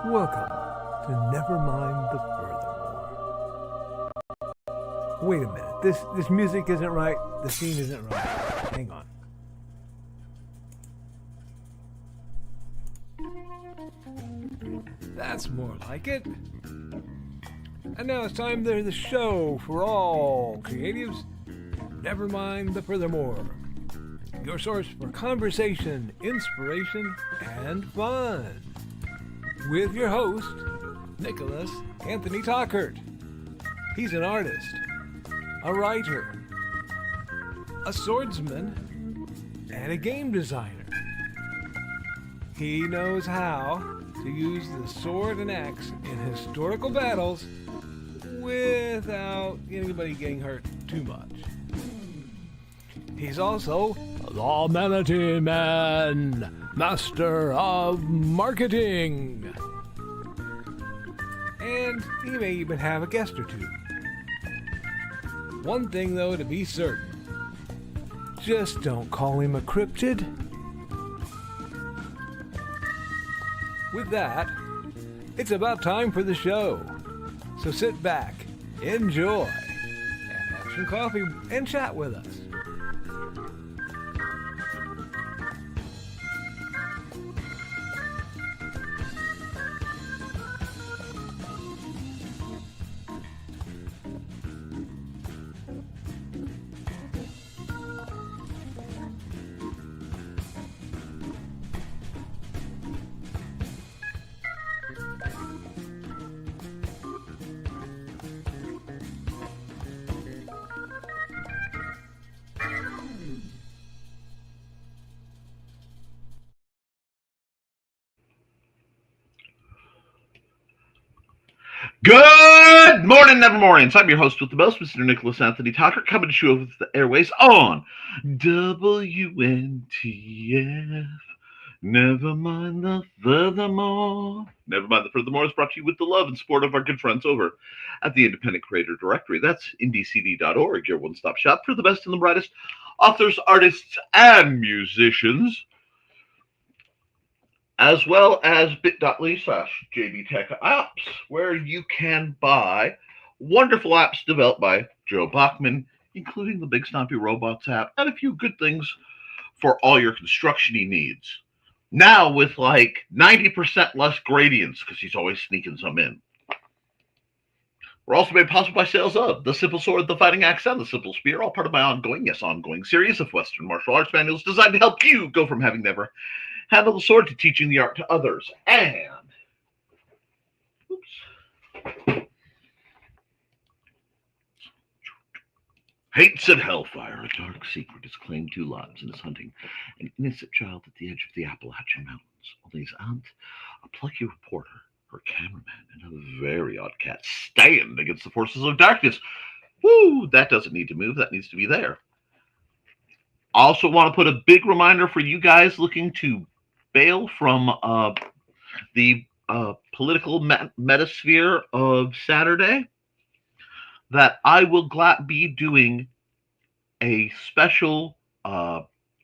Welcome to Nevermind the Furthermore. Wait a minute. This music isn't right. The scene isn't right. Hang on. That's more like it. And now it's time for the show for all creatives. Nevermind the Furthermore. Your source for conversation, inspiration, and fun. With your host, Nicholas Anthony Tockert. He's an artist, a writer, a swordsman, and a game designer. He knows how to use the sword and axe in historical battles without anybody getting hurt too much. He's also the Manatee Man, master of marketing. And he may even have a guest or two. One thing, though, to be certain. Just don't call him a cryptid. With that, it's about time for the show. So sit back, enjoy, and have some coffee and chat with us. Good morning, Nevermorians. I'm your host with the most, Mr. Nicholas Anthony Tockert, coming to you over the airways on WNTF. Never mind the furthermore. Never mind the furthermore is brought to you with the love and support of our good friends over at the Independent Creator Directory. That's indiecd.org, your one-stop shop for the best and the brightest authors, artists, and musicians, as well as bit.ly/JBTechApps, where you can buy wonderful apps developed by Joe Bachman, including the Big Stompy Robots app, and a few good things for all your construction-y needs. Now with like 90% less gradients, because he's always sneaking some in. We're also made possible by sales of the Simple Sword, the Fighting Axe, and the Simple Spear, all part of my ongoing series of Western martial arts manuals designed to help you go from having never handle the sword to teaching the art to others. And hates and hellfire, a dark secret has claimed 2 lives and is hunting an innocent child at the edge of the Appalachian Mountains. Only his aunt, a plucky reporter, her cameraman, and a very odd cat stand against the forces of darkness. Woo! That doesn't need to move. That needs to be there. I also want to put a big reminder for you guys looking to bail from the political metasphere of Saturday that I will be doing a special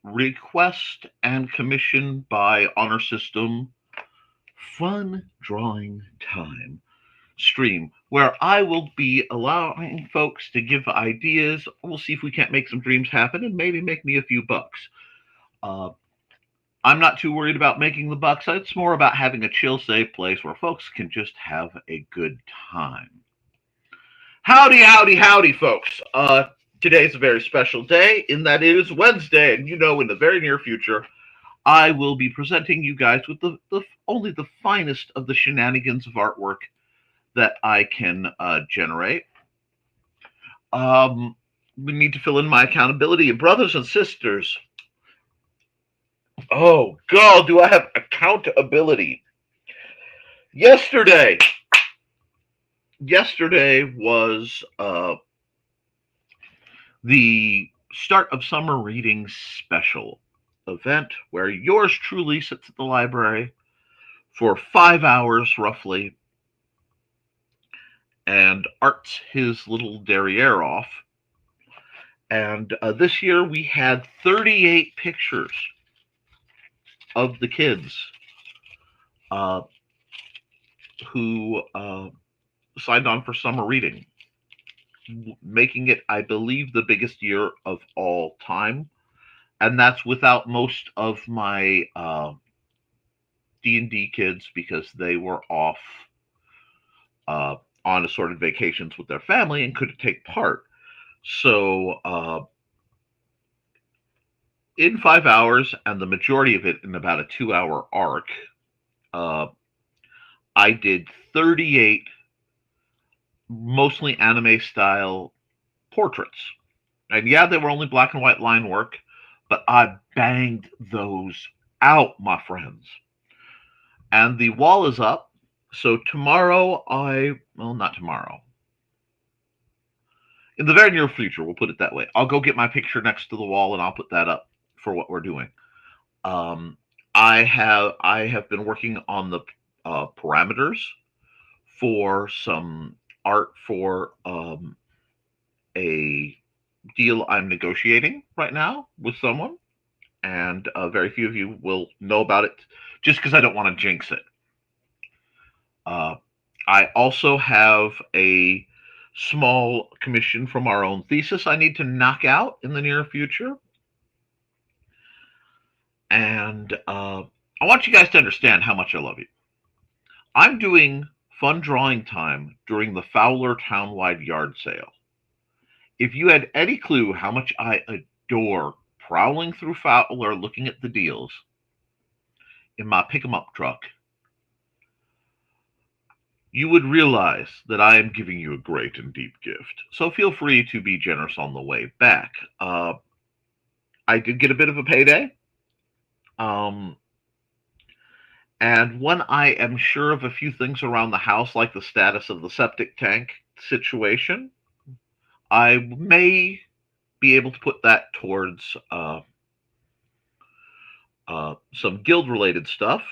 request and commission by Honor System fun drawing time stream where I will be allowing folks to give ideas. We'll see if we can't make some dreams happen and maybe make me a few bucks. I'm not too worried about making the bucks. It's more about having a chill, safe place where folks can just have a good time. Howdy, howdy, howdy, folks. Today's a very special day in that it is Wednesday, and you know in the very near future, I will be presenting you guys with only the finest of the shenanigans of artwork that I can generate. We need to fill in my accountability. Brothers and sisters, oh, God, do I have accountability. Yesterday was the start of summer reading special event where yours truly sits at the library for 5 hours roughly and arts his little derriere off. And this year we had 38 pictures of the kids who signed on for summer reading, making it, I believe, the biggest year of all time. And that's without most of my D&D kids because they were off uh, on assorted vacations with their family and couldn't take part. So in 5 hours, and the majority of it in about a 2 hour arc, uh, I did 38 mostly anime style portraits. And yeah, they were only black and white line work, but I banged those out, my friends. And the wall is up. So tomorrow, well, not tomorrow. In the very near future, we'll put it that way. I'll go get my picture next to the wall and I'll put that up for what we're doing. Um, I have been working on the parameters for some art for a deal I'm negotiating right now with someone, and very few of you will know about it just because I don't want to jinx it. Uh, I also have a small commission from our own thesis I need to knock out in the near future. And I want you guys to understand how much I love you. I'm doing fun drawing time during the Fowler Townwide Yard Sale. If you had any clue how much I adore prowling through Fowler looking at the deals in my pick 'em up truck, you would realize that I am giving you a great and deep gift. So feel free to be generous on the way back. I did get a bit of a payday. Um, and when I am sure of a few things around the house, like the status of the septic tank situation, I may be able to put that towards some guild related stuff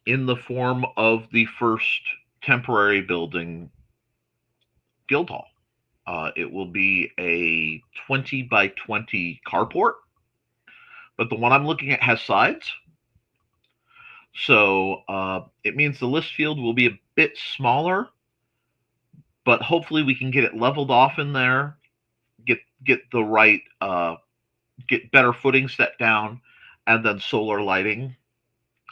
in the form of the first temporary building guild hall. It will be a 20 by 20 carport, but the one I'm looking at has sides. So it means the list field will be a bit smaller, but hopefully we can get it leveled off in there, get the right, get better footing set down, and then solar lighting.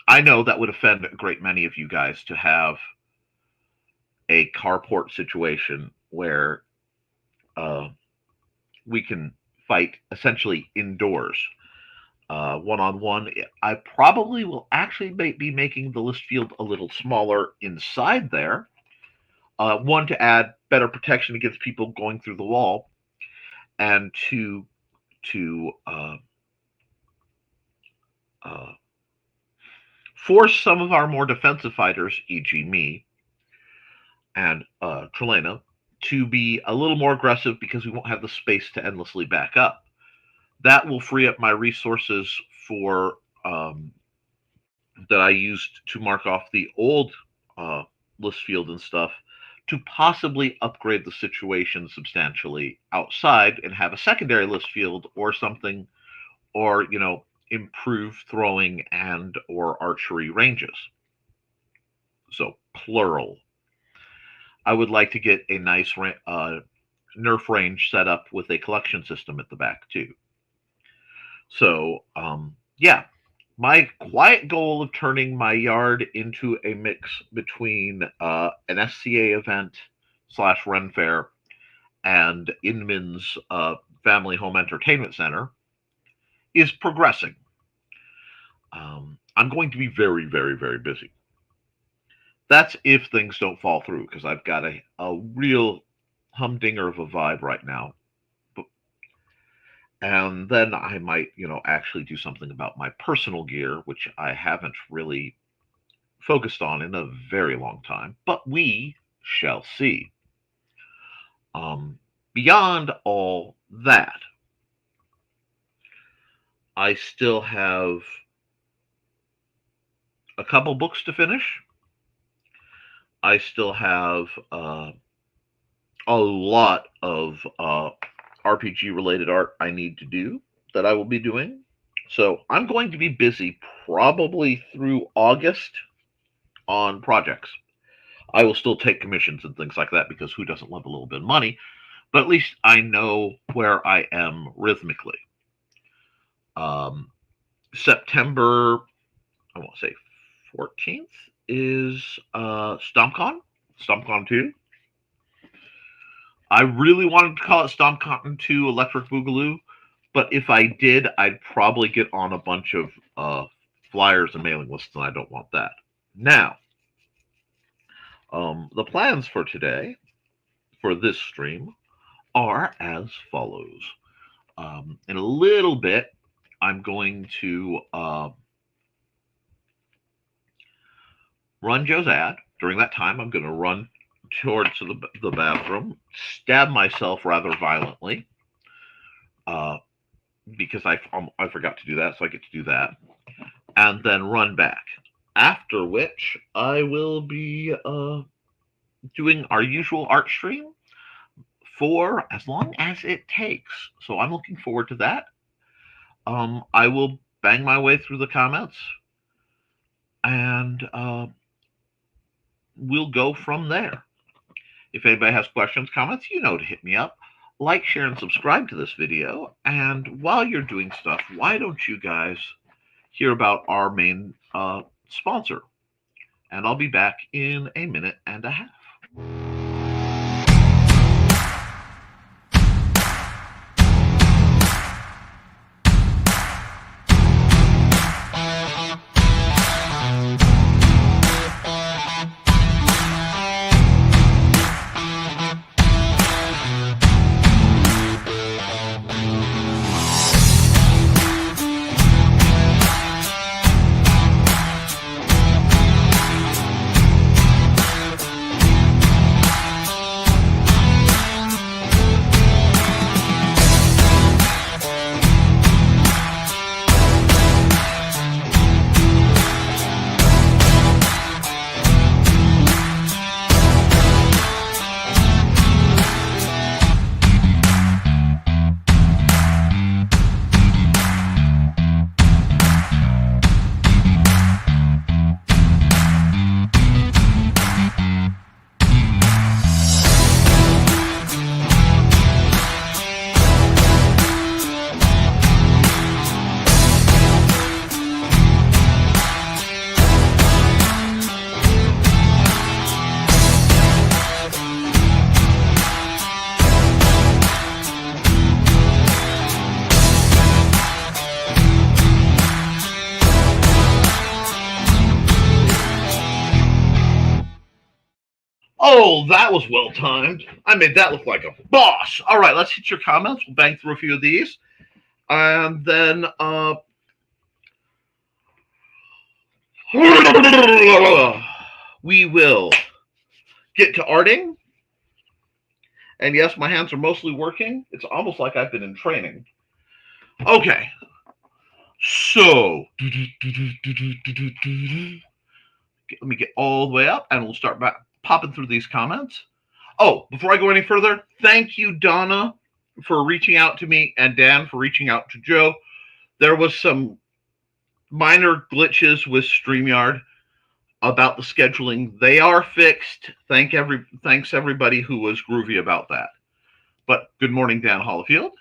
I know that would offend a great many of you guys to have a carport situation where we can fight essentially indoors, one on one. I probably will actually be making the list field a little smaller inside there. One, to add better protection against people going through the wall, and two, to force some of our more defensive fighters, e.g., me and Trelena, to be a little more aggressive because we won't have the space to endlessly back up. That will free up my resources for that I used to mark off the old list field and stuff to possibly upgrade the situation substantially outside and have a secondary list field or something, or improve throwing and or archery ranges. So plural. I would like to get a nice nerf range set up with a collection system at the back too. So yeah, my quiet goal of turning my yard into a mix between an SCA event / Ren Fair and Inman's Family Home Entertainment Center is progressing. I'm going to be very, very, very busy. That's if things don't fall through, because I've got a real humdinger of a vibe right now. And then I might, actually do something about my personal gear, which I haven't really focused on in a very long time, but we shall see. Beyond all that, I still have a couple books to finish. I still have a lot of RPG related art I need to do that I will be doing. So I'm going to be busy probably through August. on projects. I will still take commissions and things like that because who doesn't love a little bit of money? But at least I know where I am rhythmically. September, I won't say 14th is StompCon 2. I really wanted to call it StompCon 2 Electric Boogaloo, but if I did, I'd probably get on a bunch of flyers and mailing lists, and I don't want that. Now, the plans for today, for this stream, are as follows. In a little bit, I'm going to run Joe's ad. During that time, I'm going to run towards the bathroom, stab myself rather violently, because I forgot to do that, so I get to do that, and then run back. After which, I will be doing our usual art stream for as long as it takes. So I'm looking forward to that. I will bang my way through the comments, and we'll go from there. If anybody has questions, comments, you know to hit me up. Like, share, and subscribe to this video. And while you're doing stuff, why don't you guys hear about our main sponsor? And I'll be back in a minute and a half. Oh, that was well timed. I made that look like a boss. All right, let's hit your comments. We'll bang through a few of these. And then we will get to arting. And yes, my hands are mostly working. It's almost like I've been in training. Okay. So, let me get all the way up, and we'll start back popping through these comments. Oh, before I go any further, thank you, Donna, for reaching out to me, and Dan for reaching out to Joe. There was some minor glitches with StreamYard about the scheduling. They are fixed. Thanks everybody who was groovy about that. But good morning, Dan Hollifield,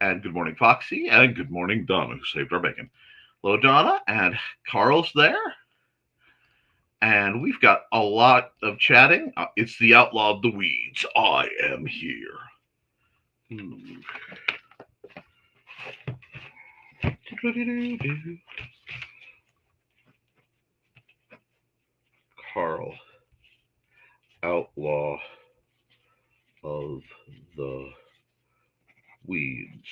and good morning, Foxy, and good morning, Donna, who saved our bacon. Hello, Donna, and Carl's there. And we've got a lot of chatting. It's the Outlaw of the Weeds. I am here. Carl, Outlaw of the Weeds.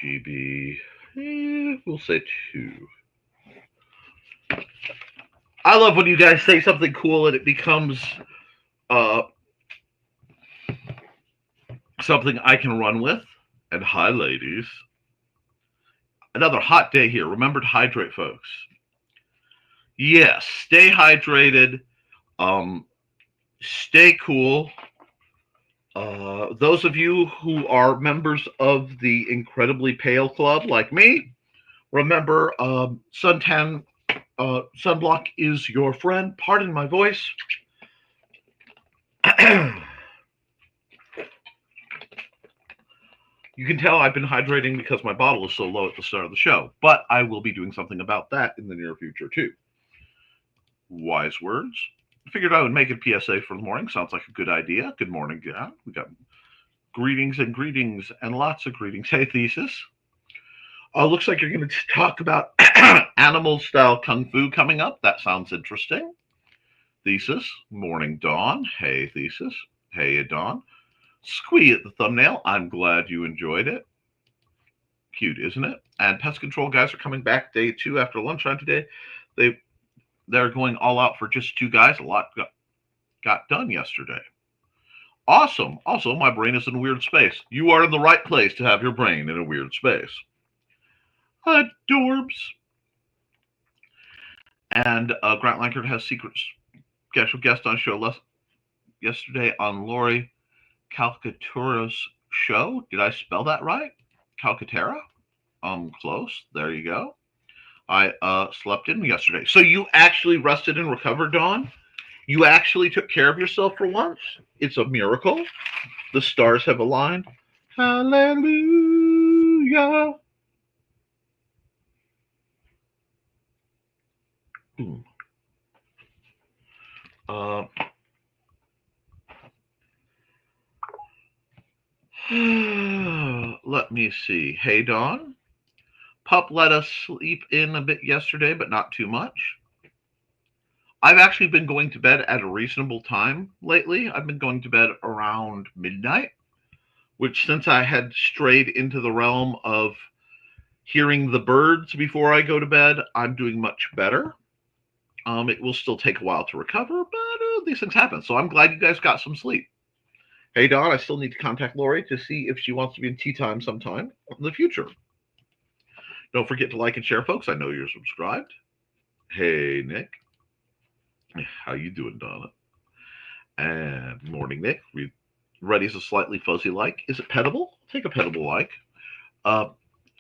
GB, we'll say 2. I love when you guys say something cool and it becomes something I can run with. And hi, ladies. Another hot day here. Remember to hydrate, folks. Yes, stay hydrated. Stay cool. Those of you who are members of the Incredibly Pale Club, like me, remember suntan sunblock is your friend. Pardon my voice. You can tell I've been hydrating because my bottle is so low at the start of the show, but I will be doing something about that in the near future too. Wise words. Figured I would make a PSA for the morning. Sounds like a good idea. Good morning, God. We got greetings and lots of greetings. Hey, Thesis. Looks like you're going to talk about animal style kung fu coming up. That sounds interesting. Thesis. Morning, Dawn. Hey, Thesis. Hey, Dawn. Squee at the thumbnail. I'm glad you enjoyed it. Cute, isn't it? And pest control guys are coming back day 2 after lunchtime today. They're going all out for just 2 guys. A lot got done yesterday. Awesome. Also, my brain is in a weird space. You are in the right place to have your brain in a weird space. Adorbs. And Grant Lankard has secret special guest on show yesterday on Lori Calcaterra's show. Did I spell that right? Calcaterra? Close. There you go. I slept in yesterday. So you actually rested and recovered, Dawn? You actually took care of yourself for once? It's a miracle. The stars have aligned. Hallelujah. Let me see. Hey, Dawn. Pup let us sleep in a bit yesterday, but not too much. I've actually been going to bed at a reasonable time lately. I've been going to bed around midnight, which, since I had strayed into the realm of hearing the birds before I go to bed, I'm doing much better. It will still take a while to recover, but these things happen. So I'm glad you guys got some sleep. Hey, Dawn, I still need to contact Lori to see if she wants to be in tea time sometime in the future. Don't forget to like and share, folks. I know you're subscribed. Hey, Nick. How you doing, Donna? And morning, Nick. Reddy's a slightly fuzzy like. Is it petable? Take a petable like.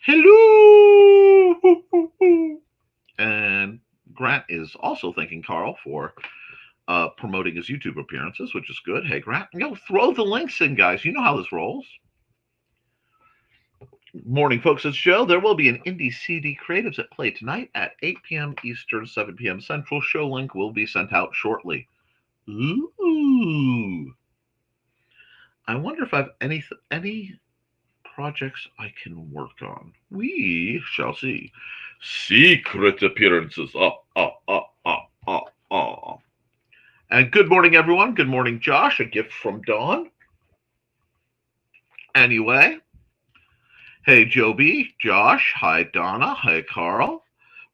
Hello! And Grant is also thanking Carl for promoting his YouTube appearances, which is good. Hey, Grant, throw the links in, guys. You know how this rolls. Morning, folks. It's Joe. There will be an Indie CD Creatives at Play tonight at 8 p.m. Eastern, 7 p.m. Central. Show link will be sent out shortly. Ooh. I wonder if I have any projects I can work on. We shall see. Secret appearances. And good morning, everyone. Good morning, Josh. A gift from Dawn. Anyway. Hey, Joby, Josh, hi, Donna, hi, Carl.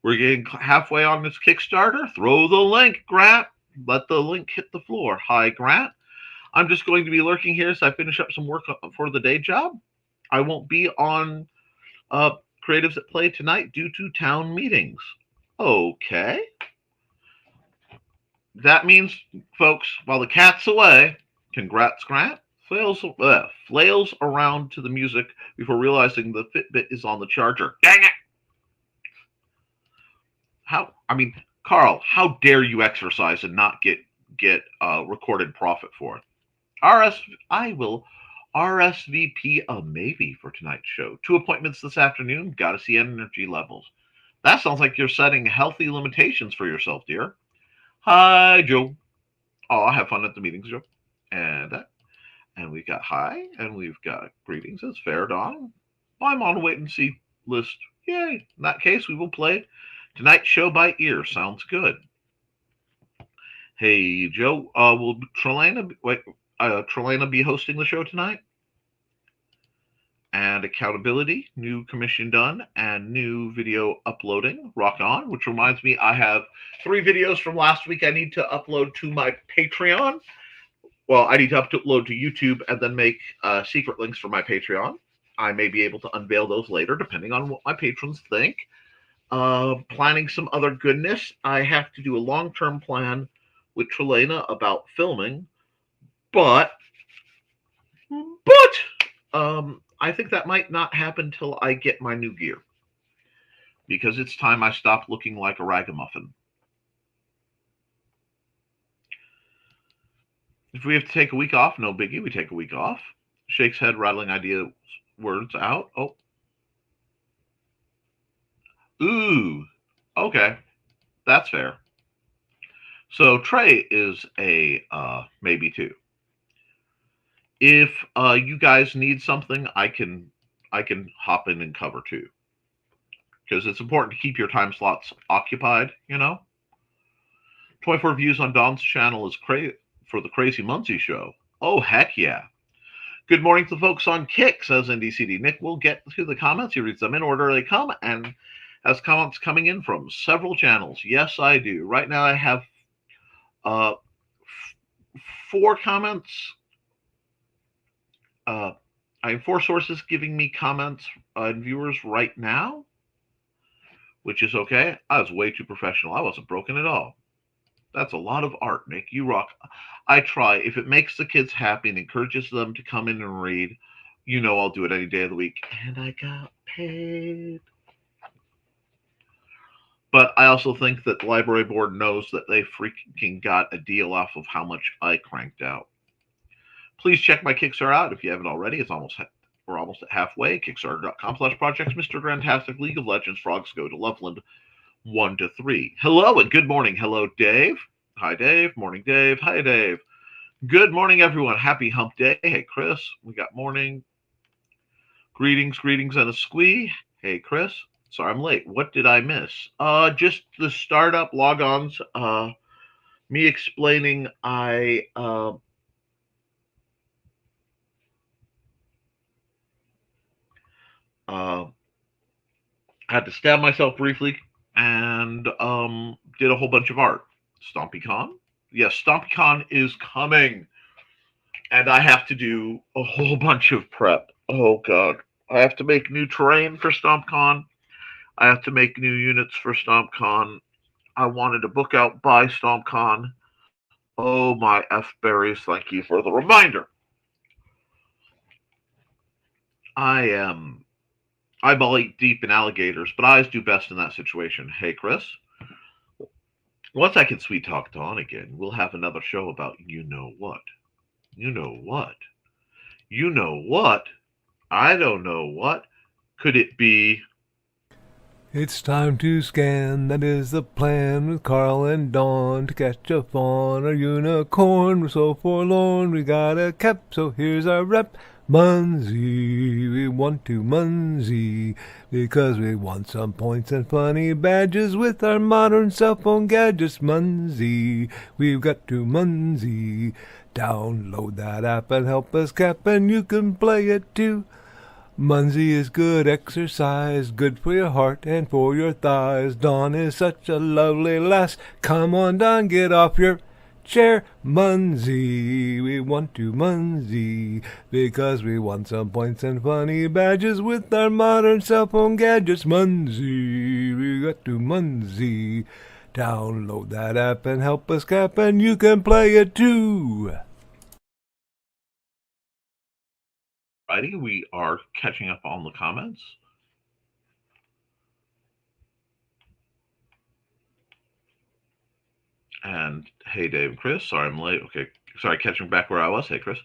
We're getting halfway on this Kickstarter. Throw the link, Grant. Let the link hit the floor. Hi, Grant. I'm just going to be lurking here as I finish up some work for the day job. I won't be on Creatives at Play tonight due to town meetings. Okay. That means, folks, while the cat's away, congrats, Grant. Flails around to the music before realizing the Fitbit is on the charger. Dang it! Carl, how dare you exercise and not get recorded profit for it? I will RSVP a maybe for tonight's show. 2 appointments this afternoon. Got to see energy levels. That sounds like you're setting healthy limitations for yourself, dear. Hi, Joe. Oh, have fun at the meetings, Joe. And we've got hi, and we've got greetings. It's fair, Dawn. I'm on a wait and see list. Yay. In that case, we will play tonight's show by ear. Sounds good. Hey, Joe, will Trelana be hosting the show tonight? And accountability, new commission done, and new video uploading. Rock on, which reminds me, I have 3 videos from last week I need to upload to my Patreon. Well, I need to upload to YouTube and then make secret links for my Patreon. I may be able to unveil those later, depending on what my patrons think. Planning some other goodness. I have to do a long-term plan with Trelana about filming, but But I think that might not happen till I get my new gear, because it's time I stopped looking like a ragamuffin. If we have to take a week off, no biggie. We take a week off. Shakes head, rattling idea words out. Oh, ooh, okay, that's fair. So Trey is a maybe too. If you guys need something, I can hop in and cover too, because it's important to keep your time slots occupied. 24 views on Don's channel is for the Crazy Muncie Show. Oh heck yeah! Good morning to the folks on Kick, says NDCD. Nick will get to the comments. He reads them in order they come and has comments coming in from several channels. Yes, I do. Right now I have uh, 4 comments. I have 4 sources giving me comments and viewers right now, which is okay. I was way too professional. I wasn't broken at all. That's a lot of art, Nick. You rock. I try. If it makes the kids happy and encourages them to come in and read, I'll do it any day of the week. And I got paid. But I also think that the library board knows that they freaking got a deal off of how much I cranked out. Please check my Kickstarter out if you haven't already. We're almost at halfway. Kickstarter.com/projects Mr. Grantastic League of Legends Frogs Go to Loveland 1 to 3. Hello and good morning. Hello, Dave. Hi, Dave. Morning, Dave. Hi, Dave. Good morning, everyone. Happy hump day. Hey, Chris. We got morning. Greetings, and a squee. Hey, Chris. Sorry I'm late. What did I miss? Just the startup logons. Me explaining I had to stab myself briefly and did a whole bunch of art. StompyCon? Yes, StompyCon is coming. And I have to do a whole bunch of prep. Oh, God. I have to make new terrain for StompCon. I have to make new units for StompCon. I wanted to book out by StompCon. Oh, my F berries. Thank you for the reminder. Eyeball eat deep in alligators, but eyes do best in that situation. Hey, Chris. Once I can sweet talk Dawn again, we'll have another show about you know what. You know what? You know what? I don't know what. Could it be? It's time to scan, that is the plan, with Carl and Dawn to catch a fawn or unicorn. We're so forlorn, we got a Koepp, so here's our rep. Munzie, we want to Munzie, because we want some points and funny badges with our modern cell phone gadgets. Munzie, we've got to Munzie. Download that app and help us Koepp, and you can play it too. Munzie is good exercise, good for your heart and for your thighs. Dawn is such a lovely lass. Come on, Dawn, get off your chair. Munzie, we want to Munzie, because we want some points and funny badges with our modern cell phone gadgets. Munzie, we got to Munzie. Download that app and help us Koepp, and you can play it too. Righty, we are catching up on the comments. And hey, Dave and Chris. Sorry I'm late. Okay, sorry, catching back where I was. Hey, Chris.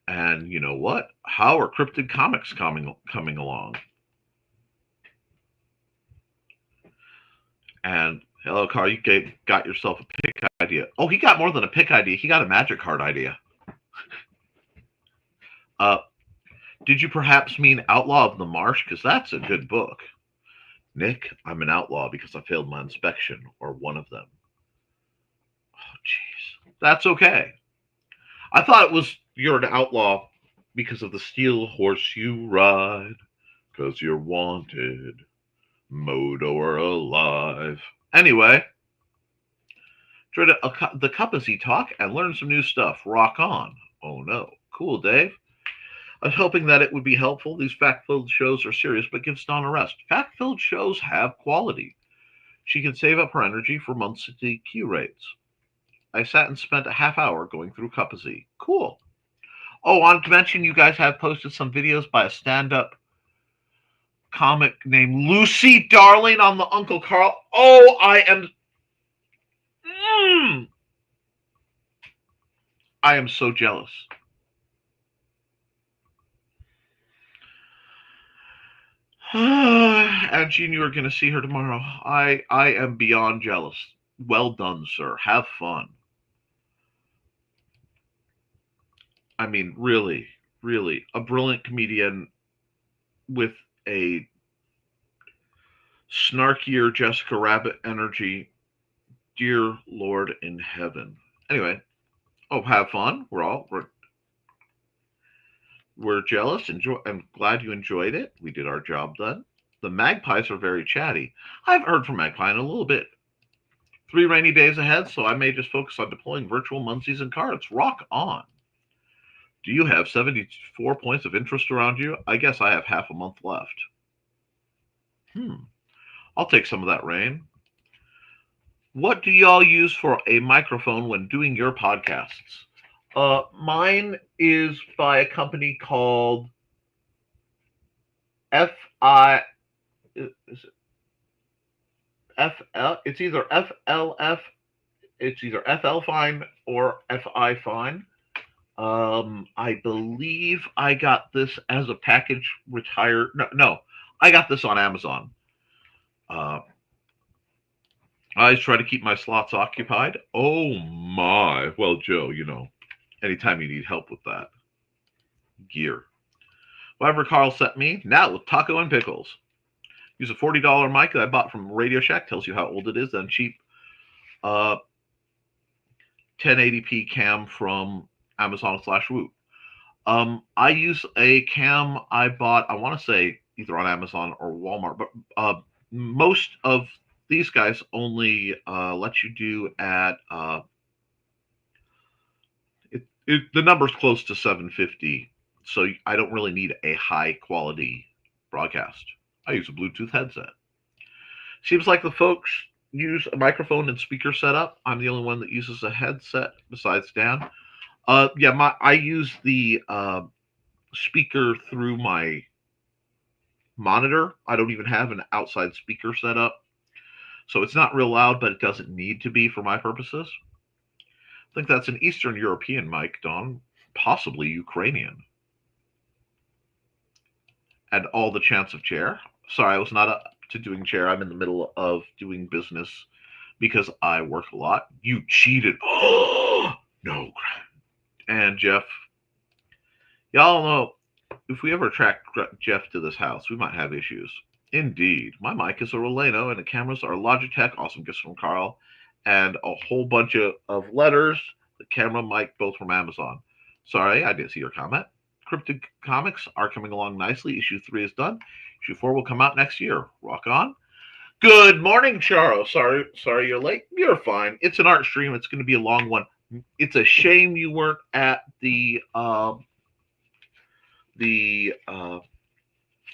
And you know what? How are cryptid comics coming along? And hello, Carl. You got yourself a pick idea. Oh, he got more than a pick idea. He got a magic card idea. Did you perhaps mean Outlaw of the Marsh? Because that's a good book. Nick, I'm an outlaw because I failed my inspection, or one of them. Oh, jeez. That's okay. I thought it was you're an outlaw because of the steel horse you ride, because you're wanted, mowed or alive. Anyway, try to the Cup-a-Z talk and learn some new stuff. Rock on. Oh no. Cool, Dave. I was hoping that it would be helpful. These fact-filled shows are serious, but gives Dawn a rest. Fact-filled shows have quality. She can save up her energy for monthly Q rates. I sat and spent a half hour going through Cup-a-Z. Cool. Oh, on to mention, you guys have posted some videos by a stand-up comic named Lucy Darling on the Uncle Carl. Oh, mm, I am so jealous. And Jean, you are going to see her tomorrow. I am beyond jealous. Well done, sir. Have fun. I mean, really, really, a brilliant comedian with a snarkier Jessica Rabbit energy. Dear Lord in heaven. Anyway, oh, have fun. We're jealous. Enjoy. I'm glad you enjoyed it. We did our job done. The magpies are very chatty. I've heard from Magpie in a little bit. 3 rainy days ahead, so I may just focus on deploying virtual Muncies and cards. Rock on. Do you have 74 points of interest around you? I guess I have half a month left. I'll take some of that rain. What do y'all use for a microphone when doing your podcasts? Mine is by a company called FI. Is it FL? It's either FLF. It's either FL Fine or FI Fine. I believe I got this as a package retired. No, I got this on Amazon. I always try to keep my slots occupied. Oh my. Well, Joe, anytime you need help with that gear. Whatever Carl sent me, now with taco and pickles. Use a $40 mic that I bought from Radio Shack. Tells you how old it is. Then cheap 1080p cam from Amazon/Woot. I use a cam I bought, I want to say either on Amazon or Walmart, but most of these guys only let you do at the number's close to 750, so I don't really need a high quality broadcast. I use a Bluetooth headset. Seems like the folks use a microphone and speaker setup. I'm the only one that uses a headset besides Dan. I use the speaker through my monitor. I don't even have an outside speaker set up. So it's not real loud, but it doesn't need to be for my purposes. I think that's an Eastern European mic, Don, possibly Ukrainian. And all the chance of chair. Sorry, I was not up to doing chair. I'm in the middle of doing business because I work a lot. You cheated. Oh, no. And Jeff, y'all know if we ever attract Jeff to this house, we might have issues. Indeed. My mic is a Roleno and the cameras are Logitech. Awesome gifts from Carl. And a whole bunch of letters. The camera mic, both from Amazon. Sorry, I didn't see your comment. Cryptid Comics are coming along nicely. Issue 3 is done. Issue 4 will come out next year. Rock on. Good morning, Charo. Sorry you're late. You're fine. It's an art stream. It's going to be a long one. It's a shame you weren't at the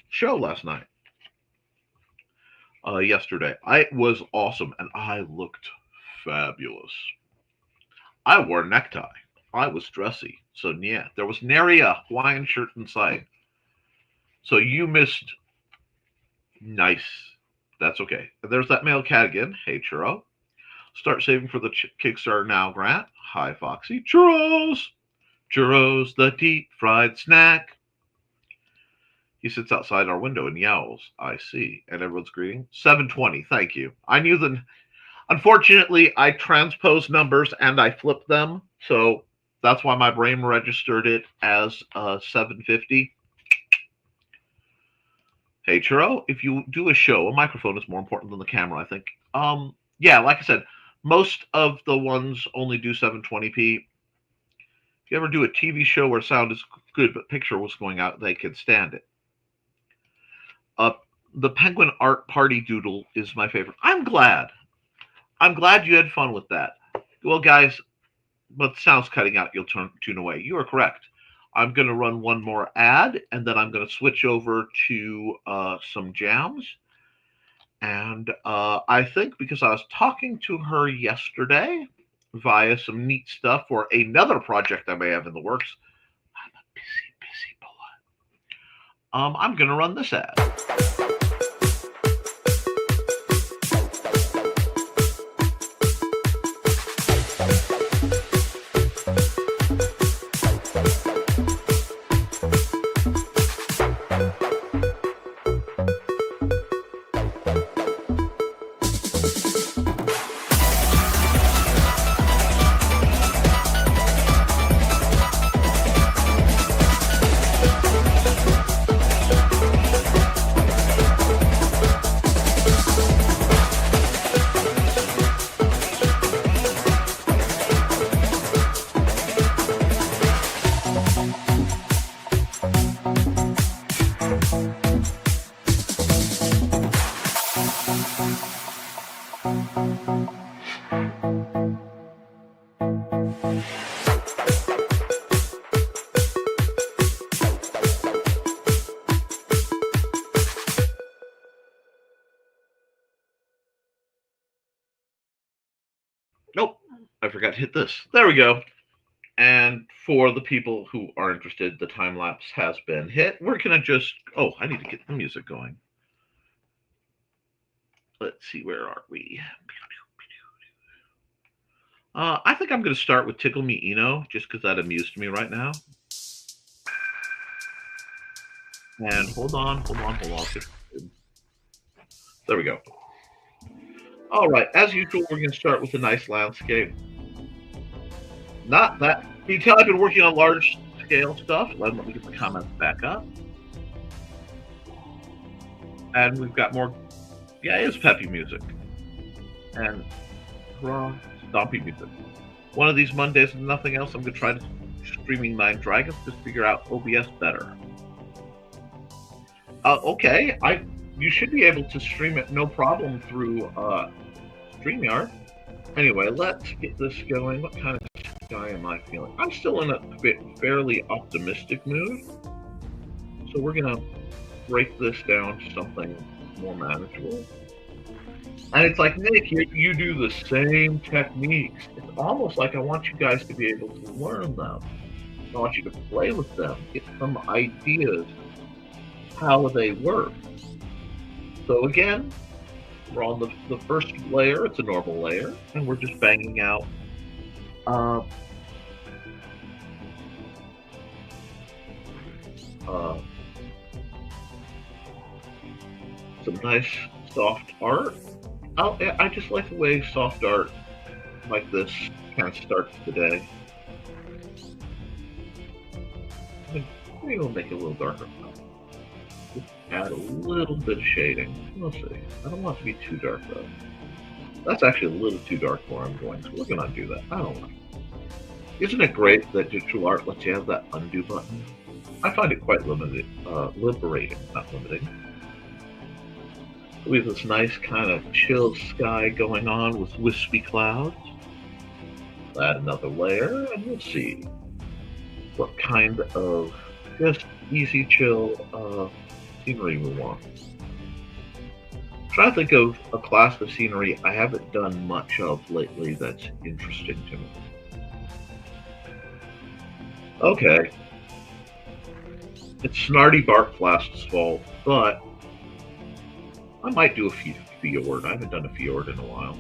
show last night. Yesterday. It was awesome, and I looked fabulous. I wore a necktie. I was dressy. So, yeah, there was nary a Hawaiian shirt in sight. So you missed. Nice. That's okay. And there's that male cat again. Hey, Churro. Start saving for the Kickstarter now, Grant. Hi, Foxy. Churros! Churros, the deep fried snack. He sits outside our window and yowls. I see. And everyone's greeting. 720. Thank you. I knew that. Unfortunately, I transposed numbers and I flipped them. So that's why my brain registered it as 750. Hey, Churro, if you do a show, a microphone is more important than the camera, I think. Yeah, like I said, most of the ones only do 720p. If you ever do a TV show where sound is good but picture was going out, they can stand it. The Penguin Art Party Doodle is my favorite. I'm glad you had fun with that. Well, guys, but sound's cutting out. You'll tune away. You are correct. I'm going to run one more ad, and then I'm going to switch over to some jams. And I think because I was talking to her yesterday via some neat stuff for another project I may have in the works, I'm going to run this ad. Nope, I forgot to hit this. There we go. And for the people who are interested, the time lapse has been hit. We're going to just, oh, I need to get the music going. Let's see, where are we? I think I'm going to start with Tickle Me Eno, just because that amused me right now. And hold on. There we go. All right, as usual, we're going to start with a nice landscape. Not that. You can tell I've been working on large scale stuff. Let me get the comments back up. And we've got more, yeah, it's peppy music. And raw, stompy music. One of these Mondays, if nothing else, I'm going to try to streaming Nine Dragons to figure out OBS better. Okay, you should be able to stream it no problem through StreamYard. Anyway, let's get this going. What kind of guy am I feeling? I'm still in a fairly optimistic mood. So we're going to break this down to something more manageable. And it's like, Nick, you do the same techniques. It's almost like I want you guys to be able to learn them. I want you to play with them, get some ideas how they work. So again, we're on the first layer. It's a normal layer, and we're just banging out some nice soft art. I just like the way soft art like this kind of starts the day. Maybe we'll make it a little darker. Just add a little bit of shading. We'll see. I don't want it to be too dark though. That's actually a little too dark for where I'm going, so we're gonna do that. I don't know. Isn't it great that digital art lets you have that undo button? I find it quite liberating, not limiting. We have this nice kind of chill sky going on with wispy clouds. Add another layer, and we'll see what kind of just easy, chill scenery we want. I'm trying to think of a class of scenery I haven't done much of lately that's interesting to me. Okay. It's Snarty Barkflast's fault, but I might do a fjord. I haven't done a fjord in a while.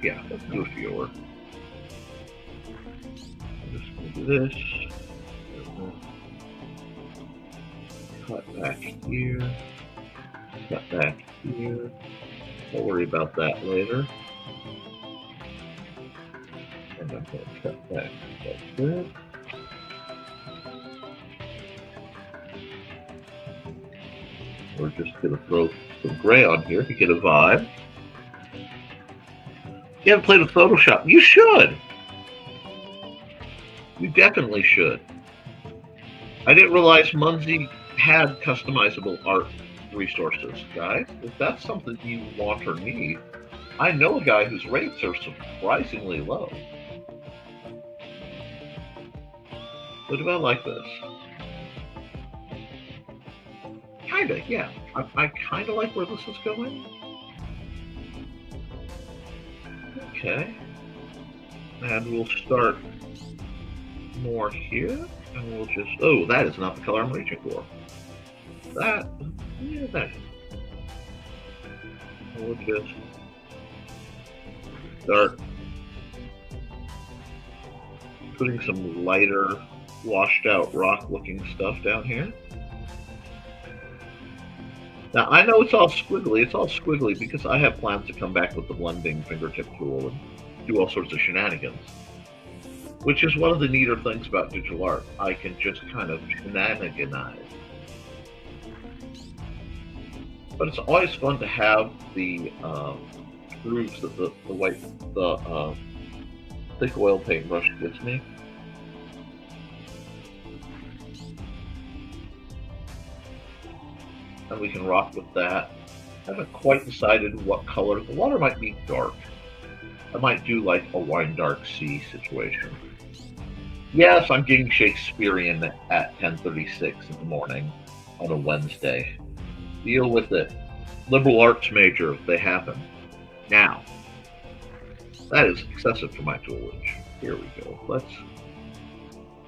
Yeah, let's do a fjord. I'm just going to do this. Cut back here. Cut back here. We'll worry about that later. And I'm going to cut back like this. We're just going to throw some gray on here to get a vibe. You haven't played with Photoshop? You should! You definitely should. I didn't realize Munzie had customizable art resources, guys. If that's something you want or need, I know a guy whose rates are surprisingly low. What about like this? Kinda, yeah. I kinda like where this is going. Okay. And we'll start more here. And we'll just, oh, that is not the color I'm reaching for. That, yeah, that. And we'll just start putting some lighter, washed out rock looking stuff down here. Now, I know it's all squiggly because I have plans to come back with the blending fingertip tool and do all sorts of shenanigans, which is one of the neater things about digital art. I can just kind of shenaniganize. But it's always fun to have the grooves that the thick oil paintbrush gives me. And we can rock with that. I haven't quite decided what color. The water might be dark. I might do like a wine dark sea situation. Yes, I'm getting Shakespearean at 10:36 in the morning on a Wednesday. Deal with it. Liberal arts major, they happen. Now, that is excessive for my toolage. Here we go. Let's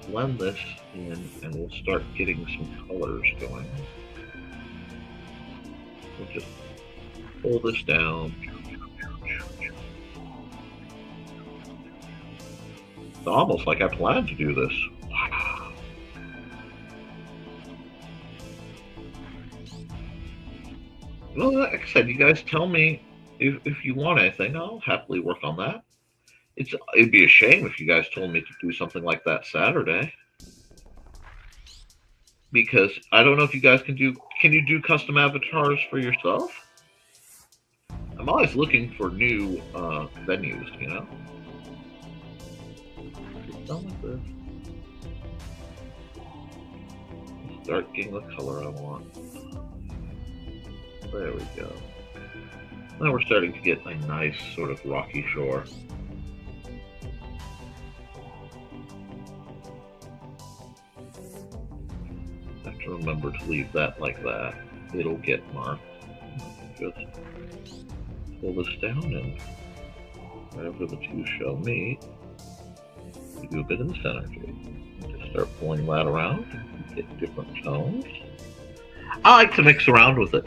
blend this in and we'll start getting some colors going. We'll just pull this down. It's almost like I planned to do this. Wow. Well, like I said, you guys tell me if you want anything. I'll happily work on that. It'd be a shame if you guys told me to do something like that Saturday. Because I don't know if you guys can you do custom avatars for yourself? I'm always looking for new venues, you know? Get done with this. Start getting the color I want. There we go. Now we're starting to get a nice sort of rocky shore. Remember to leave that like that. It'll get marked. Just pull this down and wherever the two shall meet, you do a bit of this energy. Just start pulling that around and get different tones. I like to mix around with it.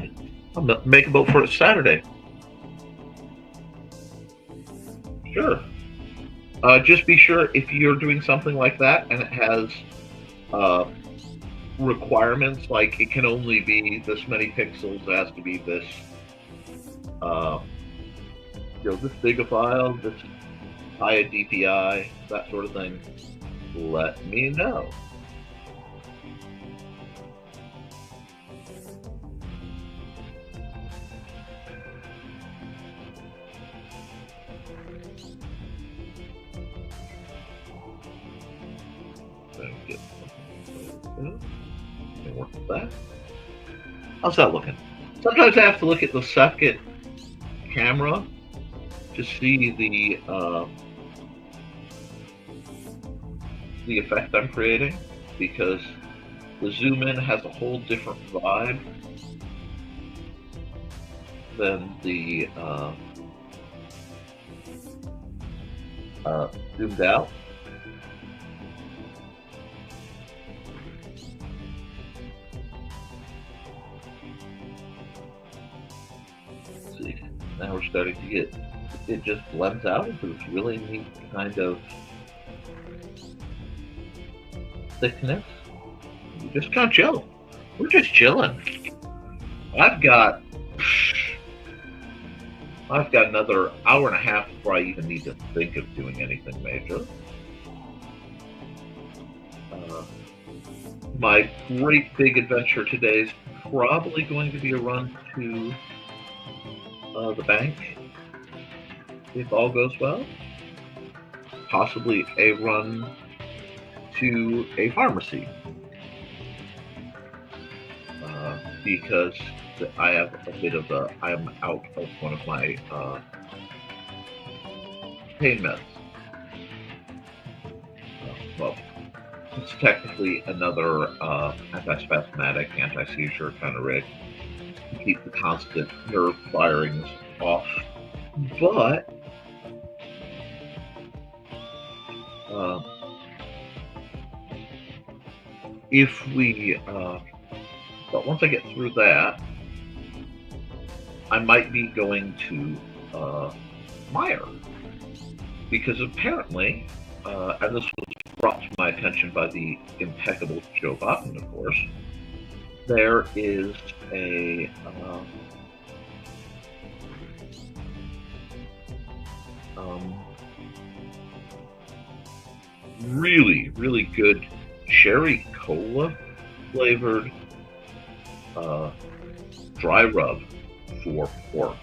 I'll make a vote for it Saturday. Sure. Just be sure if you're doing something like that and it has requirements like it can only be this many pixels, it has to be this this big a file, this high a DPI, that sort of thing, let me know. Get work with that. How's that looking? Sometimes I have to look at the second camera to see the effect I'm creating, because the zoom in has a whole different vibe than the zoomed out. Now we're starting to get, it just blends out into this really neat kind of thickness. You just kind of chill. We're just chilling. I've got another hour and a half before I even need to think of doing anything major. My great big adventure today is probably going to be a run to the bank, if all goes well. Possibly a run to a pharmacy, because I have a bit of I am out of one of my pain meds. Well, it's technically another antispasmodic, anti-seizure kind of rig to keep the constant nerve firings off, but if we, but once I get through that, I might be going to Meyer, because apparently, and this was brought to my attention by the impeccable Joe Button, of course, there is a really, really good cherry cola flavored dry rub for pork.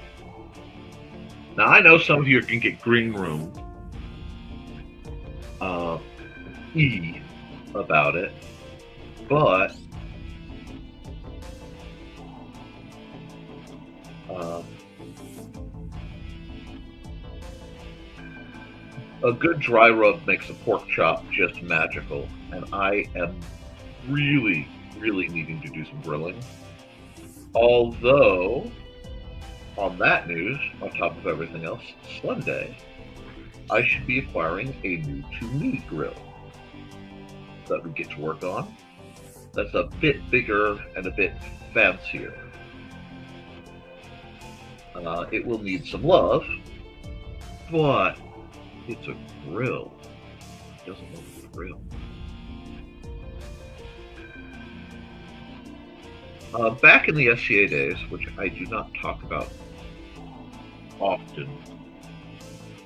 Now, I know some of you can get green room about it, but a good dry rub makes a pork chop just magical, and I am really, really needing to do some grilling. Although, on that news, on top of everything else, Sunday, I should be acquiring a new to-me grill that we get to work on. That's a bit bigger and a bit fancier. It will need some love, but it's a grill. It doesn't look like a grill. Back in the SCA days, which I do not talk about often,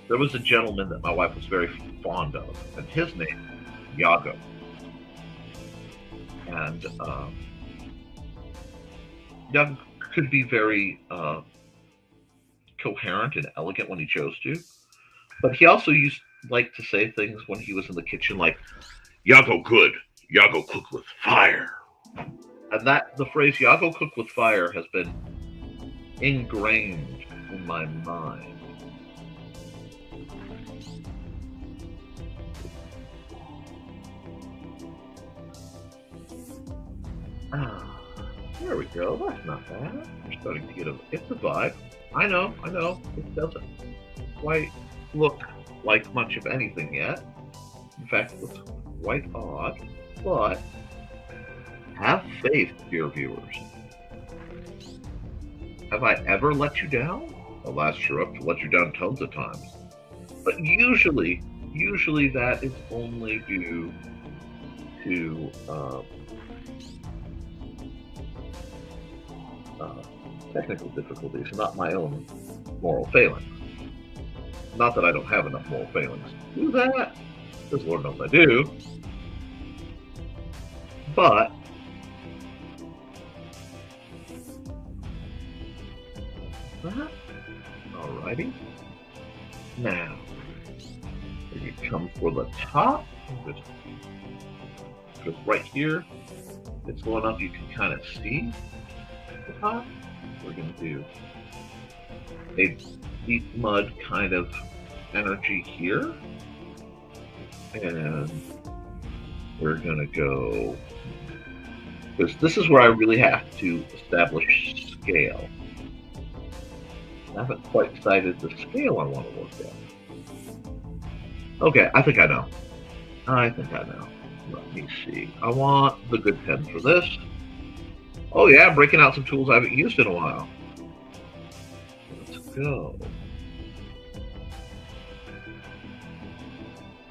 there was a gentleman that my wife was very fond of, and his name was Yago. And Yago could be very coherent and elegant when he chose to, but he also used like to say things when he was in the kitchen like, "Yago good, Yago cook with fire." And that the phrase "Yago cook with fire" has been ingrained in my mind. There we go. That's not bad. We're starting to get it's a vibe. I know. It doesn't quite look like much of anything yet. In fact, it looks quite odd, but have faith, dear viewers. Have I ever let you down? Alas, sure up to let you down tons of times. But usually that is only due to technical difficulties, not my own moral failings. Not that I don't have enough moral failings to do that, because Lord knows I do. But alrighty. Now, if you come for the top, just right here, it's low enough you can kind of see the top. We're going to do a deep mud kind of energy here, and we're going to go, because this is where I really have to establish scale. I haven't quite decided the scale I want to work at. Okay, I think I know. Let me see. I want the good pen for this. Oh yeah, I'm breaking out some tools I haven't used in a while. Let's go.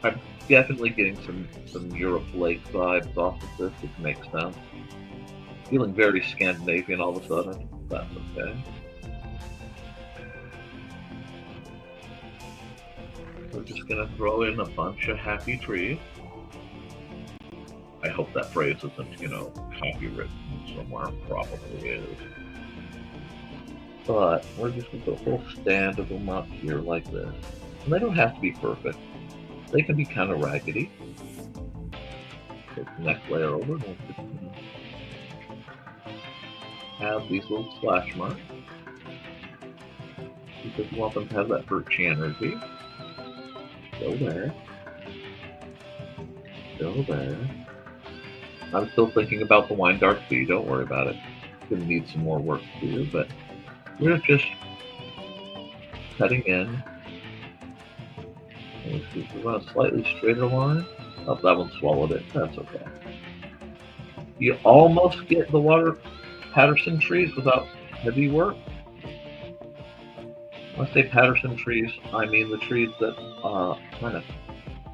I'm definitely getting some Europe Lake vibes off of this, which makes sense. Feeling very Scandinavian all of a sudden. That's okay. We're just gonna throw in a bunch of happy trees. I hope that phrase isn't, copywritten somewhere. Probably is. But we're just gonna put a whole stand of them up here like this. And they don't have to be perfect. They can be kind of raggedy. Take the next layer over and we'll have these little slash marks. Because we want them to have that birchy energy. Go there. Go there. I'm still thinking about the wine dark B, don't worry about it. It's going to need some more work to do, but we're just cutting in. And if we run a slightly straighter line, oh, that one swallowed it, that's okay. You almost get the water Patterson trees without heavy work. When I say Patterson trees, I mean the trees that kind of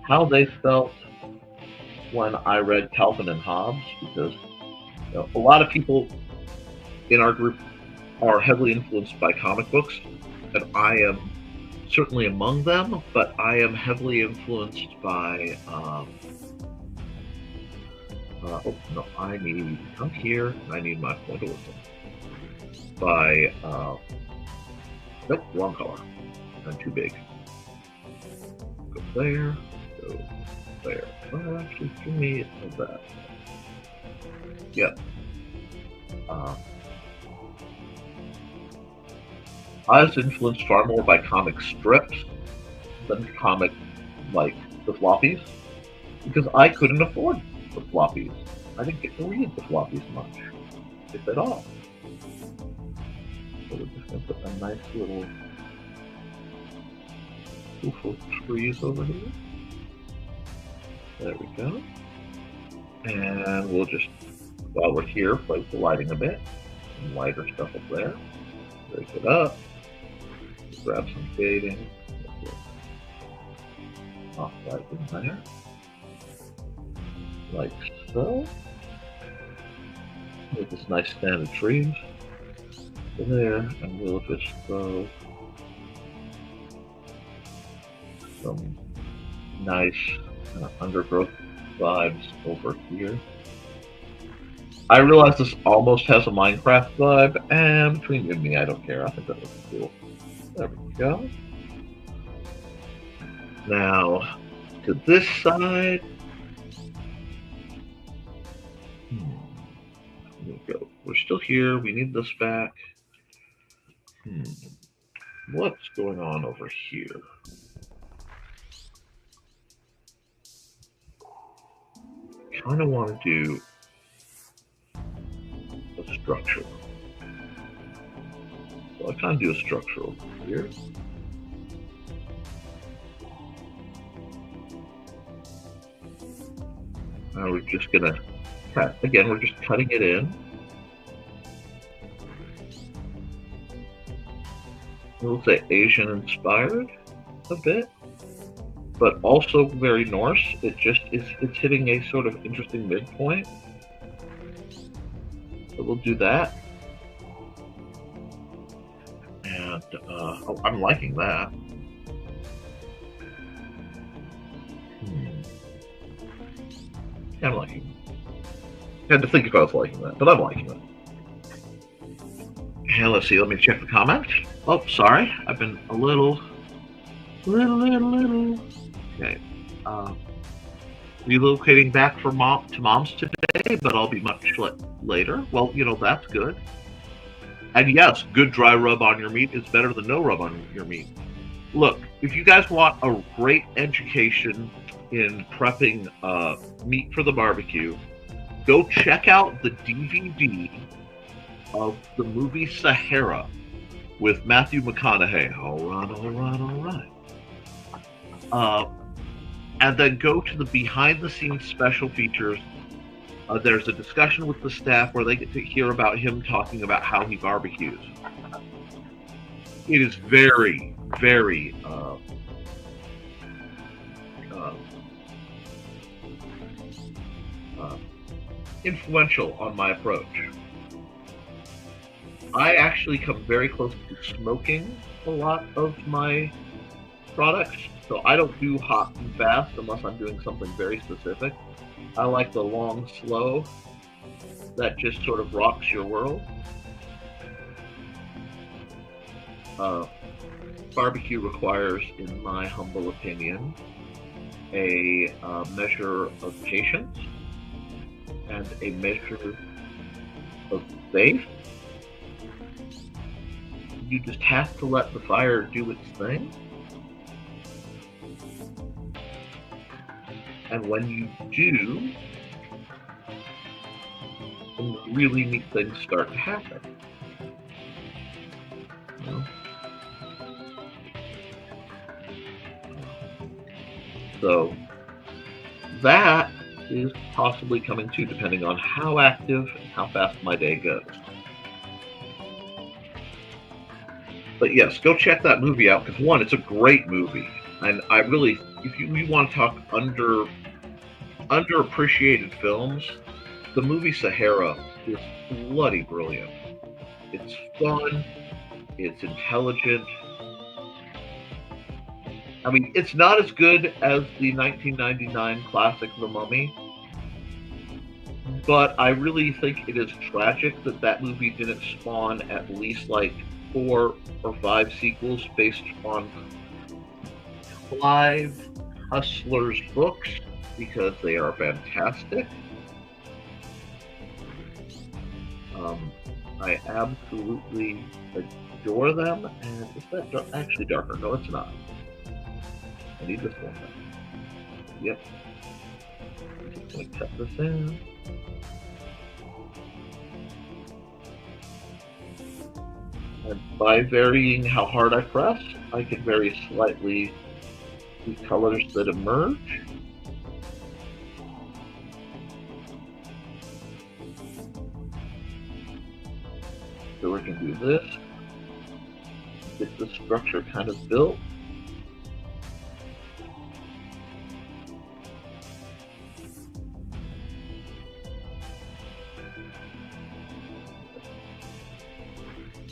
how they felt when I read Calvin and Hobbes, because a lot of people in our group are heavily influenced by comic books, and I am certainly among them, but I am heavily influenced by oh no, I need to come here, and I need my point of wisdom. By nope, wrong color. I'm too big. Go there, go there. Oh, actually, give me that. Yep. I was influenced far more by comic strips than comic, like, the floppies, because I couldn't afford the floppies. I didn't get to read the floppies much, if at all. So we're just going to put a nice little poof of trees over here. There we go. And we'll just, while we're here, play with the lighting a bit. Some lighter stuff up there. Break it up. Grab some shading. Off right in there. Like so. With this nice stand of trees there, and we'll just throw some nice undergrowth vibes over here. I realize this almost has a Minecraft vibe, and between you and me, I don't care. I think that looks cool. There we go. Now, to this side. There we go. We're still here. We need this back. What's going on over here? Kind of want to do a structure. So I kind of do a structure over here. Now we're just gonna cut. Again, we're just cutting it in. We'll say Asian inspired a bit, but also very Norse. It's hitting a sort of interesting midpoint. So we'll do that. And oh, I'm liking that. I'm liking it. I had to think if I was liking that, but I'm liking it. And let's see, let me check the comments. Oh, sorry, I've been a little. Okay. Relocating back to mom's today, but I'll be much later. Well, that's good. And yes, good dry rub on your meat is better than no rub on your meat. Look, if you guys want a great education in prepping meat for the barbecue, go check out the DVD of the movie Sahara with Matthew McConaughey. All right. And then go to the behind-the-scenes special features. There's a discussion with the staff where they get to hear about him talking about how he barbecues. It is very, very influential on my approach. I actually come very close to smoking a lot of my products, so I don't do hot and fast unless I'm doing something very specific. I like the long, slow that just sort of rocks your world. Barbecue requires, in my humble opinion, a measure of patience and a measure of faith. You just have to let the fire do its thing. And when you do, some really neat things start to happen. So that is possibly coming too, depending on how active and how fast my day goes. But yes, go check that movie out, because one, it's a great movie. And I really, if you want to talk underappreciated films, the movie Sahara is bloody brilliant. It's fun, it's intelligent. I mean, it's not as good as the 1999 classic The Mummy, but I really think it is tragic that that movie didn't spawn at least like 4 or 5 sequels based on Clive Hustler's books, because they are fantastic. I absolutely adore them. And is that actually darker? No, it's not. I need this one. Yep. I'm just going to cut this in. And by varying how hard I press, I can vary slightly the colors that emerge. So we can do this, get the structure kind of built.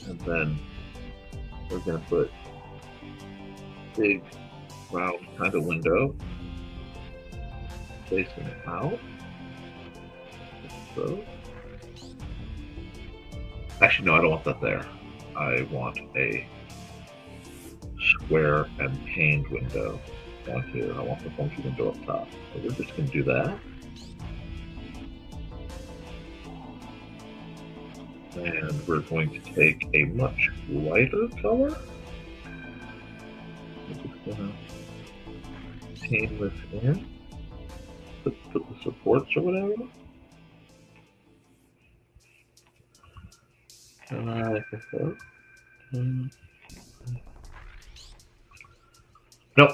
And then we're going to put big round kind of window facing out. So, actually, no, I don't want that there. I want a square and paned window down here. I want the funky window up top. So we're just going to do that. And we're going to take a much lighter color. We're just going to paint this in. Put the supports or whatever. Like so. Nope,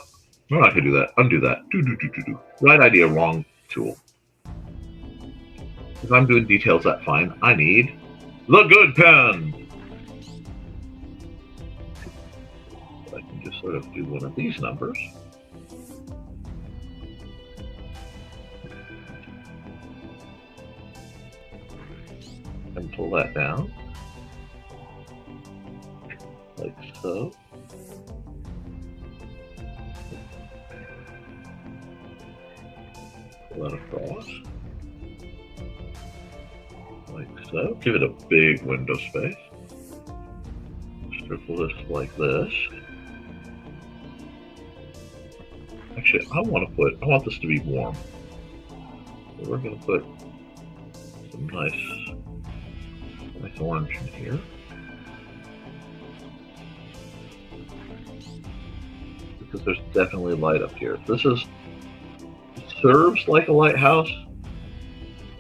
we're not going to do that. Undo that. Do. Right idea, wrong tool. If I'm doing details, that's fine. I need the good pen. I can just sort of do one of these numbers. And pull that down. Like so. Pull that across. Like so. Give it a big window space. Circle this like this. Actually, I want this to be warm. So we're going to put some nice orange in here. Because there's definitely light up here. It serves like a lighthouse,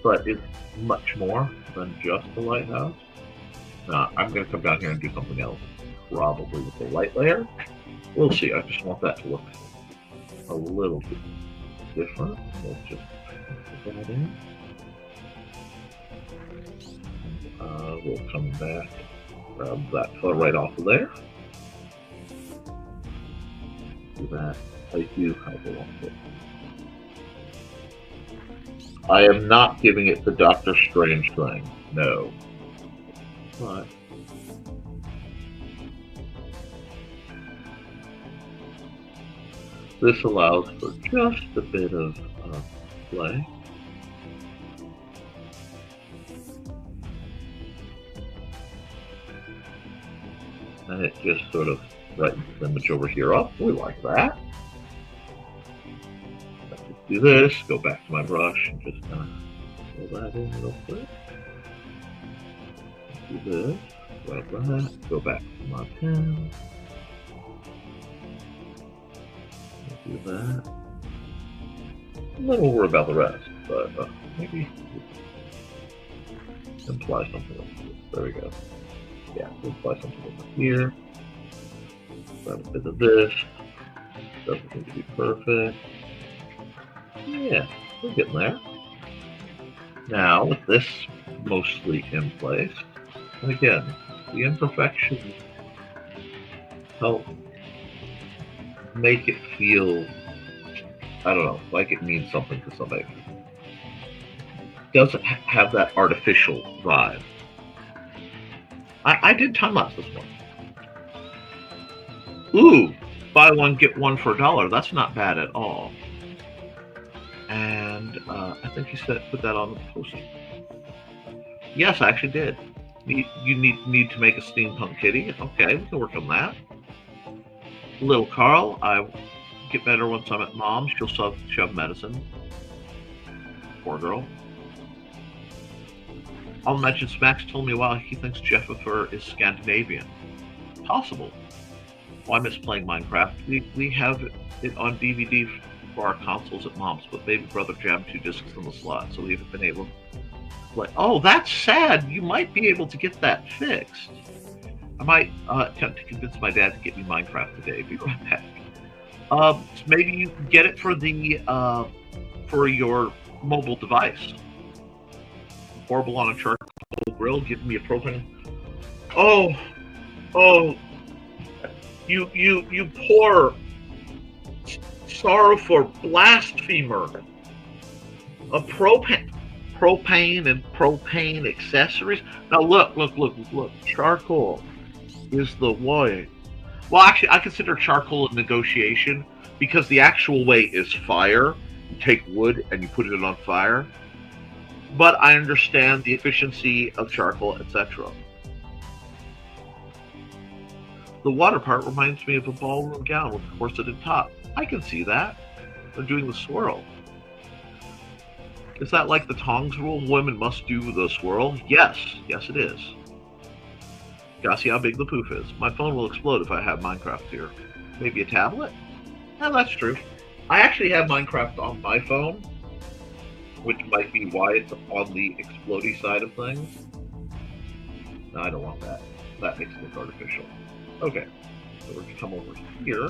but it's much more than just a lighthouse. Now, I'm going to come down here and do something else, probably with the light layer. We'll see. I just want that to look a little bit different. We'll just put that in. We'll come back, grab that color right off of there. Do that. I do have a long bit. I am not giving it the Doctor Strange thing. No. But this allows for just a bit of play. And it just sort of brightens the image over here up. We like that. Let's just do this, go back to my brush and just pull that in real quick. Do this, grab that, go back to my pen. Do that. And then we'll worry about the rest, but maybe imply something else. There we go. Yeah, we'll apply something over here. Grab a bit of this. Doesn't need to be perfect. Yeah, we're getting there. Now, with this mostly in place, and again, the imperfections help make it feel, I don't know, like it means something to somebody. Doesn't have that artificial vibe. I did time lapse this one. Ooh, buy one get one for $1. That's not bad at all. And I think you said put that on the post. Yes, I actually did. You need to make a steampunk kitty. Okay, we can work on that. Little Carl, I get better once I'm at mom. She'll shove medicine. Poor girl. I'll mention Max told me a while he thinks Jeffifer is Scandinavian. Possible. Well, I miss playing Minecraft. We have it on DVD for our consoles at mom's, but baby brother jammed 2 discs in the slot, so we haven't been able to play. Oh, that's sad. You might be able to get that fixed. I might attempt to convince my dad to get me Minecraft today. Be right back. Maybe you can get it for your mobile device. Horrible on a charcoal grill, giving me a propane. Oh, you poor, sorrowful blasphemer. A propane and propane accessories. Now look. Charcoal is the way. Well, actually, I consider charcoal a negotiation because the actual way is fire. You take wood and you put it on fire. But I understand the efficiency of charcoal, etc. The water part reminds me of a ballroom gown with a corseted top. I can see that. They're doing the swirl. Is that like the tongs rule? Women must do the swirl? Yes it is. Gotta see how big the poof is. My phone will explode if I have Minecraft here. Maybe a tablet? Yeah, that's true. I actually have Minecraft on my phone, which might be why it's on the explodey side of things. No, I don't want that. That makes it look artificial. Okay, so we're going to come over here.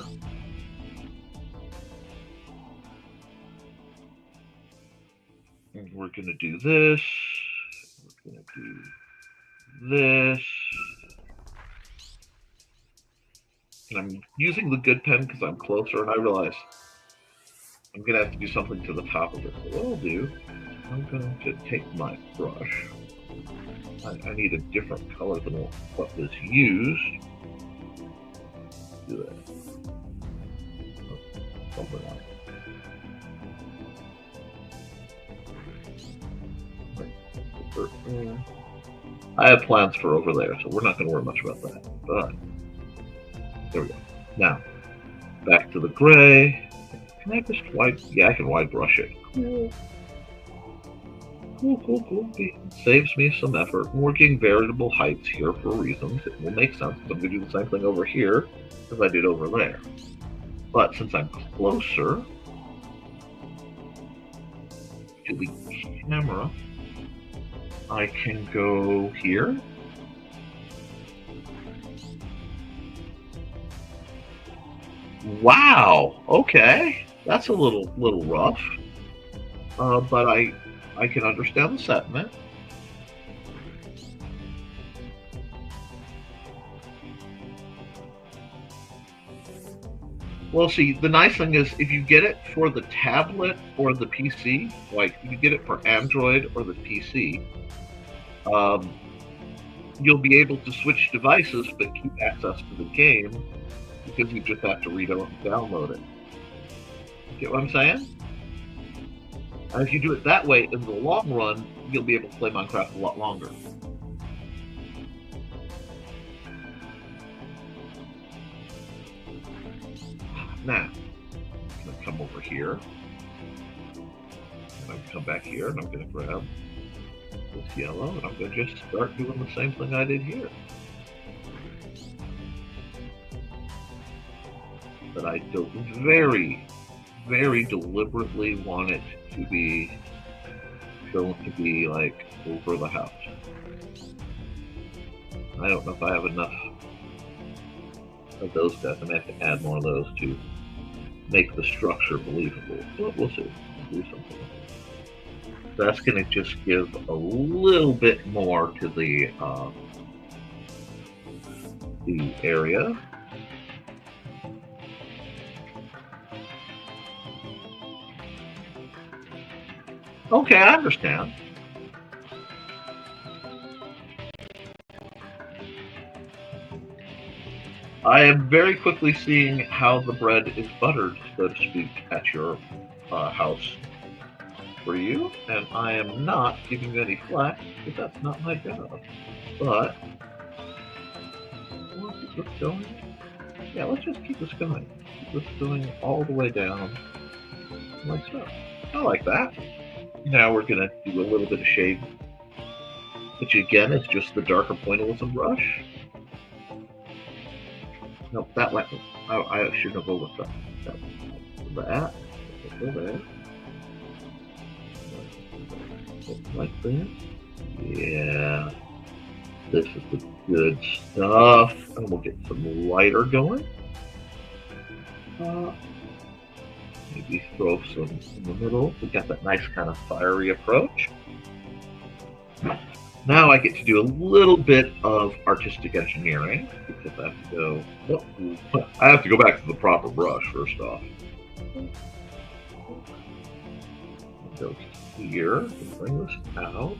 And we're going to do this. We're going to do this. And I'm using the good pen because I'm closer, and I realize I'm going to have to do something to the top of it. So what I'll do, I'm going to take my brush. I need a different color than what was used. Do that. Something else. I have plans for over there, so we're not going to worry much about that. But there we go. Now, back to the gray. Can I just I can wide brush it. Cool. It saves me some effort. We're getting variable heights here for reasons. It will make sense. I'm going to do the same thing over here as I did over there. But since I'm closer to the camera, I can go here. Wow. Okay, that's a little rough, but I can understand the sentiment. Well, see, the nice thing is if you get it for the tablet or the PC, like if you get it for Android or the PC, you'll be able to switch devices but keep access to the game because you just have to download it. You get what I'm saying? And if you do it that way, in the long run, you'll be able to play Minecraft a lot longer. Now, I'm going to come over here. And I'm going to come back here, and I'm going to grab this yellow, and I'm going to just start doing the same thing I did here. But I don't very, very deliberately want it to be going to be like over the house. I don't know if I have enough of those guys. I may have to add more of those to make the structure believable. But we'll see. We'll do something. That's going to just give a little bit more to the area. Okay, I understand. I am very quickly seeing how the bread is buttered, so to speak, at your house for you, and I am not giving you any flack, because that's not my job. But, we'll keep this going. Yeah, let's just keep this going. Keep this going all the way down, like so. I like that. Now we're going to do a little bit of shade, which again is just the darker pointillism brush. Nope, that went. I should have overcut that. There. Like this. Yeah. This is the good stuff. And we'll get some lighter going. Maybe throw some in the middle. We got that nice kind of fiery approach. Now I get to do a little bit of artistic engineering because I have to go. Oh, I have to go back to the proper brush first off. Go here and bring this out.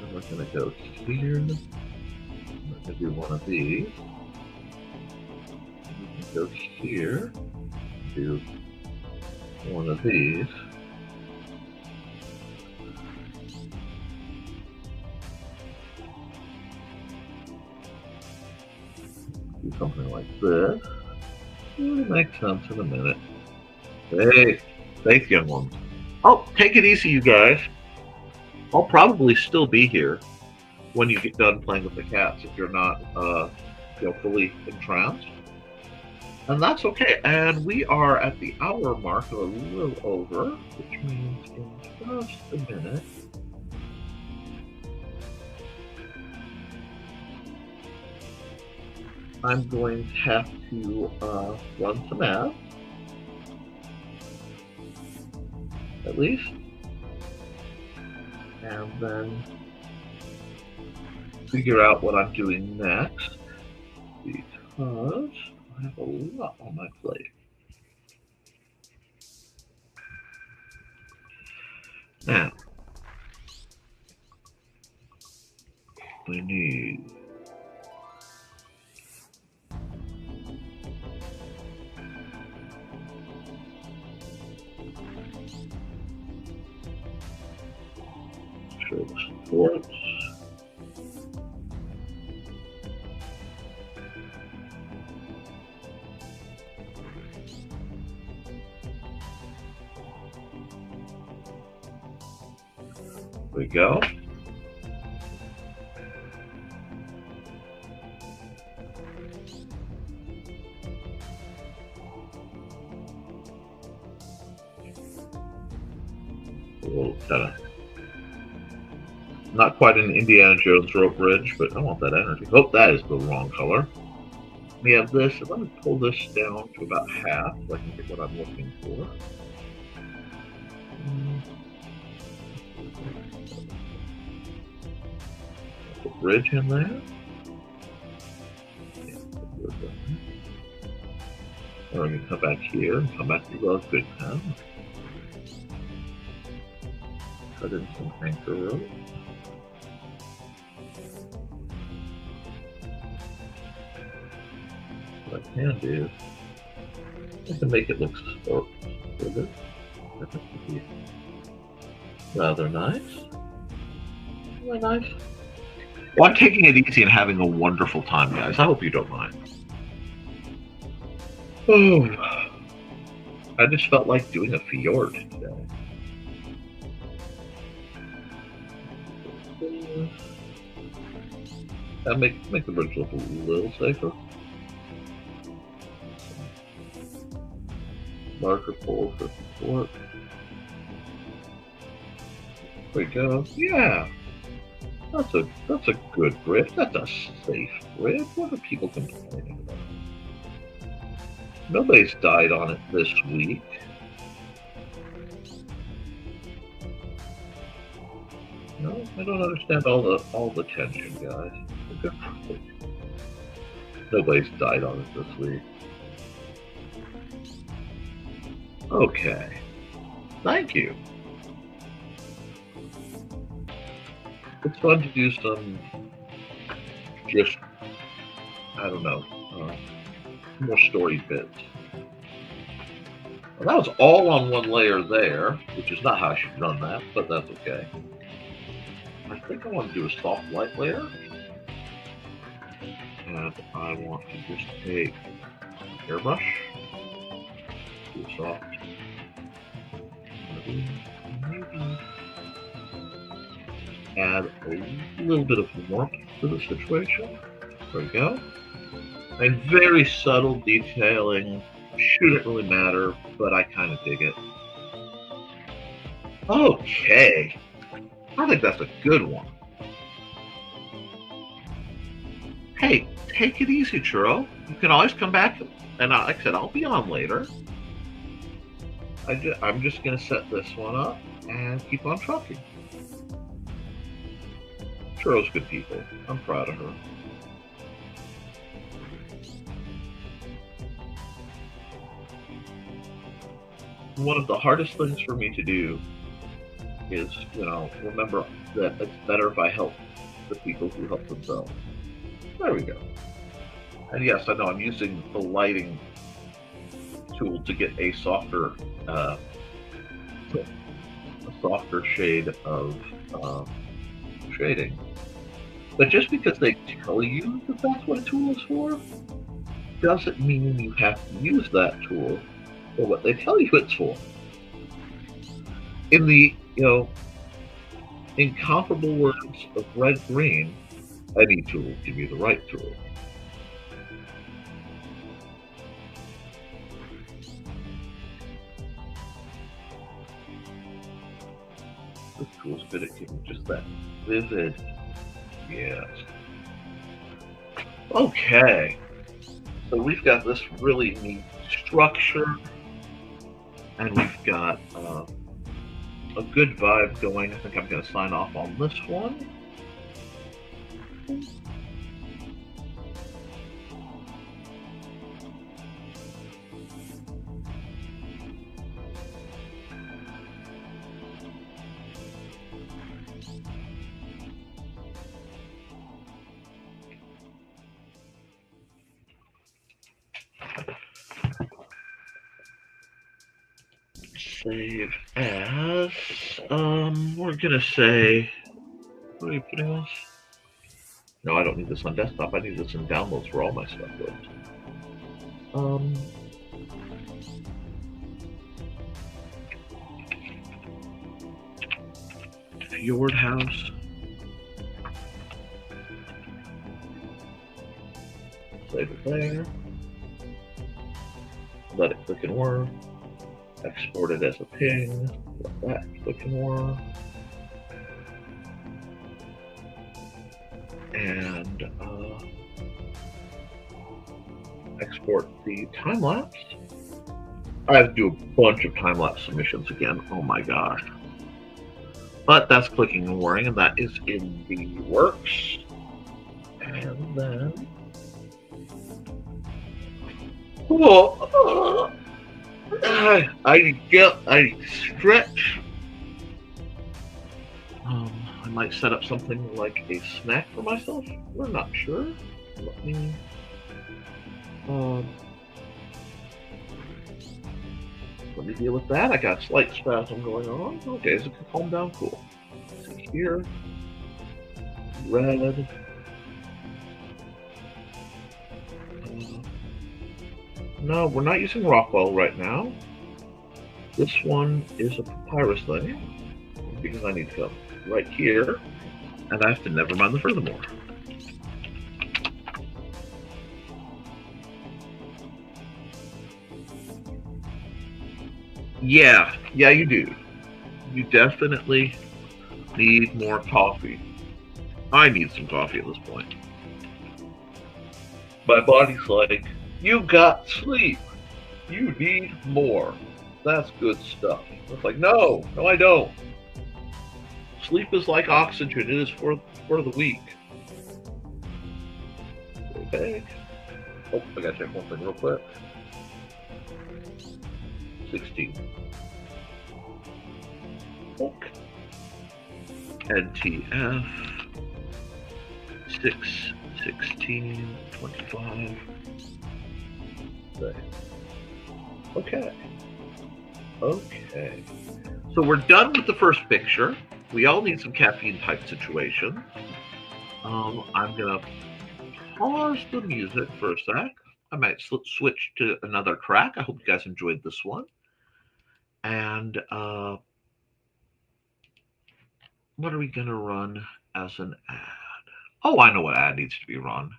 And we're going to go here. We're going to do one of these. And we can go here. Do one of these. Do something like this. It'll make sense in a minute. Hey, thanks, young ones. Oh, take it easy, you guys. I'll probably still be here when you get done playing with the cats if you're not, fully entranced. And that's okay. And we are at the hour mark, or a little over, which means in just a minute. I'm going to have to run some ads, at least, and then figure out what I'm doing next, because I have a lot on my plate. Now, we need show the supports. There we go. We'll kind of not quite an Indiana Jones rope bridge, but I want that energy. Oh, that is the wrong color. We have this, and let me pull this down to about half so I can get what I'm looking for. Put the bridge in there. Or we can come back here and come back to the good pen. Cut in some anchor rope. What I can do, I can make it look smoother. That would be rather nice. Really nice. Well, I'm taking it easy and having a wonderful time, guys. I hope you don't mind. Oh, I just felt like doing a fjord today. That make the bridge look a little safer. Larger pole for support. There we go. Yeah, that's a good bridge. That's a safe bridge. What are people complaining about? Nobody's died on it this week. No, I don't understand all the tension, guys. Nobody's died on it this week. Okay. Thank you. It's fun to do some just, I don't know, more story bits. Well, that was all on one layer there, which is not how I should run that, but that's okay. I think I want to do a soft light layer. And I want to just take an airbrush, do a soft, maybe add a little bit of warmth to the situation. There we go. And very subtle detailing. Shouldn't really matter, but I kind of dig it. Okay. I think that's a good one. Hey, take it easy, Churro. You can always come back, and like I said, I'll be on later. I'm just going to set this one up and keep on trucking. Churro's good people. I'm proud of her. One of the hardest things for me to do is, remember that it's better if I help the people who help themselves. There we go. And yes, I know I'm using the lighting tool to get a softer shade of shading. But just because they tell you that that's what a tool is for, doesn't mean you have to use that tool for what they tell you it's for. In the, incomparable words of Red Green, any tool will give you the right tool. This tool's good at giving just that vivid, yes. Okay, so we've got this really neat structure, and we've got a good vibe going. I think I'm going to sign off on this one. Save as, we're gonna say, what are you putting this? No, I don't need this on desktop. I need this in downloads where all my stuff lives. Fjord House. Save it there. Let it click and work. Export it as a ping. Let that click and work. And export the time lapse. I have to do a bunch of time lapse submissions again. Oh my gosh. But that's clicking and whirring, and that is in the works. And then, I stretch. I might set up something like a snack for myself. We're not sure. Let me. Let me deal with that. I got a slight spasm going on. Okay, so it can calm down. Cool. See here. Red. No, we're not using Rockwell right now. This one is a papyrus thing because I need to go right here, and I have to Nevermind the Furthermore. Yeah, you do. You definitely need more coffee. I need some coffee at this point. My body's like, you got sleep. You need more. That's good stuff. It's like, no, I don't. Sleep is like oxygen. It is for the weak. Okay. Oh, I gotta check one thing real quick. 16. Okay. NTF 6, 16, 25. Okay. Okay. So we're done with the first picture. We all need some caffeine type situation. I'm gonna pause the music for a sec. I might switch to another track. I hope you guys enjoyed this one. And what are we gonna run as an ad? Oh, I know what ad needs to be run.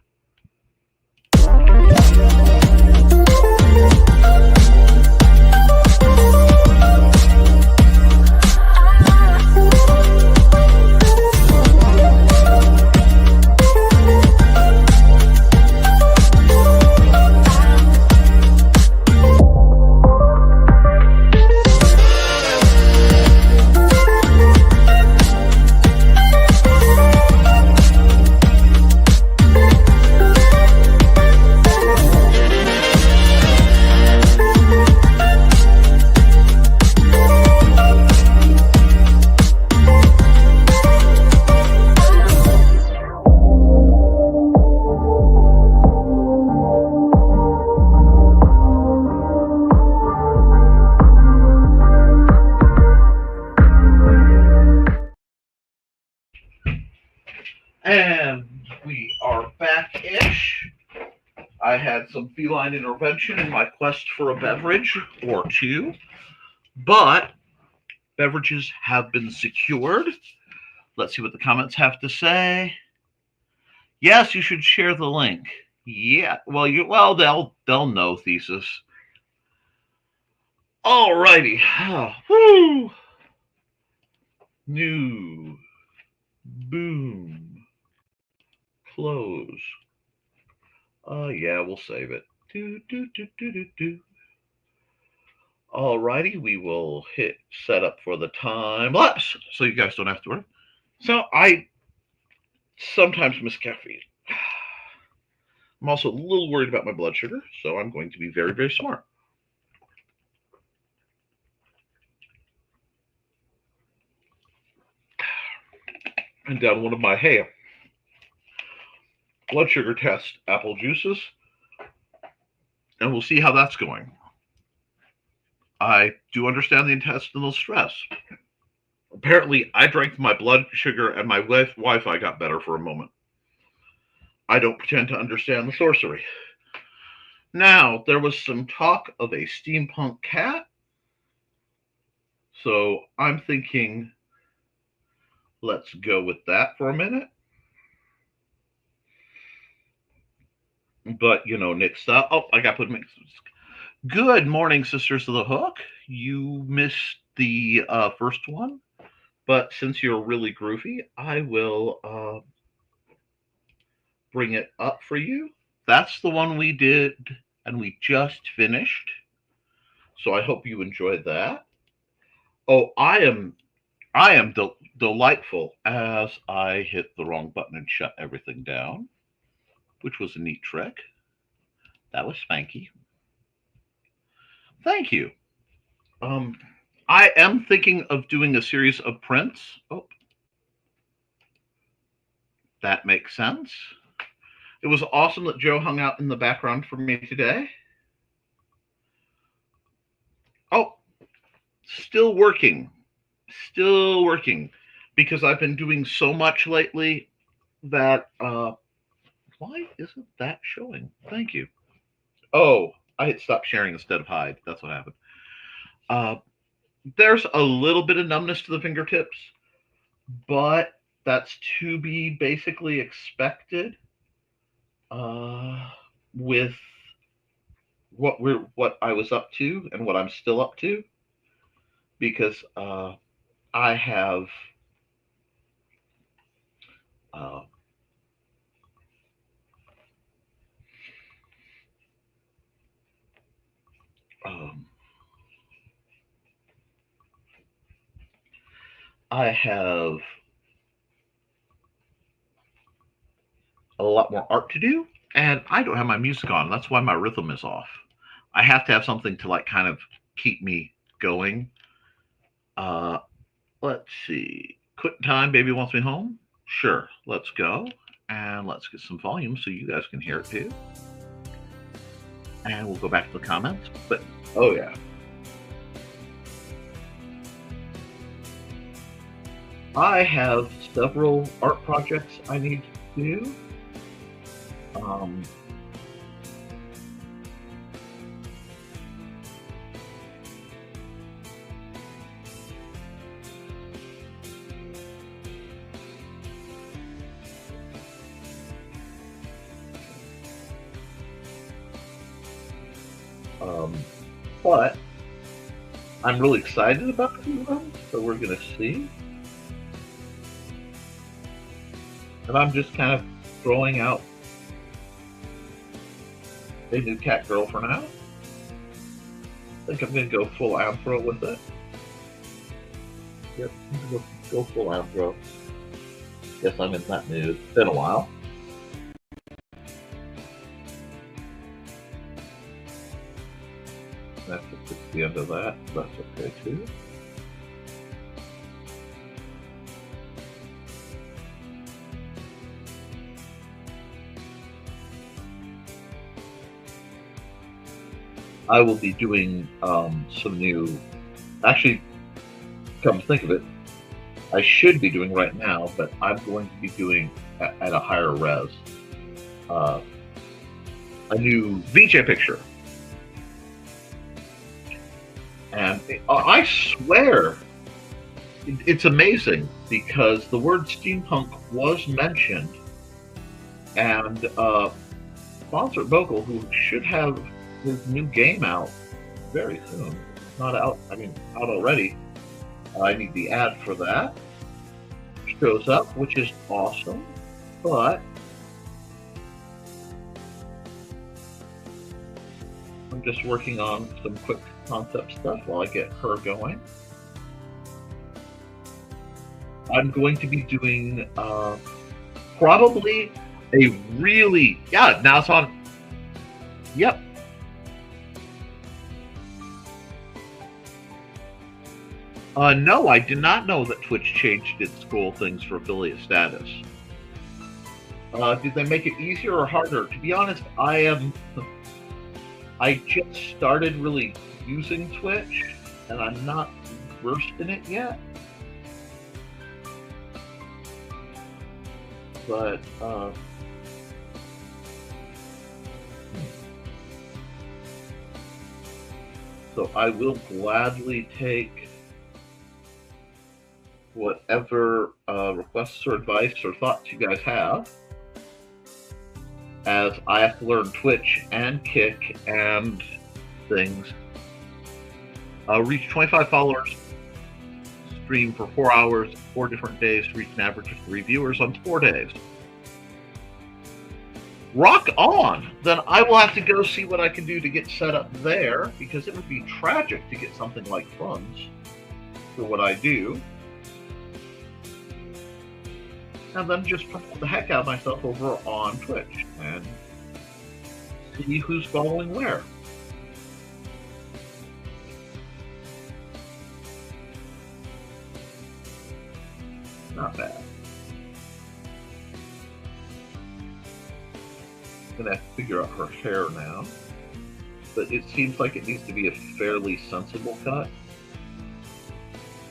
And we are back-ish. I had some feline intervention in my quest for a beverage or two, but beverages have been secured. Let's see what the comments have to say. Yes, you should share the link. Yeah, well they'll know, Thesis. Alrighty. Woo. New. Boom. Close. Yeah, we'll save it. Alrighty, we will hit setup for the time lapse, so you guys don't have to worry. So I sometimes miss caffeine. I'm also a little worried about my blood sugar, so I'm going to be very, very smart. And down one of my blood sugar test apple juices, and we'll see how that's going. I do understand the intestinal stress. Apparently, I drank my blood sugar and my Wi-Fi got better for a moment. I don't pretend to understand the sorcery. Now, there was some talk of a steampunk cat, so I'm thinking, let's go with that for a minute. But, Nick stop. Oh, I got to put mix. Good morning, Sisters of the Hook. You missed the first one, but since you're really groovy, I will bring it up for you. That's the one we did and we just finished. So I hope you enjoyed that. Oh, I am delightful as I hit the wrong button and shut everything down, which was a neat trick. That was spanky. Thank you. I am thinking of doing a series of prints. Oh, that makes sense. It was awesome that Joe hung out in the background for me today. Oh, still working, because I've been doing so much lately that, why isn't that showing? Thank you. Oh, I hit stop sharing instead of hide. That's what happened. There's a little bit of numbness to the fingertips, but that's to be basically expected with what I was up to and what I'm still up to, because I have I have lot more art to do, and I don't have my music on. That's why my rhythm is off. I have to have something to like kind of keep me going. Uh, let's see. Quit time, baby wants me home. Sure, let's go. And let's get some volume so you guys can hear it too. And we'll go back to the comments. But, oh yeah. I have several art projects I need to do. But I'm really excited about them, so we're going to see. And I'm just kind of throwing out a new cat girl for now. I think I'm going to go full Anthro with it. Yep, I'm going to go full Anthro. Guess I'm in that mood. It's been a while. That's the end of that. That's okay too. I will be doing some new. Actually, come to think of it, I should be doing right now, but I'm going to be doing at a higher res a new VJ picture. And I swear, it's amazing because the word steampunk was mentioned, and Sponsor Bogle, who should have his new game out very soon, not out, I mean, out already. I need the ad for that. Shows up, which is awesome, but I'm just working on some quick concept stuff while I get her going. I'm going to be doing probably a really, yeah, now it's on, yep. No, I did not know that Twitch changed its goal things for affiliate status. Did they make it easier or harder? To be honest, I just started really using Twitch, and I'm not versed in it yet. But, so I will gladly take whatever requests or advice or thoughts you guys have, as I have to learn Twitch and Kick and things. Reach 25 followers, stream for 4 hours, 4 different days to reach an average of 3 viewers on 4 days. Rock on! Then I will have to go see what I can do to get set up there, because it would be tragic to get something like funds for what I do. And then just promote the heck out of myself over on Twitch and see who's following where. Not bad. I'm gonna have to figure out her hair now, but it seems like it needs to be a fairly sensible cut.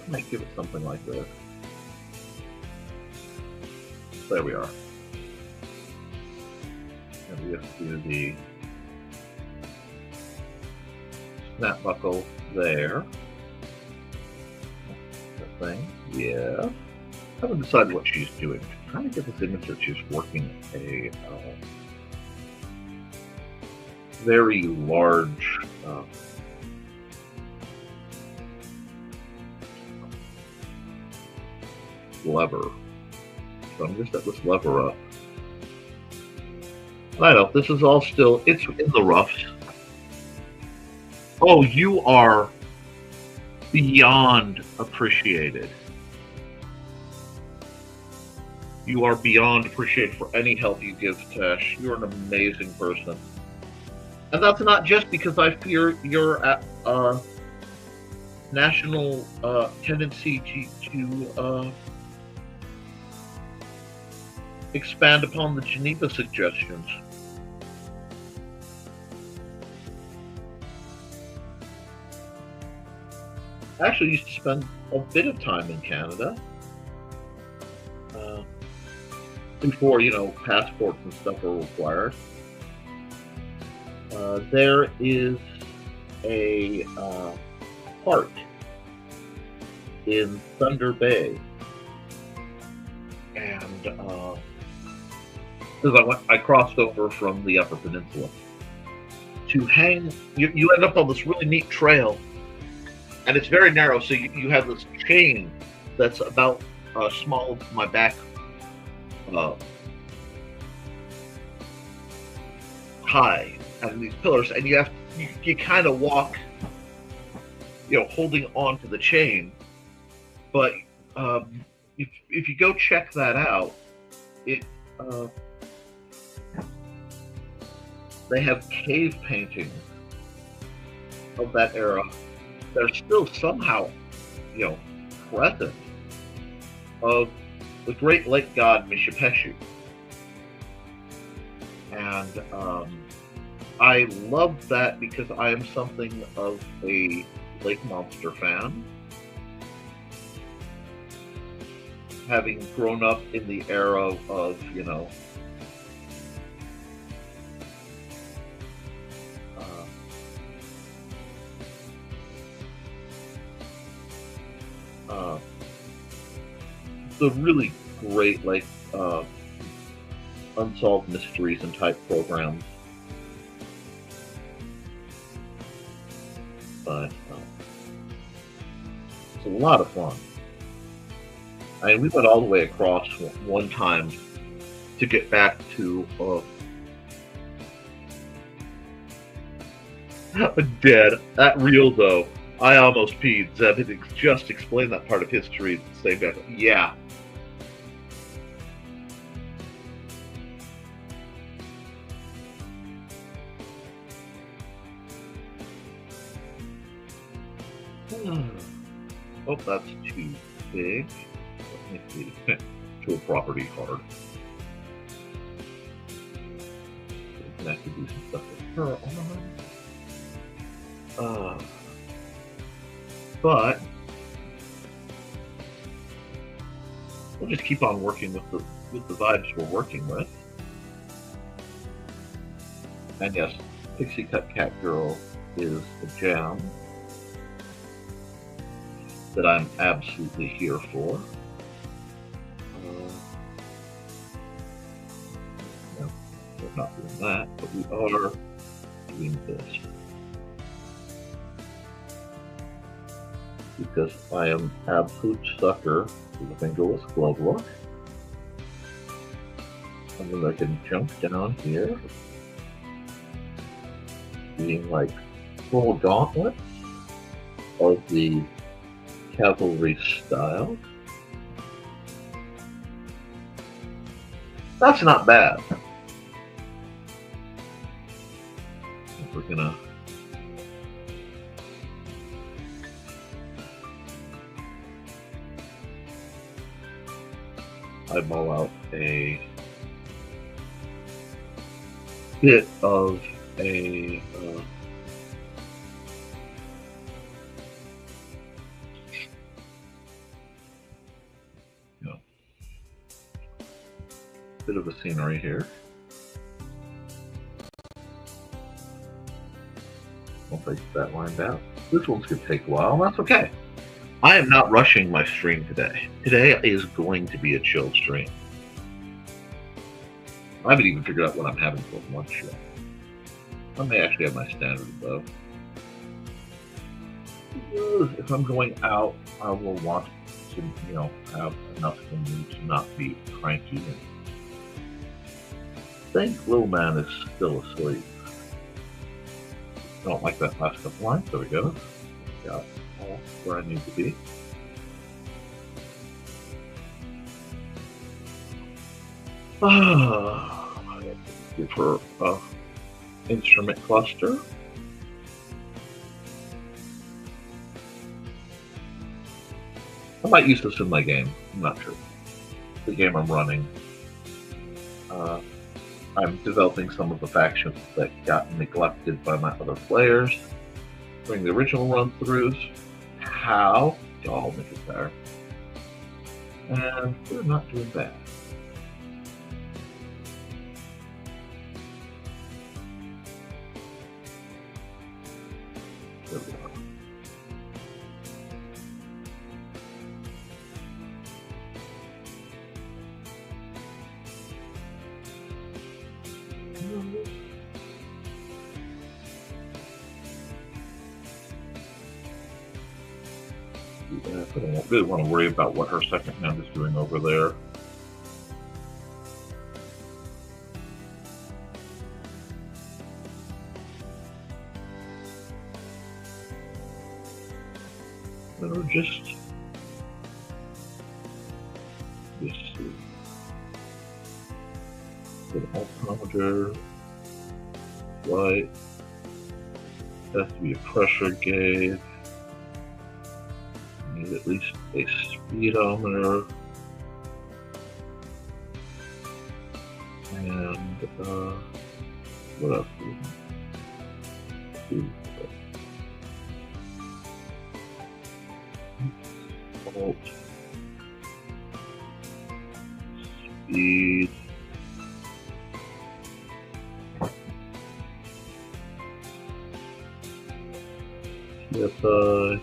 I might give it something like this. There we are. And we have to do the snap buckle there. That thing, yeah. I haven't decided what she's doing. I'm trying to get this image that she's working a very large lever. So I'm just at this lever up. I know, this is all still, it's in the roughs. Oh, you are beyond appreciated. You are beyond appreciated for any help you give, Tash. You're an amazing person. And that's not just because I fear your national tendency to expand upon the Geneva suggestions. I actually used to spend a bit of time in Canada before, passports and stuff were required. There is a park in Thunder Bay, and because I crossed over from the Upper Peninsula to hang. You end up on this really neat trail, and it's very narrow. So you have this chain that's about small as my back high, and these pillars, and you kind of walk, holding on to the chain. But if you go check that out, they have cave paintings of that era that are still somehow, present, of the great lake god Mishipeshu. And I love that because I am something of a lake monster fan, having grown up in the era of, the really great, unsolved mysteries and type programs. But it's a lot of fun. I mean, we went all the way across one time to get back to Dead. That reel, though, I almost peed. Zeb just explained that part of history at the same time. Yeah. Oh, that's too big. Let me see. To a property card. I have to do some stuff with her on. But we'll just keep on working with the vibes we're working with. And yes, Pixie Cut Cat Girl is a jam that I'm absolutely here for. No, we're not doing that, but we are doing this. Because I am absolute sucker for the fingerless glove look. And then I can jump down here, being like full gauntlets of the cavalry style. That's not bad. We're gonna eyeball out a bit of a bit of a scenery here. Once I get that lined out, this one's gonna take a while, and that's okay. I am not rushing my stream today. Today is going to be a chill stream. I haven't even figured out what I'm having for lunch yet. I may actually have my standard though. If I'm going out, I will want to, have enough for me to not be cranky. And I think Little Man is still asleep. Don't like that last couple lines. There we go. Got all where I need to be. Give her a instrument cluster. I might use this in my game. I'm not sure. The game I'm running. I'm developing some of the factions that got neglected by my other players during the original run-throughs. How? I'll make it better. And we're not doing bad. There we are. I don't really want to worry about what her second hand is doing over there. Or just see. Get an altimeter, light. Has to be a pressure gauge. Need at least a speedometer. And what else do we need? Alt, speed, PSI,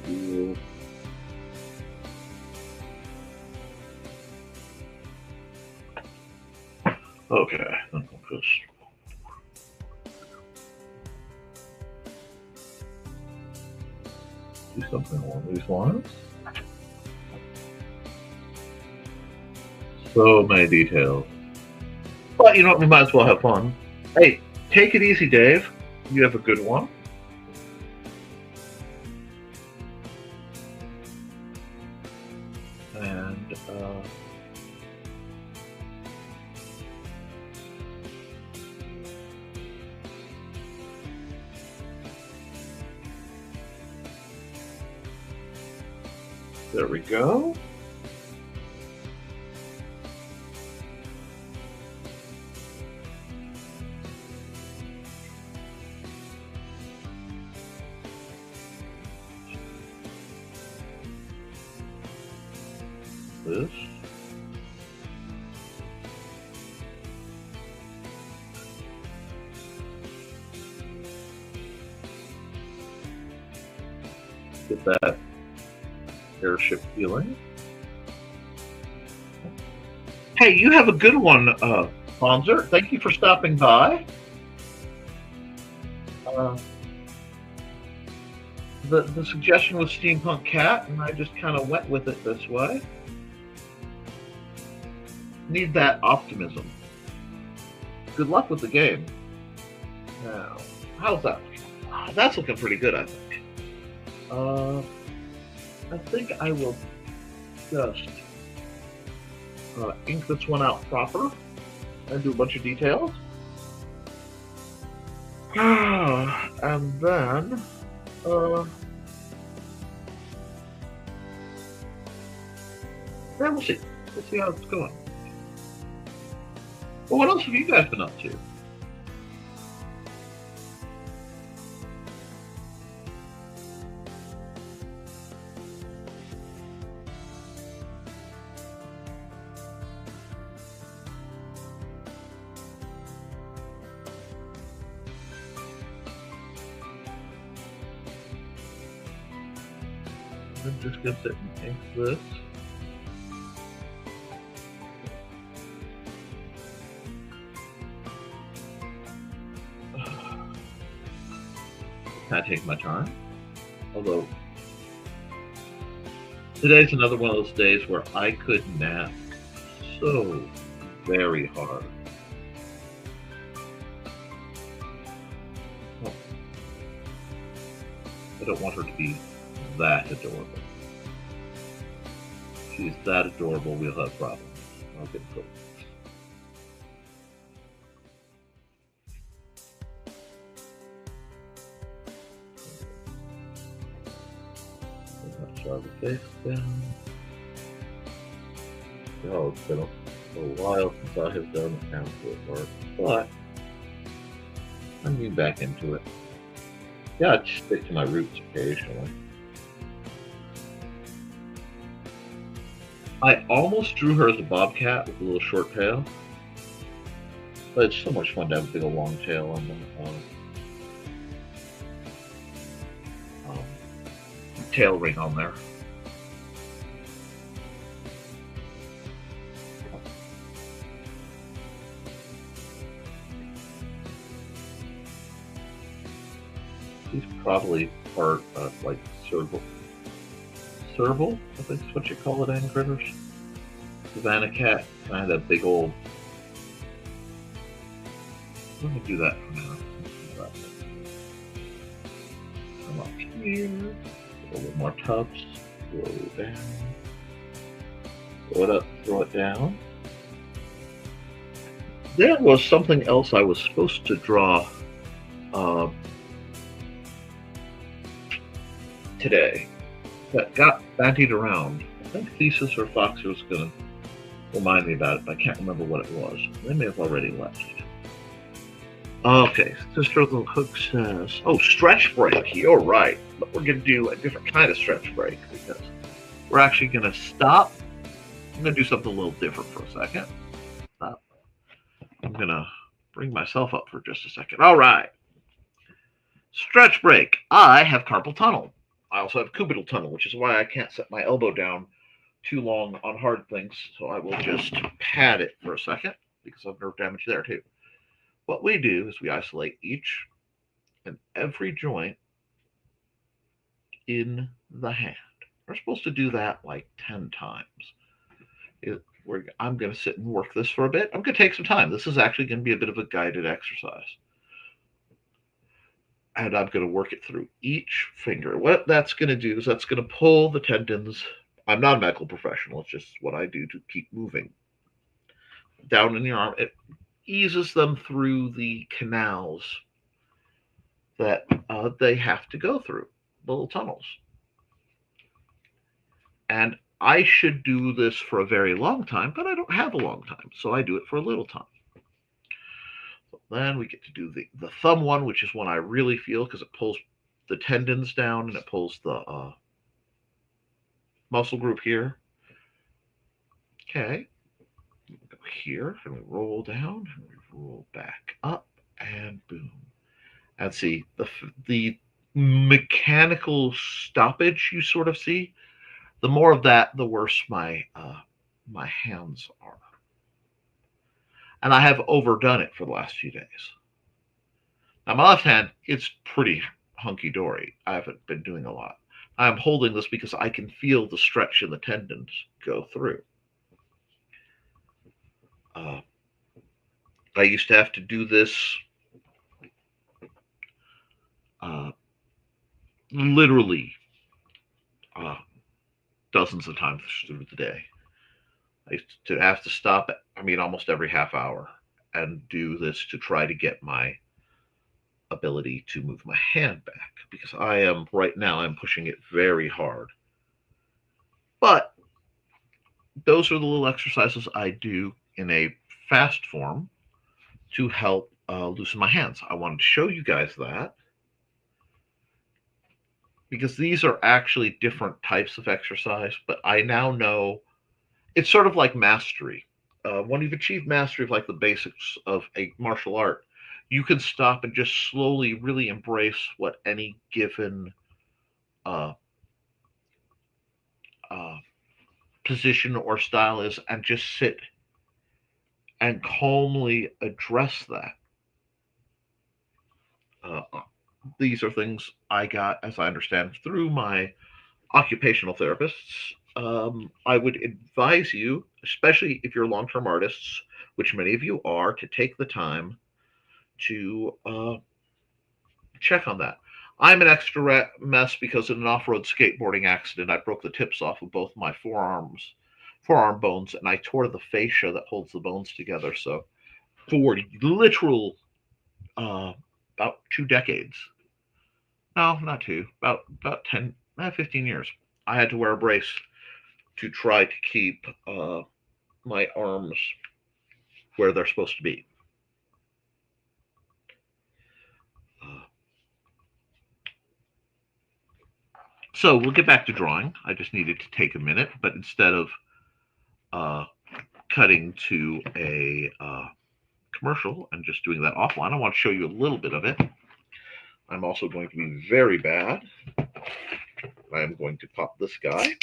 fuel. Okay, then we'll just do something along these lines. So many details. But you know what, we might as well have fun. Hey, take it easy, Dave. You have a good one. And there we go. This. Get that airship feeling. Hey, you have a good one, Bonzer. Thank you for stopping by. The suggestion was Steampunk Cat, and I just kind of went with it this way. Need that optimism. Good luck with the game. Now, how's that looking? That's looking pretty good, I think. I think I will just ink this one out proper and do a bunch of details. And then, yeah, we'll see. We'll see how it's going. Well, what else have you guys been up to? I'm just gonna sit and ink this. I take my time, although today's another one of those days where I could nap so very hard. don't want her to be that adorable. If she's that adorable, we'll have problems. I'll get it. Shove the face down. Oh, it's been a while since I have done outdoor work, but I'm getting back into it. Yeah, I just stick to my roots occasionally. I almost drew her as a bobcat with a little short tail, but it's so much fun to have a big old long tail on the tail ring on there. He's probably part of like serval, I think is what you call it in critters. Savannah cat, kind of that big old. Let me do that for now. Come up here. A little more tubs, throw it down, throw it up, throw it down. There was something else I was supposed to draw today that got bandied around. I think Thesis or Foxy was going to remind me about it, but I can't remember what it was. They may have already left. Okay, Sister of the Hook says, oh, stretch break, you're right. But we're going to do a different kind of stretch break because we're actually going to stop. I'm going to do something a little different for a second. Stop. I'm going to bring myself up for just a second. All right. Stretch break. I have carpal tunnel. I also have cubital tunnel, which is why I can't set my elbow down too long on hard things. So I will just pad it for a second because I have nerve damage there too. What we do is we isolate each and every joint in the hand. We're supposed to do that like 10 times. I'm going to sit and work this for a bit. I'm going to take some time. This is actually going to be a bit of a guided exercise. And I'm going to work it through each finger. What that's going to do is that's going to pull the tendons. I'm not a medical professional. It's just what I do to keep moving. Down in your arm. It eases them through the canals that they have to go through, the little tunnels. And I should do this for a very long time, but I don't have a long time, so I do it for a little time. So then we get to do the thumb one, which is one I really feel because it pulls the tendons down and it pulls the muscle group here. Okay. Go here and we roll down and we roll back up and boom. And see the mechanical stoppage you sort of see. The more of that, the worse my hands are. And I have overdone it for the last few days. Now my left hand, it's pretty hunky-dory. I haven't been doing a lot. I'm holding this because I can feel the stretch in the tendons go through. I used to have to do this literally dozens of times through the day. I used to have to stop almost every half hour and do this to try to get my ability to move my hand back because right now I'm pushing it very hard. But those are the little exercises I do in a fast form to help loosen my hands. I wanted to show you guys that because these are actually different types of exercise, but I now know it's sort of like mastery. When you've achieved mastery of like the basics of a martial art, you can stop and just slowly really embrace what any given position or style is and just sit and calmly address that. These are things I got, as I understand, through my occupational therapists. I would advise you, especially if you're long-term artists, which many of you are, to take the time to check on that. I'm an extra mess because in an off-road skateboarding accident, I broke the tips off of both my forearm bones, and I tore the fascia that holds the bones together. So for literal about 2 decades, no, not two, about 10, 15 years, I had to wear a brace to try to keep my arms where they're supposed to be. So we'll get back to drawing. I just needed to take a minute, but instead of cutting to a commercial and just doing that offline, I want to show you a little bit of it. I'm also going to be very bad. I am going to pop this guy.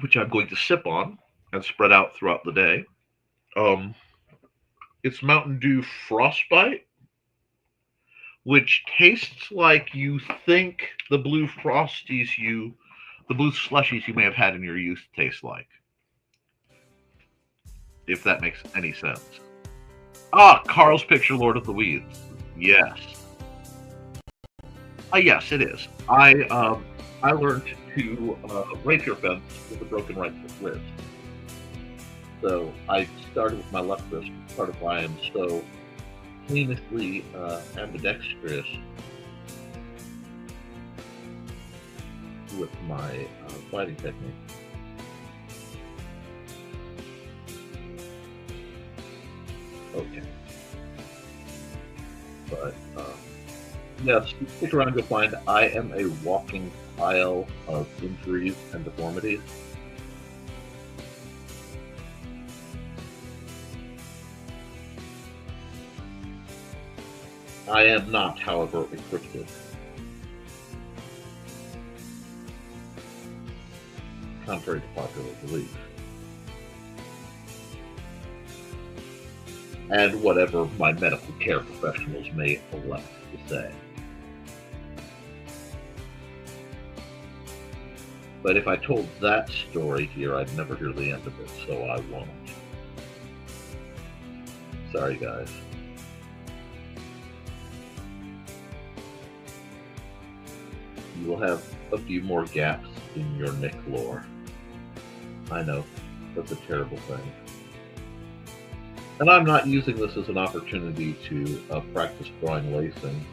Which I'm going to sip on and spread out throughout the day. It's Mountain Dew Frostbite, which tastes like you think the blue Frosties the blue slushies you may have had in your youth taste like. If that makes any sense. Carl's Picture, Lord of the Weeds. Yes. Yes, it is. I learned to rapier fence with a broken right wrist. So I started with my left wrist, part of why I'm so famously ambidextrous with my fighting technique. Okay. But yes, stick around, you'll find I am a walking pile of injuries and deformities. I am not, however, a cryptid. Contrary to popular belief. And whatever my medical care professionals may elect to say. But if I told that story here, I'd never hear the end of it, so I won't. Sorry, guys. You will have a few more gaps in your Nick lore. I know, that's a terrible thing. And I'm not using this as an opportunity to practice drawing lacing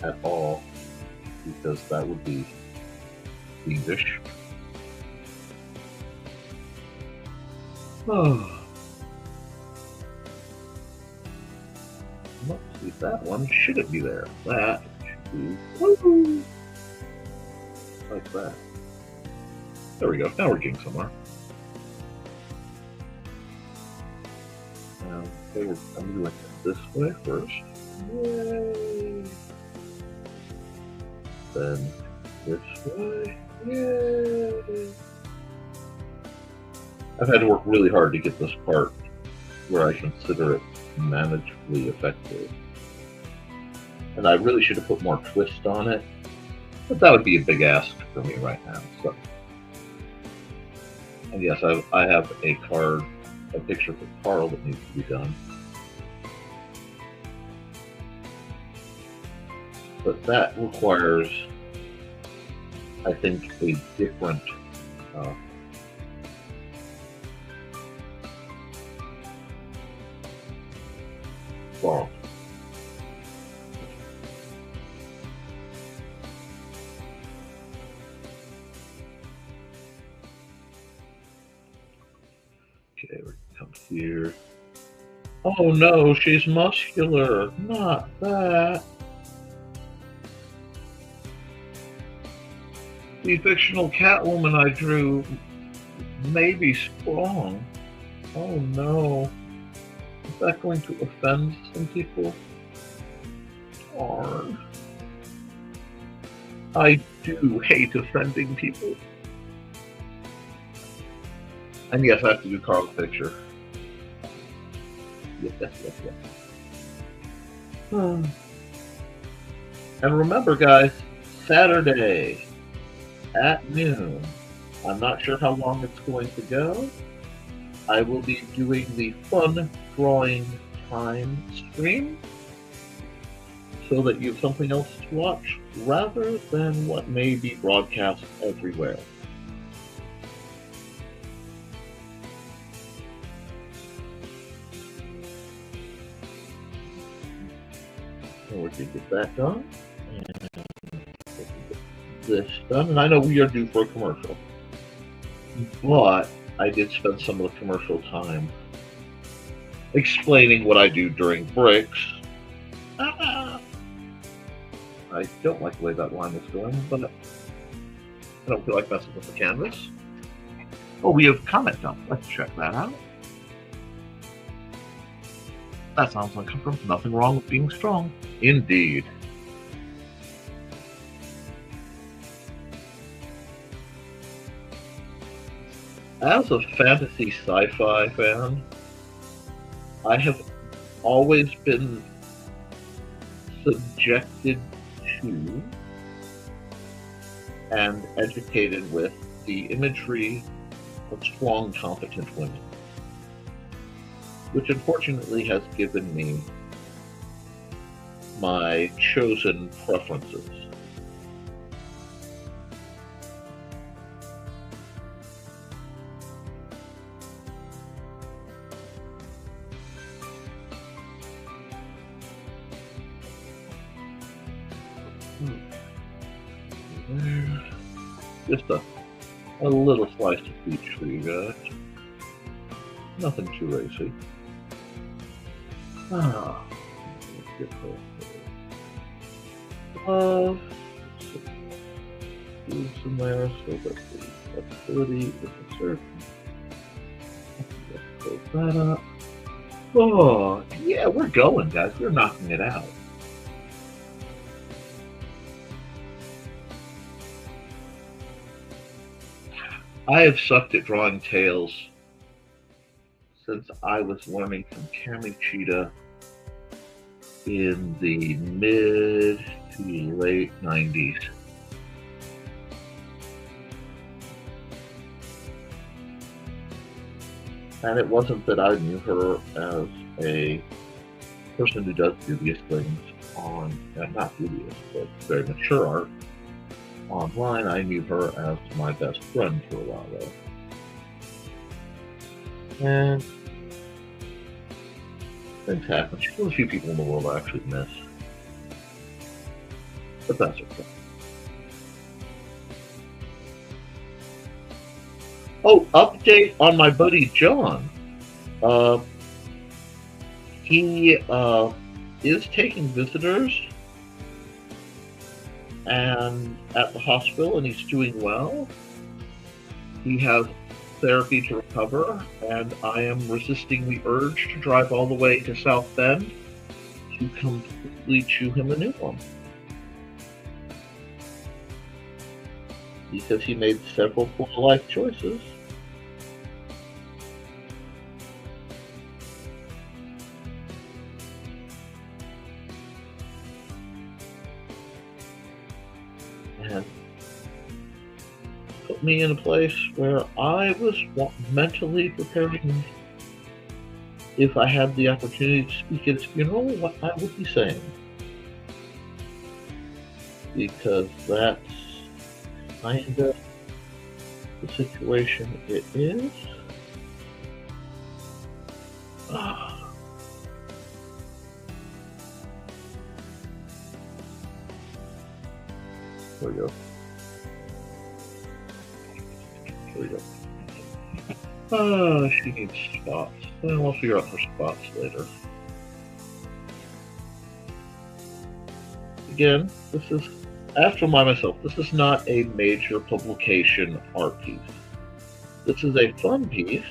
at all, because that would be fiendish. Oh. Let's see, that one shouldn't be there. That should be woo-hoo, like that. There we go. Now we're getting somewhere. Okay, I'm doing it this way first. Yay! Then this way. Yay! I've had to work really hard to get this part where I consider it manageably effective. And I really should have put more twist on it, but that would be a big ask for me right now. So, and yes, I have a picture for Carl that needs to be done. But that requires, I think, a different font. Okay, we come here. Oh no, she's muscular. Not that. The fictional Catwoman I drew may be strong. Oh no. Is that going to offend some people? Darn. I do hate offending people. And yes, I have to do Carl's picture. Yes. And remember, guys, Saturday at noon. I'm not sure how long it's going to go. I will be doing the fun drawing time stream so that you have something else to watch rather than what may be broadcast everywhere. So we can get that done and get this done. And I know we are due for a commercial, but I did spend some of the commercial time explaining what I do during breaks. I don't like the way that line is going, but I don't feel like messing with the canvas. Oh, we have comment dump. Let's check that out. That sounds like from nothing wrong with being strong. Indeed. As a fantasy sci-fi fan, I have always been subjected to and educated with the imagery of strong, competent women, which unfortunately has given me my chosen preferences. Just a little slice of peach for you guys. Nothing too racy. Ah, let's get the foods in there so that the flexibility is a certain. Let's close that up. Oh, yeah, we're going, guys. We're knocking it out. I have sucked at drawing tails since I was learning from Kami Cheetah in the mid to late 90s. And it wasn't that I knew her as a person who does dubious things on, not dubious, but very mature art. Online, I knew her as my best friend for a while there. And things happen. She's one of the few people in the world I actually miss. But that's okay. Oh, update on my buddy John. He is taking visitors and at the hospital, and he's doing well. He has therapy to recover, and I am resisting the urge to drive all the way to South Bend to completely chew him a new one. Because he made several poor life choices. And put me in a place where I was mentally preparing, if I had the opportunity to speak at his funeral, what I would be saying. Because that's kind of the situation it is. There we go. There we go. She needs spots. Well, I'll figure out her spots later. Again, this is, after myself, this is not a major publication art piece. This is a fun piece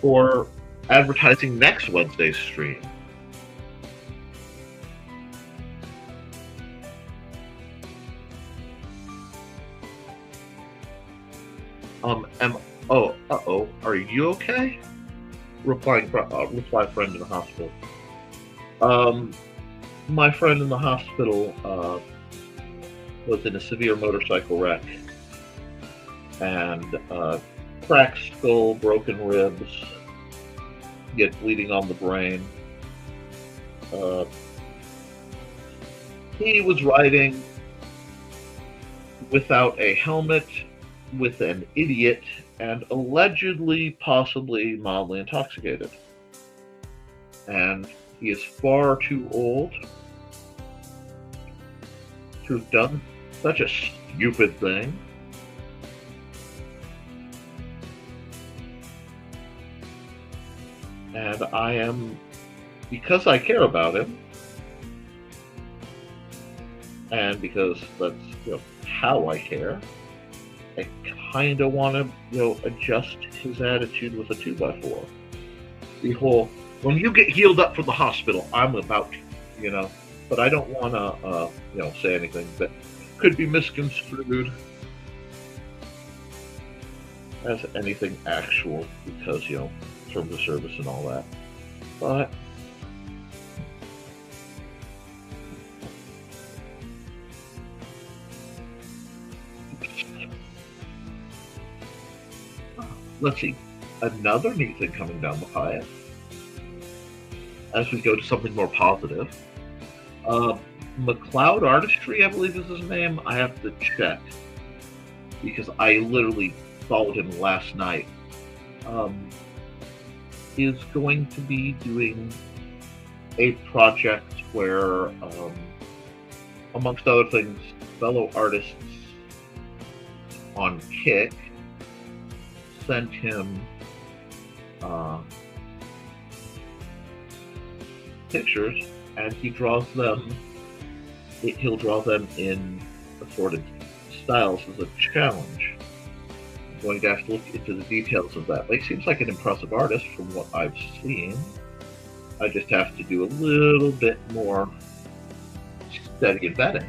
for advertising next Wednesday's stream. Are you okay? Reply friend in the hospital. My friend in the hospital was in a severe motorcycle wreck and cracked skull, broken ribs, He had bleeding on the brain. He was riding without a helmet with an idiot and allegedly, possibly mildly intoxicated. And he is far too old to have done such a stupid thing. And I am, because I care about him, and because that's how I care, I kind of want to adjust his attitude with a 2x4. The whole, when you get healed up from the hospital, I'm about to, but I don't want to say anything that could be misconstrued as anything actual, because terms of service and all that. But let's see, another neat thing coming down the pipe as we go to something more positive. McLeod Artistry, I believe is his name. I have to check because I literally followed him last night. Is going to be doing a project where, amongst other things, fellow artists on Kick sent him pictures, and he draws them. He'll draw them in assorted styles as a challenge. I'm going to have to look into the details of that. But he seems like an impressive artist from what I've seen. I just have to do a little bit more study and vetting.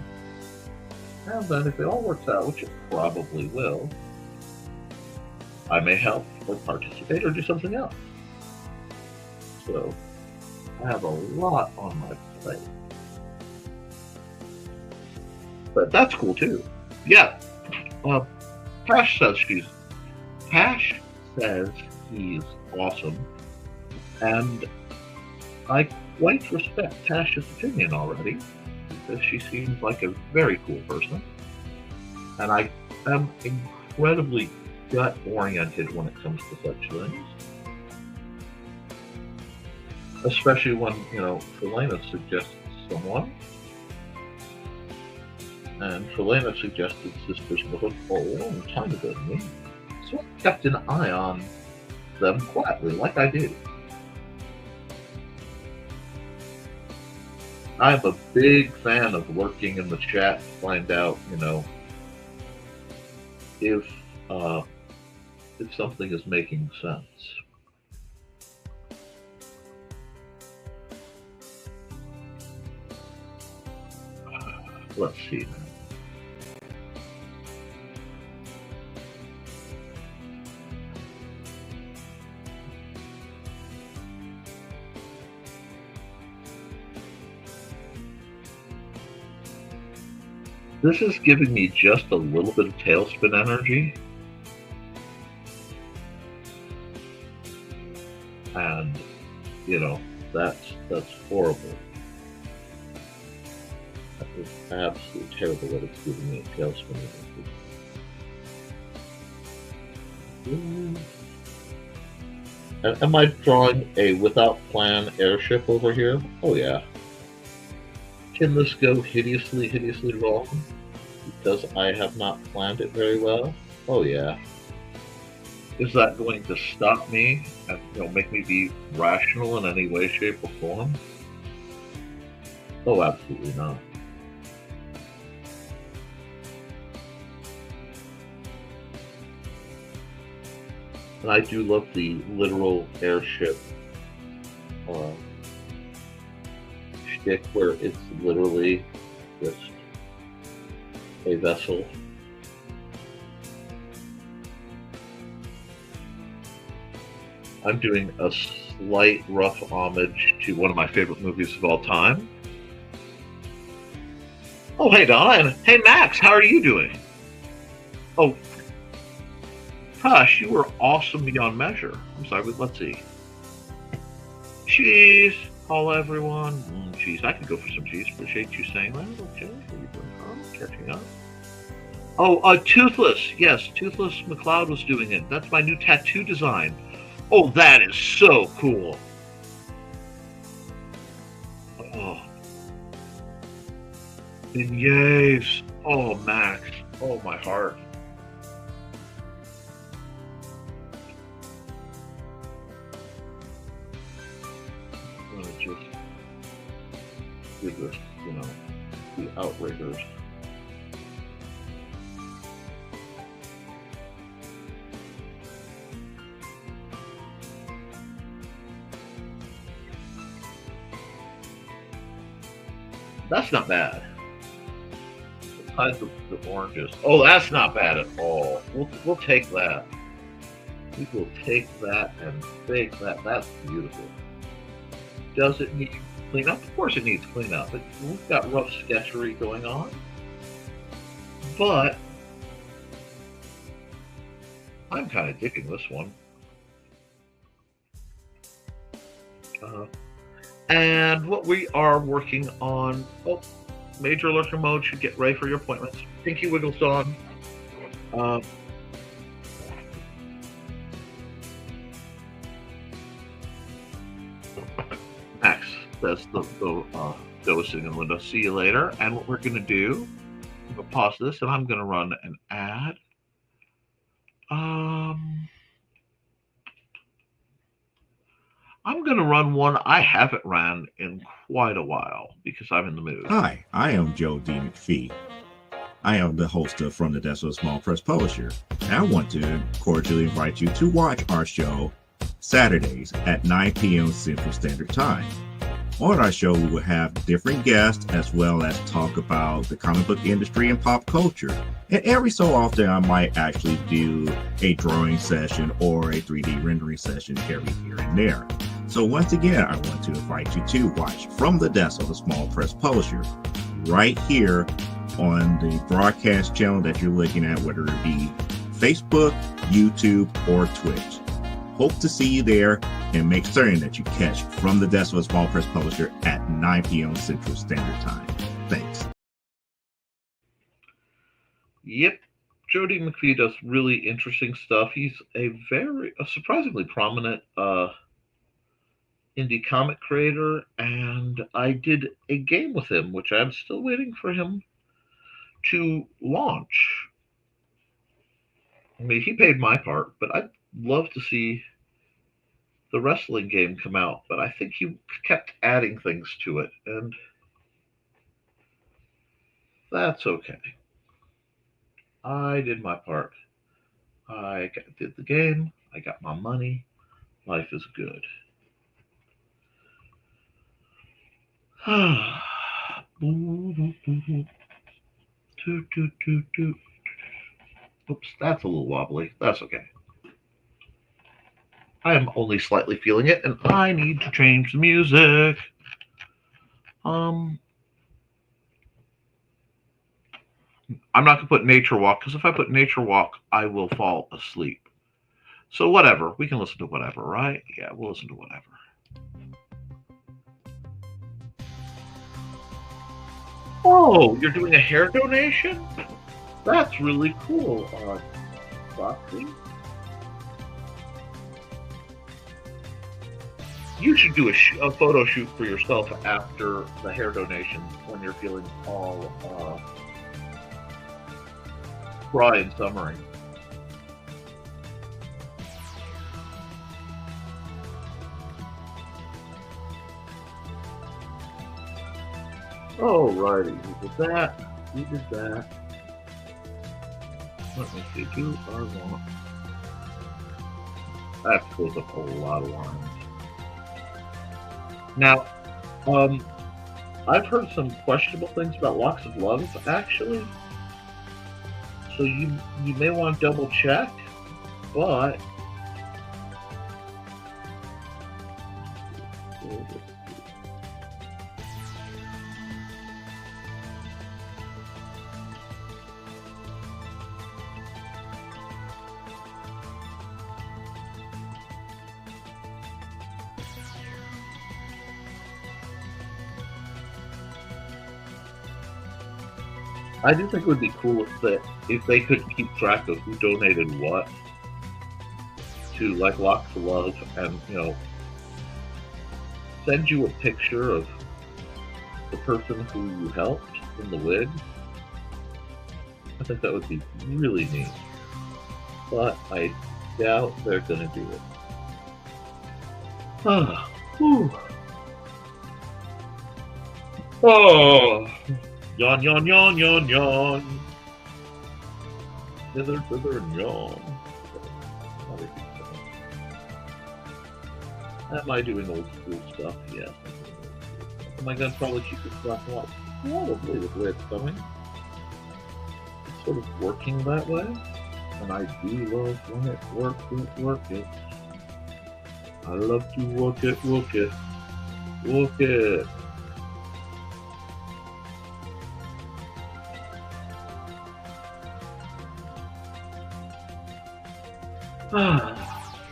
And then if it all works out, which it probably will, I may help or participate or do something else. So I have a lot on my plate. But that's cool too. Yeah. Pash says he's awesome. And I quite respect Tash's opinion already, because she seems like a very cool person. And I am incredibly gut-oriented when it comes to such things. Especially when, Felena suggests someone. And Felena suggested Sisters Brotherhood for a long time ago to me. So I kept an eye on them quietly, like I do. I'm a big fan of lurking in the chat to find out, if something is making sense. Let's see. This is giving me just a little bit of tailspin energy. And, that's horrible. That is absolutely terrible that it's giving me a tailspin energy. Am I drawing a without plan airship over here? Oh yeah. Can this go hideously, hideously wrong? Because I have not planned it very well? Oh yeah. Is that going to stop me and make me be rational in any way, shape, or form? Oh, absolutely not. And I do love the literal airship shtick, where it's literally just a vessel. I'm doing a slight rough homage to one of my favorite movies of all time. Oh, hey Donna, and hey Max, how are you doing? Oh, gosh, you were awesome beyond measure. I'm sorry, but let's see. cheese. Hello, everyone. Cheese. I could go for some cheese. Appreciate you saying that. Okay. Catching up. Oh, Toothless. Yes, Toothless McLeod was doing it. That's my new tattoo design. Oh, that is so cool. Oh. Beignets. Oh, Max. Oh, my heart. I'm gonna just give this, the outriggers. That's not bad. Besides the oranges. Oh, that's not bad at all. We'll take that. We will take that and bake that. That's beautiful. Does it need cleanup? Of course it needs cleanup. We've got rough sketchery going on. But I'm kind of digging this one. And what we are working on, major lurker mode should get ready for your appointments. Pinky Wiggles on. Max says the dosing and window. See you later. And what we're going to do, I'm going to pause this and I'm going to run an ad. I'm going to run one I haven't ran in quite a while because I'm in the mood. Hi, I am Joe D. McPhee. I am the host of From the Desk of a Small Press Publisher, and I want to cordially invite you to watch our show Saturdays at 9 p.m. Central Standard Time. On our show, we will have different guests as well as talk about the comic book industry and pop culture. And every so often, I might actually do a drawing session or a 3D rendering session every here and there. So once again, I want to invite you to watch From the Desk of a Small Press Publisher right here on the broadcast channel that you're looking at, whether it be Facebook, YouTube, or Twitch. Hope to see you there, and make certain that you catch From the Desk of a Small Press Publisher at 9 p.m. Central Standard Time. Thanks. Yep. Jody McPhee does really interesting stuff. He's a surprisingly prominent indie comic creator, and I did a game with him, which I'm still waiting for him to launch. I mean, he paid my part, but I'd love to see the wrestling game come out, but I think he kept adding things to it, and that's okay. I did my part. I did the game. I got my money. Life is good. Oops, that's a little wobbly. That's okay. I am only slightly feeling it, and I need to change the music. I'm not going to put Nature Walk, because if I put Nature Walk, I will fall asleep. So whatever. We can listen to whatever, right? Yeah, we'll listen to whatever. Oh, you're doing a hair donation? That's really cool, Foxy. You should do a photo shoot for yourself after the hair donation when you're feeling all dry and summery. Alrighty, we did that. We did that. Let me see. Do I want? That fills up a lot of lines. Now, I've heard some questionable things about Locks of Love, actually. So you may want to double check, but I do think it would be cool if they could keep track of who donated what to like Locks of Love, and send you a picture of the person who you helped in the wig. I think that would be really neat, but I doubt they're gonna do it. Oh, yawn, yawn, yawn, yawn, yawn. Thither, thither, and yawn. Am I doing old school stuff? Yes. Am I going to probably keep this black and white? Probably with the way it's coming. It's sort of working that way. And I do love when it work it. I love to work it. Work it.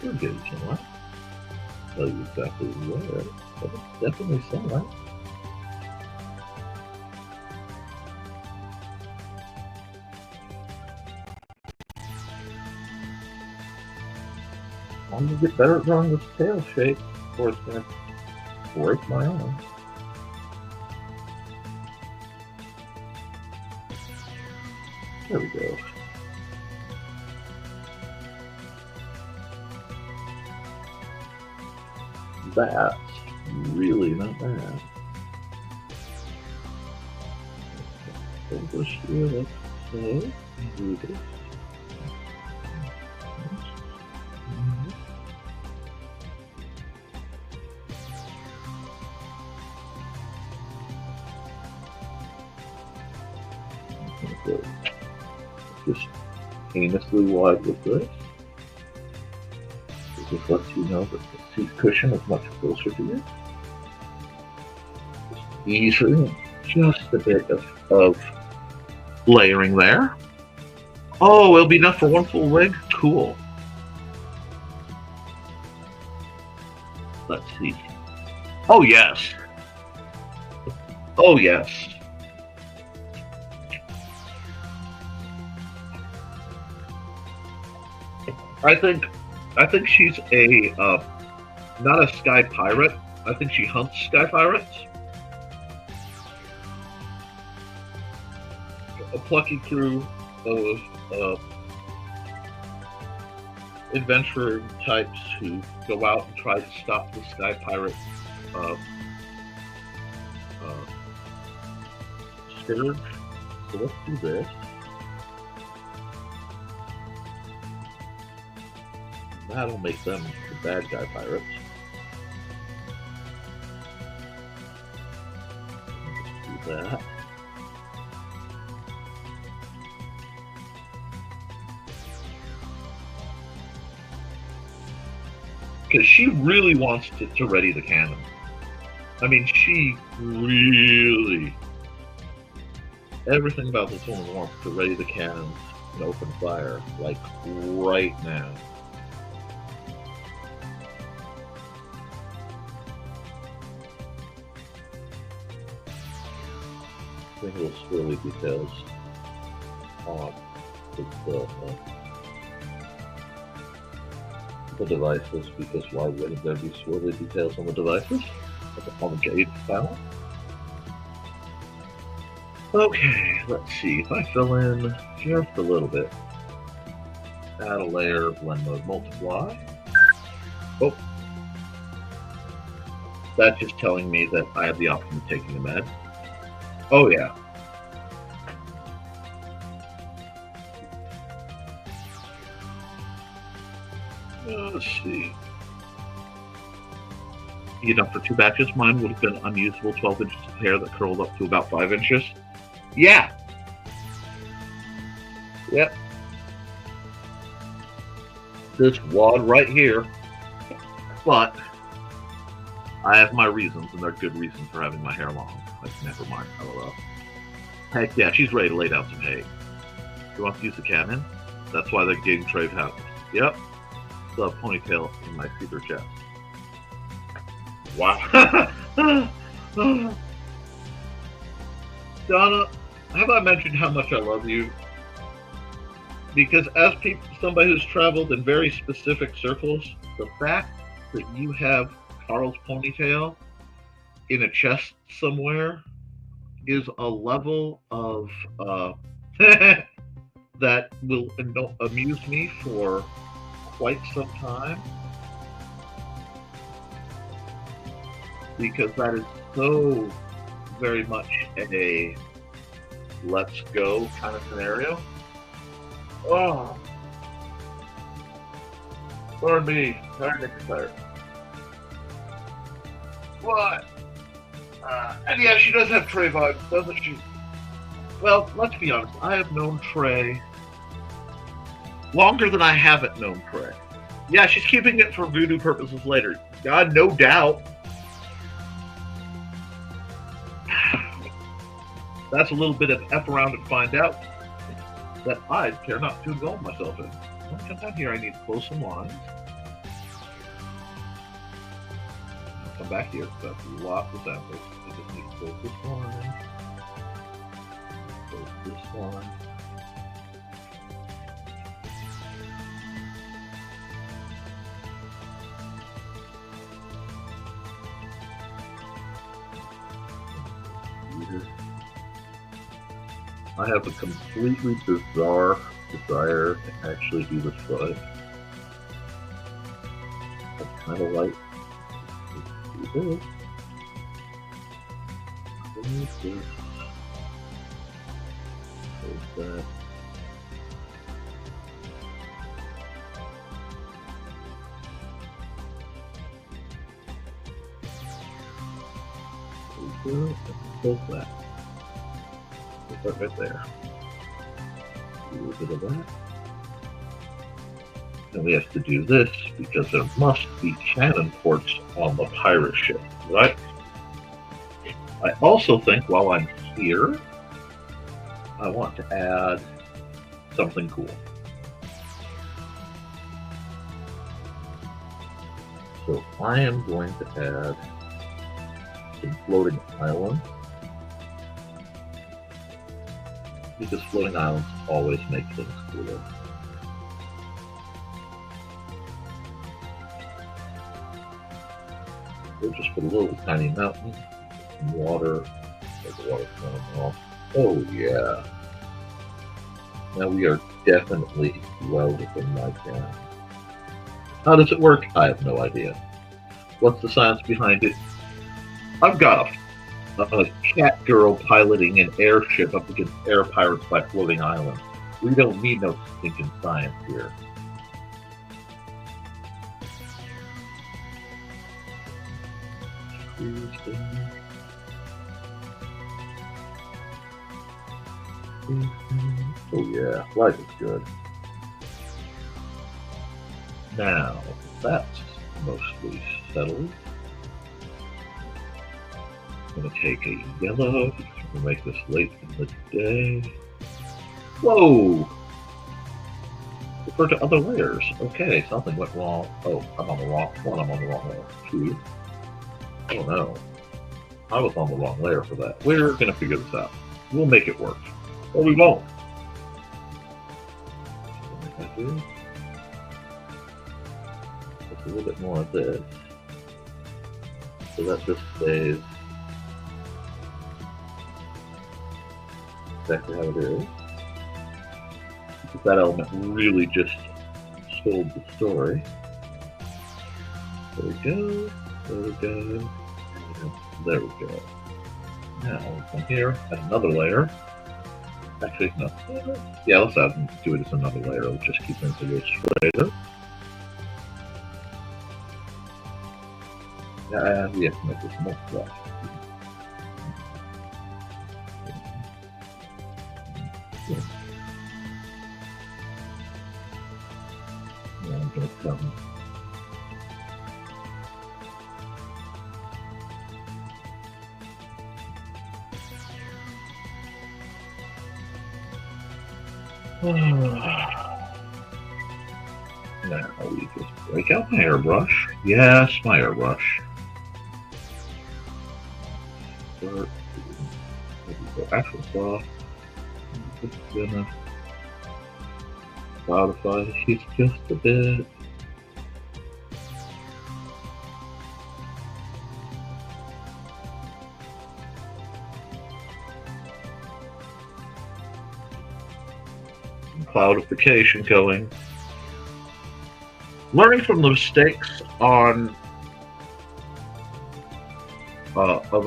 We're getting somewhere. Tell you exactly where, but it's definitely somewhere. I'm gonna get better at drawing this tail shape, or it's gonna break my arm. There we go. That's really not bad. Over here, let's say, do this. Just heinously wide with this. Just lets you know that the seat cushion is much closer to you. Just easily, just a bit of layering there. Oh, it'll be enough for one full wig? Cool. Let's see. Oh, yes. Oh, yes. I think she's a not a sky pirate. I think she hunts sky pirates. A plucky crew of adventurer types who go out and try to stop the sky pirate scourge. So let's do this. That'll make them the bad guy pirates. Let's do that. Because she really wants to ready the cannon. I mean, she really... Everything about this woman wants to ready the cannons and open fire, like, right now. Little swirly details on the devices, because why wouldn't there be swirly details on the devices? Like on the gauge panel. Okay, let's see. If I fill in just a little bit, add a layer, blend mode, multiply. Oh, that's just telling me that I have the option of taking a med. Oh, yeah. Let's see. Enough for 2 batches. Mine would have been unusable 12 inches of hair that curled up to about 5 inches. Yeah. Yep. This wad right here. But I have my reasons, and they're good reasons for having my hair long. Like, never mind. LOL. Heck yeah, she's ready to lay down some hay. She wants to use the cannon. That's why the game trade happens. Yep. Still have ponytail in my secret chest. Wow. Donna, have I mentioned how much I love you? Because as somebody who's traveled in very specific circles, the fact that you have Carl's ponytail in a chest somewhere is a level of that will amuse me for quite some time, because that is so very much a let's go kind of scenario. Oh, pardon me, Nick Claire. What? And yeah, she does have Trey vibes, doesn't she? Well, let's be honest. I have known Trey longer than I haven't known Trey. Yeah, she's keeping it for voodoo purposes later. God, no doubt. That's a little bit of F around and find out that I care not to involve myself in. When I come down here, I need to close some lines. I'll come back here. That's lots of samples. I just need to close this line. Close this line. I have a completely bizarre desire to actually do this right. I kind of like to do this. There's that. There's that. Right there. A little bit of that. And we have to do this because there must be cannon ports on the pirate ship, right? I also think while I'm here, I want to add something cool. So I am going to add some floating islands. Because floating islands always make things cooler. We'll just put a little tiny mountain, some water, let the water come off. Oh yeah. Now we are definitely well within my can. How does it work? I have no idea. What's the science behind it? I've got a cat girl piloting an airship up against air pirates by floating islands. We don't need no stinking science here. Oh yeah, life is good. Now, that's mostly settled. I'm going to take a yellow, we'll make this late in the day. Whoa! Refer to other layers. Okay, something went wrong. Oh, I'm on the wrong one, I'm on the wrong layer. 2. Oh no. I was on the wrong layer for that. We're going to figure this out. We'll make it work. Or we won't. Just a little bit more of this. So that just stays exactly how it is. Because that element really just told the story. There we go. There we go. There we go. Now from here, add another layer. Actually, no. Yeah, let's do it as another layer. Let's just keep things a little straighter. We have to make this more flat. Now I'm going to come. Now we just break out my airbrush. Yes, my airbrush. Go actual soft. just gonna modify she's just a bit. Cloudification going. Learning from the mistakes of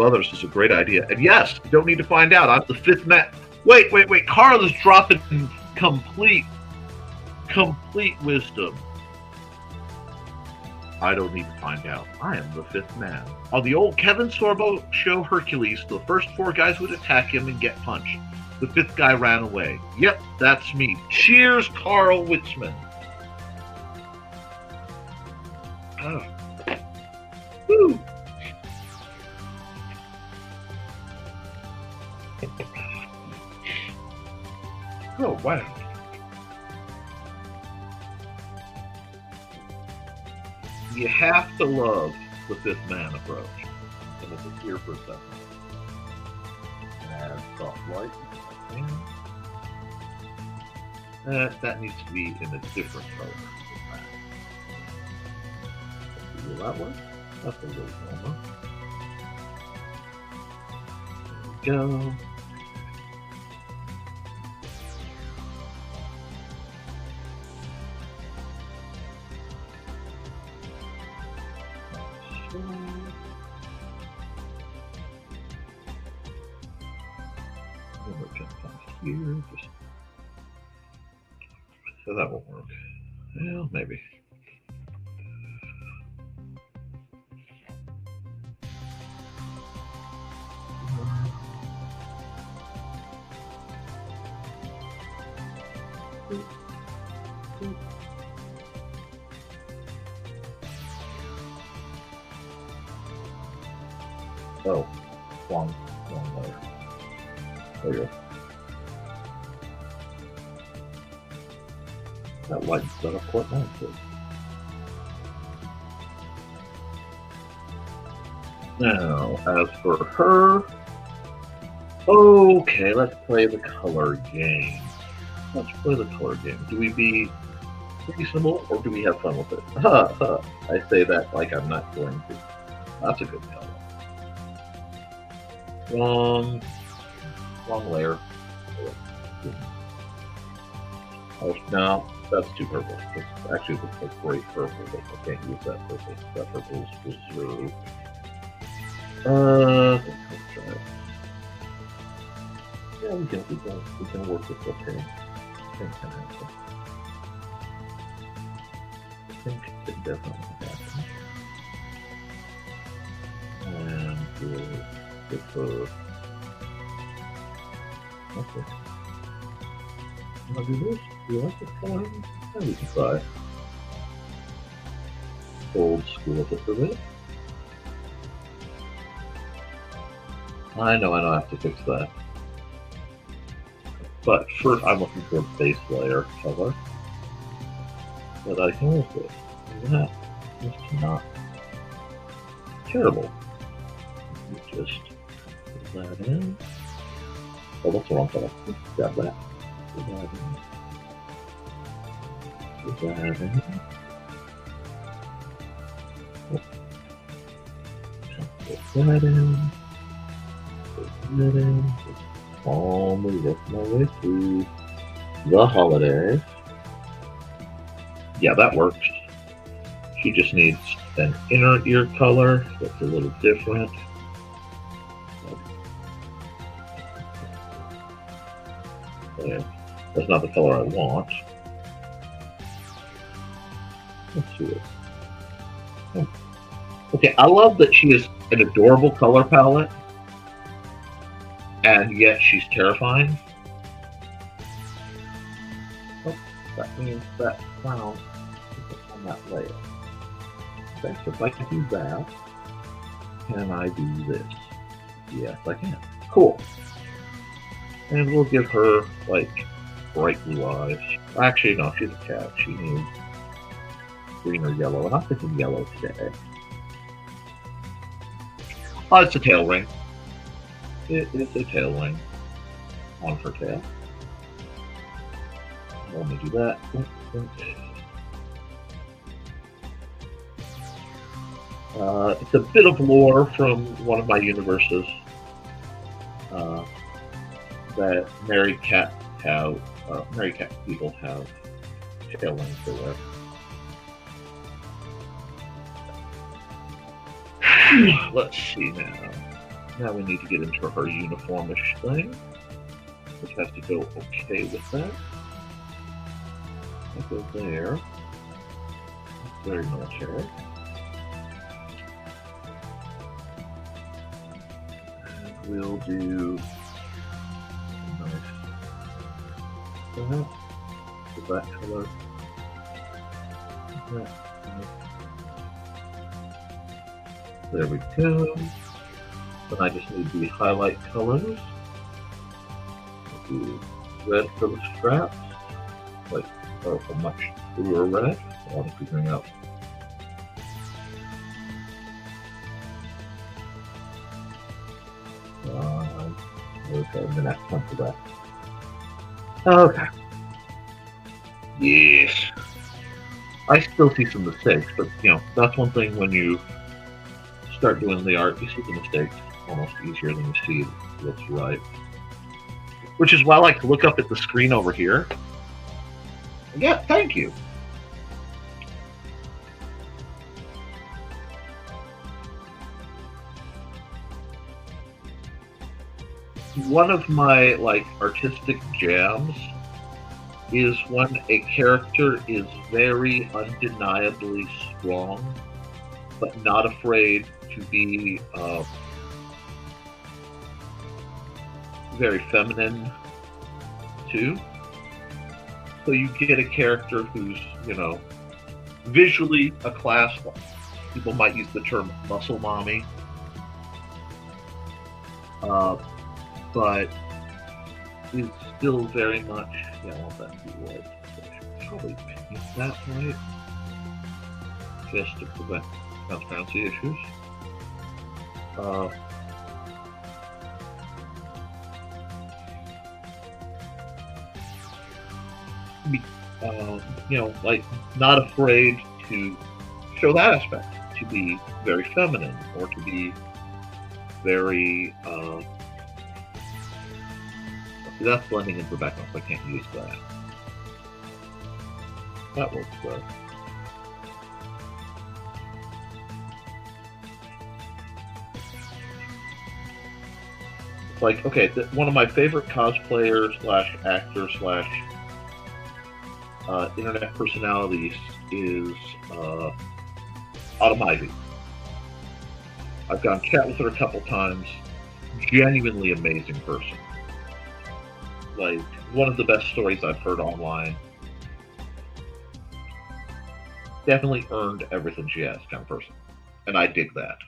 others is a great idea. And yes, you don't need to find out. I'm the fifth man. Wait. Carl is dropping complete wisdom. I don't need to find out. I am the fifth man. On the old Kevin Sorbo show Hercules, the first 4 guys would attack him and get punched. The 5th guy ran away. Yep, that's me. Cheers, Carl Witzman. Oh. Woo. Oh, wow. You have to love the 5th man approach. And it's a here for a second. Add soft light. That needs to be in a different color. Will that work? That's a little warmer. There we go. Here, just so that won't work. Well, maybe. Oh, wrong layer. There you go. That light's set up quite nicely. Now, as for her, okay, let's play the color game. Do we be reasonable or do we have fun with it? I say that like I'm not going to. That's a good color. Wrong layer. Oh, no, that's too purple. It's actually looks like great purple, but I can't use that purple. That purple is reserved. Let's try it. Yeah, we can work with okay. Things can happen. Things can definitely happen. And we'll get the okay. I'll do this. Do you like this color? Yeah, we can try it. Old school of it for this. I know I have to fix that. But first I'm looking for a base layer color that I can work with. And that is not terrible. You just put that in. Oh, that's the wrong color. Grab that. Put that in. Put that in. Oh. Put that in. Put that in. Calmly work my way through the holidays. Yeah, that works. She just needs an inner ear color that's a little different. Okay. That's not the color I want. Let's see it. Oh. Okay, I love that she has an adorable color palette. And yet she's terrifying. Oh, that means that clown is on that layer. Okay, so if I can do that, can I do this? Yes, I can. Cool. And we'll give her, like, bright blue eyes. Actually, no, she's a cat. She needs green or yellow. And I'm thinking yellow today. Oh, it's a tail ring. It is a tail ring on her tail. Let me do that. It's a bit of lore from one of my universes that married cat people have tail lengths they wear. Let's see now. Now we need to get into her uniformish thing, which has to go okay with that. I'll go there. It's very military. And we'll do nice that color. There we go. Then I just need the highlight colors. I'll do red for the straps, like a much truer red. I want to figure out. Okay, I'm gonna have to come to that. Okay. Yes. I still see some mistakes, but that's one thing when you start doing the art, you see the mistakes almost easier than you see what's right. Which is why I like to look up at the screen over here. Yeah, thank you. One of my artistic jams is when a character is very undeniably strong, but not afraid to be very feminine too. So you get a character who's, visually a class. People might use the term muscle mommy. But is still very much, I want that to be white. So I should probably paint that white, just to prevent transparency issues. Not afraid to show that aspect, to be very feminine, or to be very, that's blending into the background, so I can't use that. That works well. It's okay, one of my favorite cosplayers / actors / internet personalities is Autumn Ivy. I've gone chat with her a couple times. Genuinely amazing person. One of the best stories I've heard online. Definitely earned everything she has, kind of person. And I dig that.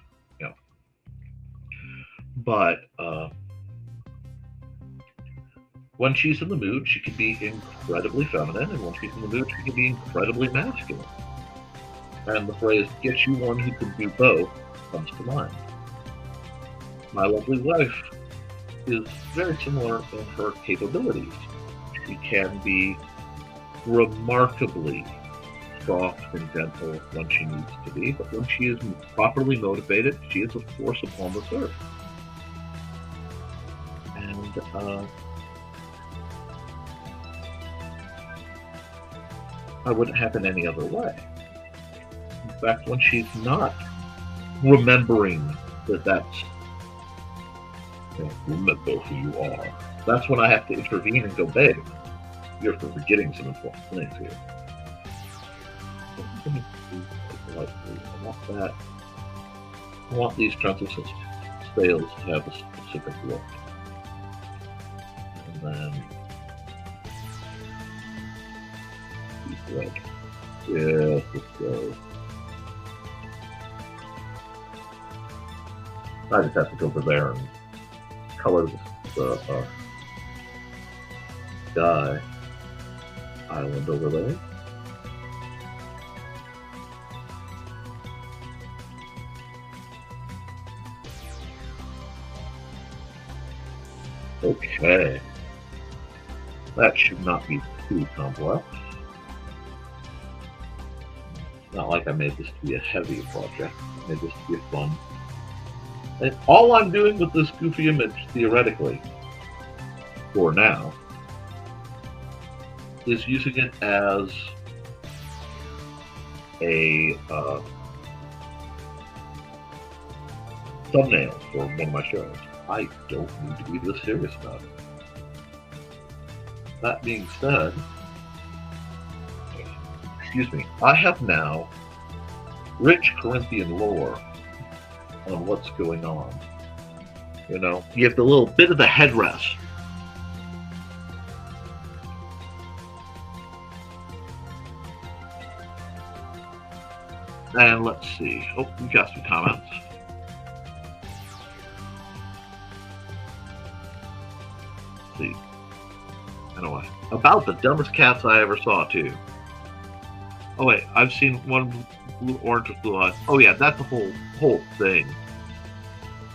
But when she's in the mood, she can be incredibly feminine, and when she's in the mood, she can be incredibly masculine. And the phrase, get you one who can do both, comes to mind. My lovely wife is very similar in her capabilities. She can be remarkably soft and gentle when she needs to be, but when she is properly motivated, she is a force upon this earth. And I wouldn't have it any other way. In fact, when she's not remembering that's remember who you are, that's when I have to intervene and go, babe, you're forgetting some important things here. I want these transition sails to have a specific look. And then red. Yes, let's go. I just have to go over there and color the sky island over there. Okay. That should not be too complex. It's not like I made this to be a heavy project. I made this to be a fun. And all I'm doing with this goofy image, theoretically, for now, is using it as a thumbnail for one of my shows. I don't need to be this serious about it. That being said, excuse me, I have now rich Corinthian lore on what's going on. You know, you have the little bit of the headrest. And let's see. Oh, we got some comments. Let's see. Anyway, about the dumbest cats I ever saw, too. Oh wait, I've seen one orange with blue eyes. Oh yeah, that's the whole thing.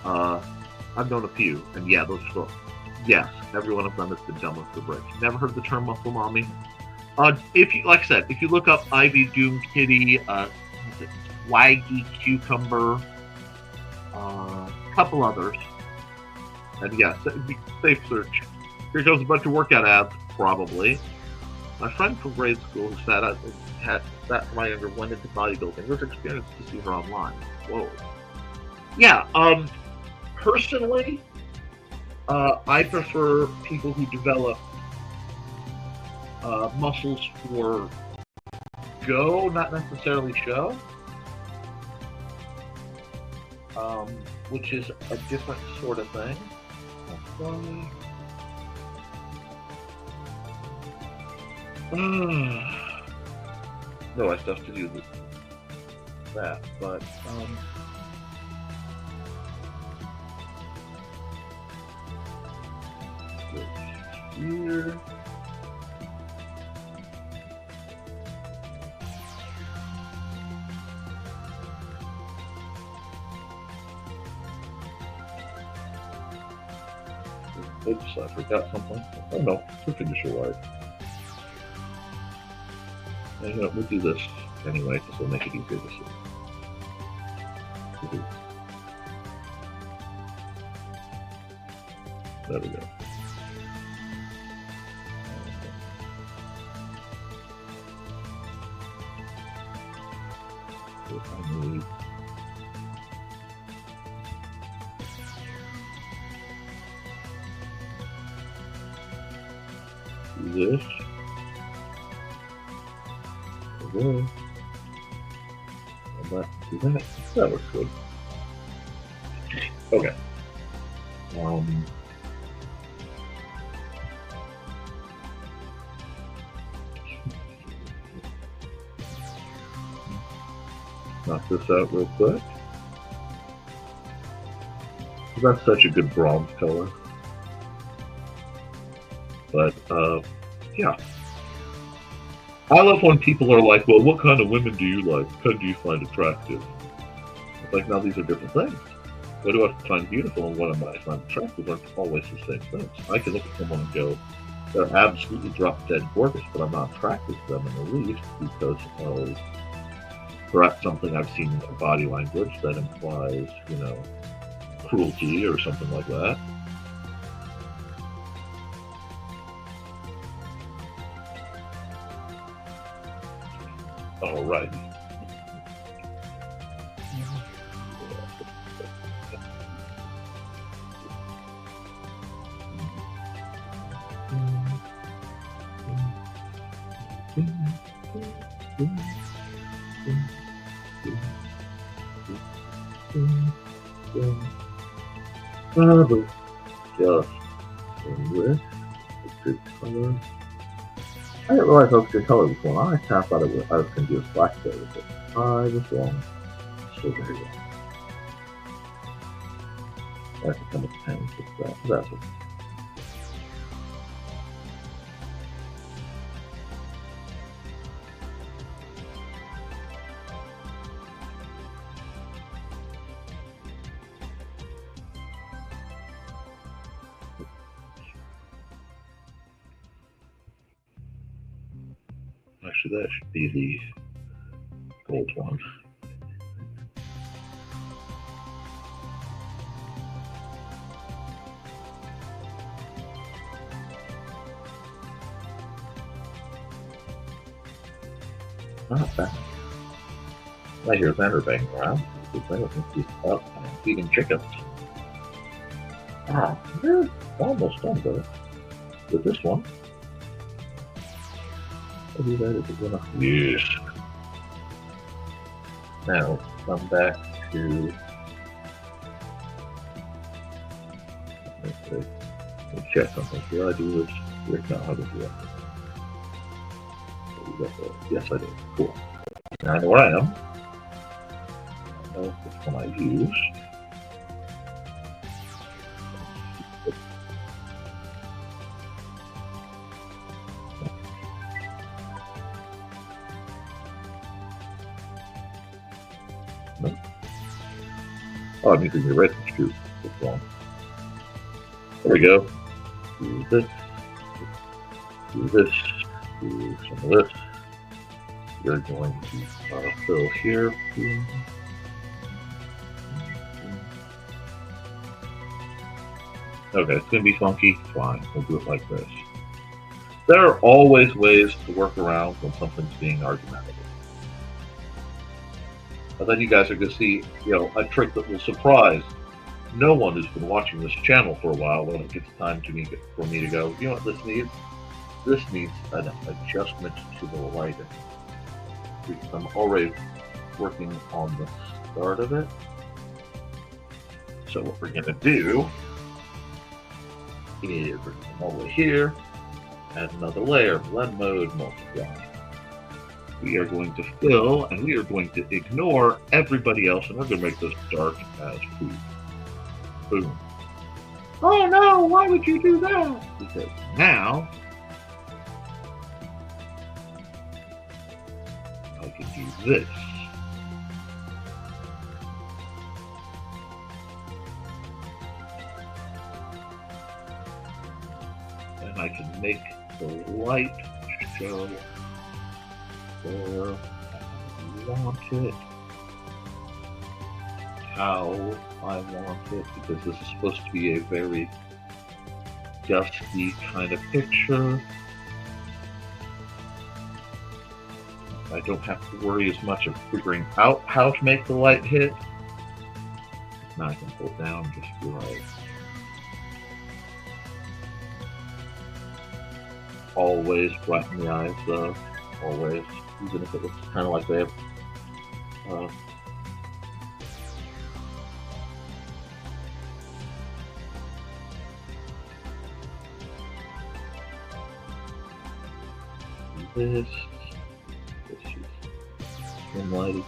I've known a few, and yeah, those are. Yes, every one of them is the dumbest of bricks. Never heard the term muscle mommy? If you, like I said, if you look up Ivy Doom Kitty, Waggy Cucumber, a couple others, and yes, safe search. Here goes a bunch of workout ads, probably. My friend from grade school who sat for my younger went into bodybuilding. There's experience to see her online. Whoa. Yeah, personally, I prefer people who develop muscles for go, not necessarily show. Which is a different sort of thing. No, I still have to do that, but here. Oops, I forgot something. Oh no, switching to shore. And you know, we'll do this anyway, because it'll make it easier to see. There we go. I need this. There. And that, do that. That looks good. Okay. Knock this out real quick. That's such a good bronze color. But, yeah. I love when people are like, well, what kind of women do you like? What kind do you find attractive? It's like, now these are different things. What do I find beautiful and what am I find attractive aren't always the same things. I can look at someone and go, they're absolutely drop-dead gorgeous, but I'm not attracted to them in the least because of perhaps something I've seen in their body language that implies, you know, cruelty or something like that. All right. Just with a good color. I didn't realize I was a good color before. I thought I was going to do a black color with it. I was wrong. So very wrong. I have to come with the pen and fix that. That's okay. Actually, that should be the gold one. Not bad. I hear Xander banging around. He's up and feeding chickens. We're almost done though with this one. I'll do that if it's enough. Yes. Now come back to let's check something. Did I do this? No, I didn't do that. Yes, I did. Cool. Now I know where I am. I know which one I used. No. Oh, I'm using the red too. That's wrong. There we go. Do this. Do this. Do some of this. We're going to fill here. Okay, it's going to be funky. Fine, we'll do it like this. There are always ways to work around when something's being argumentative. And then you guys are going to see, a trick that will surprise no one who's been watching this channel for a while when it gets time for me to go, you know what this needs? This needs an adjustment to the lighting. Because I'm already working on the start of it. So what we're going to do is we're going to come all the way here, add another layer, blend mode, multiply. We are going to fill, and we are going to ignore everybody else, and we're going to make this dark as food. Boom. Oh no, why would you do that? Because now I can do this. And I can make the light show where I want it, how I want it, because this is supposed to be a very dusty kind of picture. I don't have to worry as much of figuring out how to make the light hit. Now I can pull it down just right. Always brighten the eyes though, always, even if it looks kind of like they have this is dim lighting.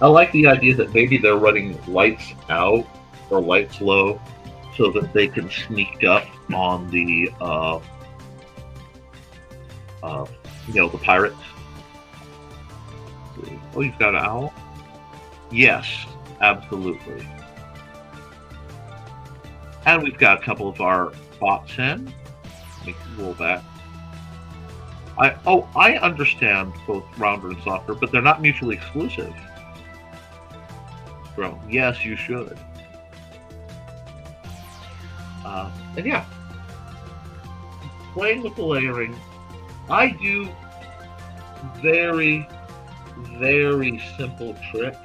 I like the idea that maybe they're running lights out or lights low so that they can sneak up on the the pirates. Oh, you've got an owl? Yes, absolutely. And we've got a couple of our bots in. Let me roll back. I understand both rounder and softer, but they're not mutually exclusive. Yes, you should. And yeah, playing with the layering, I do very, very simple tricks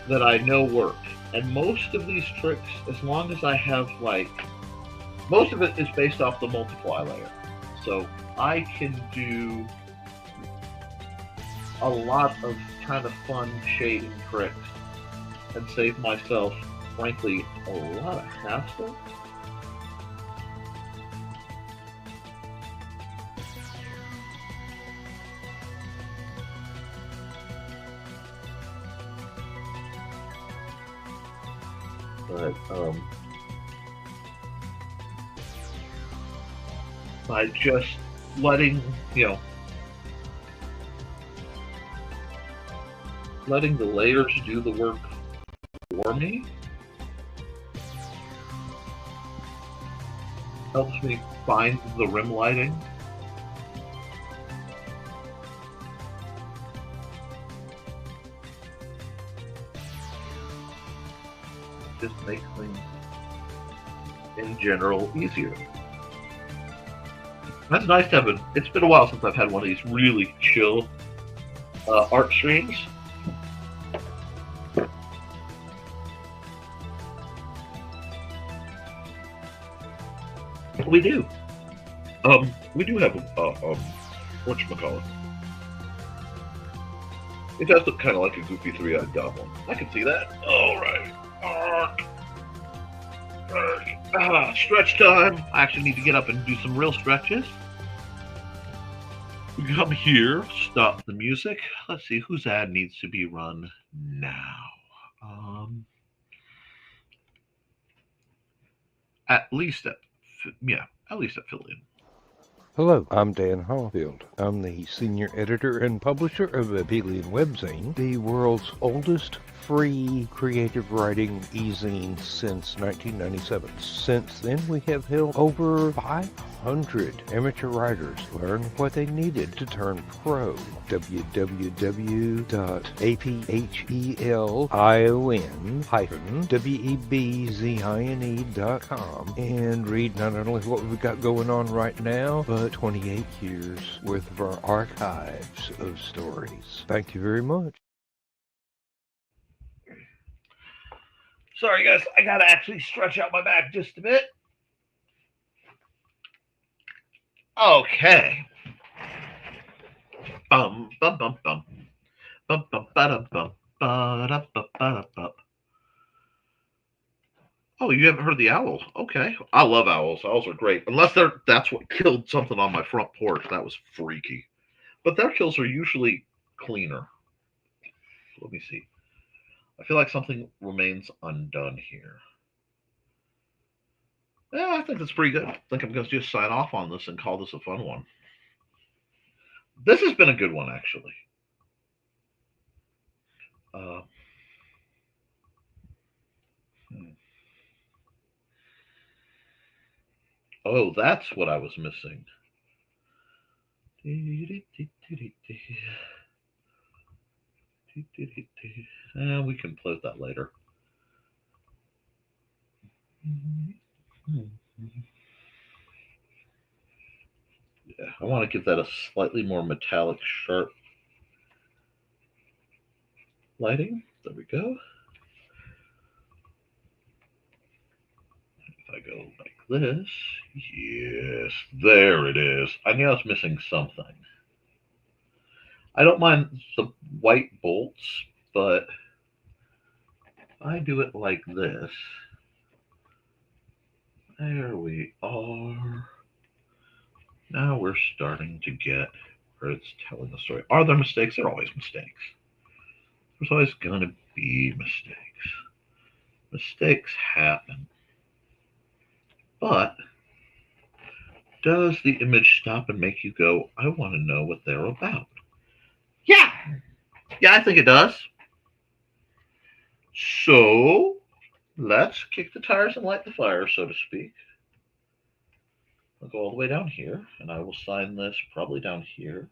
that I know work. And most of these tricks, as long as I have most of it is based off the multiply layer. So I can do a lot of kind of fun shading tricks and save myself, frankly, a lot of hassle. But by just letting letting the layers do the work for me helps me find the rim lighting just makes things in general easier. That's nice to have it's been a while since I've had one of these really chill art streams. We do. We do have whatchamacallit. It does look kind of like a goofy three-eyed goblin. I can see that. All right. Stretch time. I actually need to get up and do some real stretches. We come here, stop the music. Let's see, whose ad needs to be run now? At least at Philly. Hello, I'm Dan Hallfield. I'm the senior editor and publisher of Abelian Webzine, the world's oldest free creative writing e-zine since 1997. Since then, we have helped over 500 amateur writers learn what they needed to turn pro. www.apelion-webzine.com and read not only what we've got going on right now, but 28 years worth of our archives of stories. Thank you very much. Sorry, guys. I got to actually stretch out my back just a bit. Okay. Bum bum bum bum. Bum bum ba bum ba ba ba. Oh, you haven't heard the owls? Okay. I love owls. Owls are great. Unless that's what killed something on my front porch. That was freaky. But their kills are usually cleaner. Let me see. I feel like something remains undone here. Yeah, I think that's pretty good. I think I'm going to just sign off on this and call this a fun one. This has been a good one, actually. Oh, that's what I was missing. We can close that later. Yeah, I want to give that a slightly more metallic, sharp lighting. There we go. If I go like this, yes, there it is. I knew I was missing something. I don't mind the white bolts, but I do it like this. There we are. Now we're starting to get where it's telling the story. Are there mistakes? There are always mistakes. There's always going to be mistakes. Mistakes happen. But does the image stop and make you go, I want to know what they're about? Yeah. Yeah, I think it does. So let's kick the tires and light the fire, so to speak. I'll go all the way down here, and I will sign this probably down here.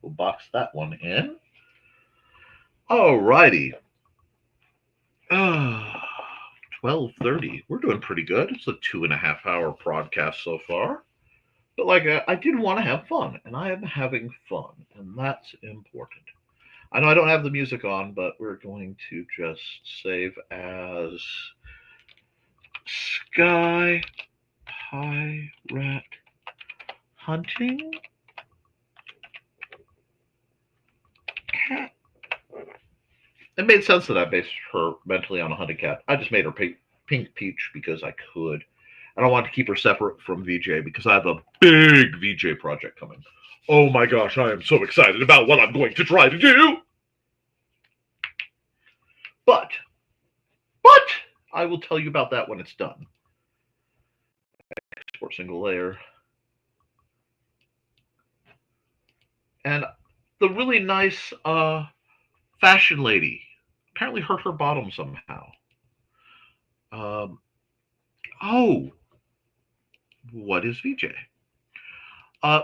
We'll box that one in. Alrighty. 12:30. We're doing pretty good. It's a 2.5 hour podcast so far. But I did want to have fun, and I am having fun, and that's important. I know I don't have the music on, but we're going to just save as Sky Pirate Hunting Cat. It made sense that I based her mentally on a hunting cat. I just made her pink peach because I could. And I want to keep her separate from VJ because I have a big VJ project coming. Oh my gosh, I am so excited about what I'm going to try to do. But I will tell you about that when it's done. Export single layer. And the really nice fashion lady apparently hurt her bottom somehow. Oh, what is VJ?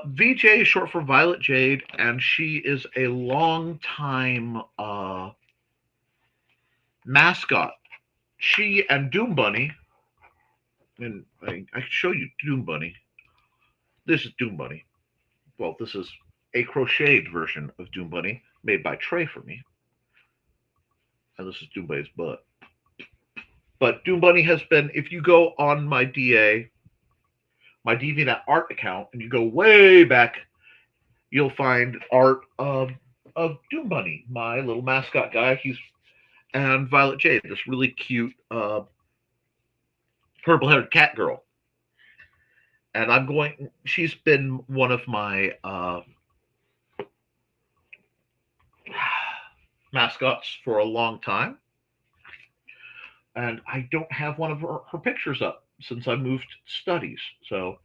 VJ is short for Violet Jade, and she is a long-time mascot. She and Doom Bunny, and I can show you Doom Bunny. This is Doom Bunny. Well, this is a crocheted version of Doom Bunny made by Trey for me. And this is Doom Bunny's butt. But Doom Bunny has been, if you go on my DeviantArt art account, and you go way back, you'll find art of Doom Bunny, my little mascot guy. And Violet Jade, this really cute purple-haired cat girl. And she's been one of my mascots for a long time. And I don't have one of her pictures up since I moved studies. So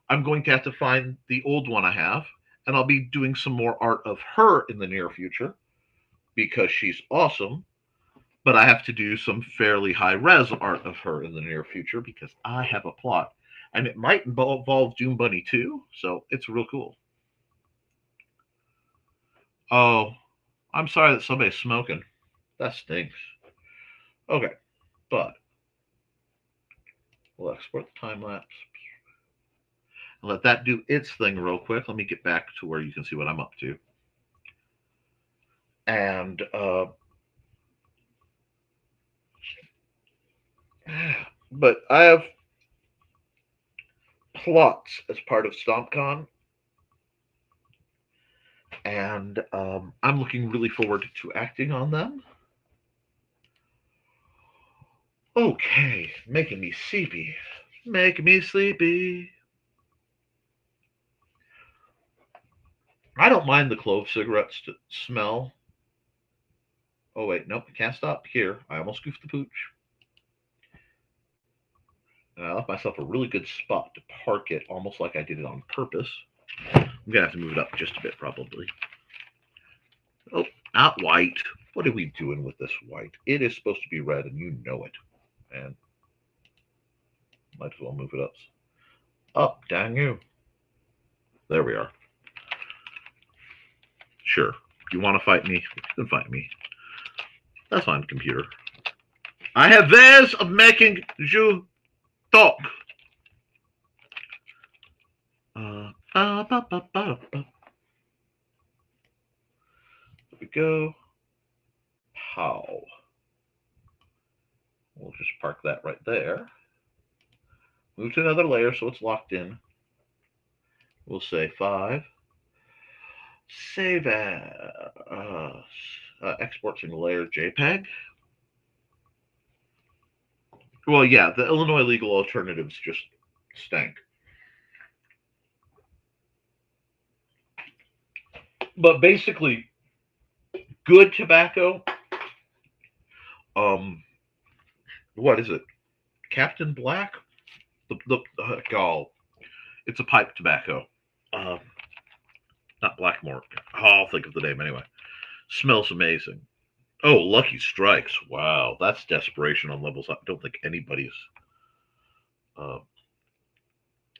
I'm going to have to find the old one I have, and I'll be doing some more art of her in the near future because she's awesome. But I have to do some fairly high-res art of her in the near future because I have a plot. And it might involve Doom Bunny too, so it's real cool. Oh, I'm sorry that somebody's smoking. That stinks. Okay, but we'll export the time lapse. And let that do its thing real quick. Let me get back to where you can see what I'm up to. And but I have plots as part of StompCon, and I'm looking really forward to acting on them. Okay, making me sleepy. Making me sleepy. I don't mind the clove cigarettes to smell. Oh, wait, nope, can't stop here. I almost goofed the pooch. And I left myself a really good spot to park it, almost like I did it on purpose. I'm going to have to move it up just a bit, probably. Oh, not white. What are we doing with this white? It is supposed to be red, and you know it. And might as well move it up. Up, dang you. There we are. Sure. You want to fight me? You can fight me. That's fine, computer. I have ways of making you talk. There we go. How? We'll just park that right there. Move to another layer so it's locked in. We'll say 5. Save as export single layer JPEG. Well, yeah, the Illinois legal alternatives just stank. But basically, good tobacco. What is it? Captain Black? Gall. It's a pipe tobacco. Not Blackmore. Oh, I'll think of the name anyway. Smells amazing. Oh, Lucky Strikes. Wow, that's desperation on levels I don't think anybody's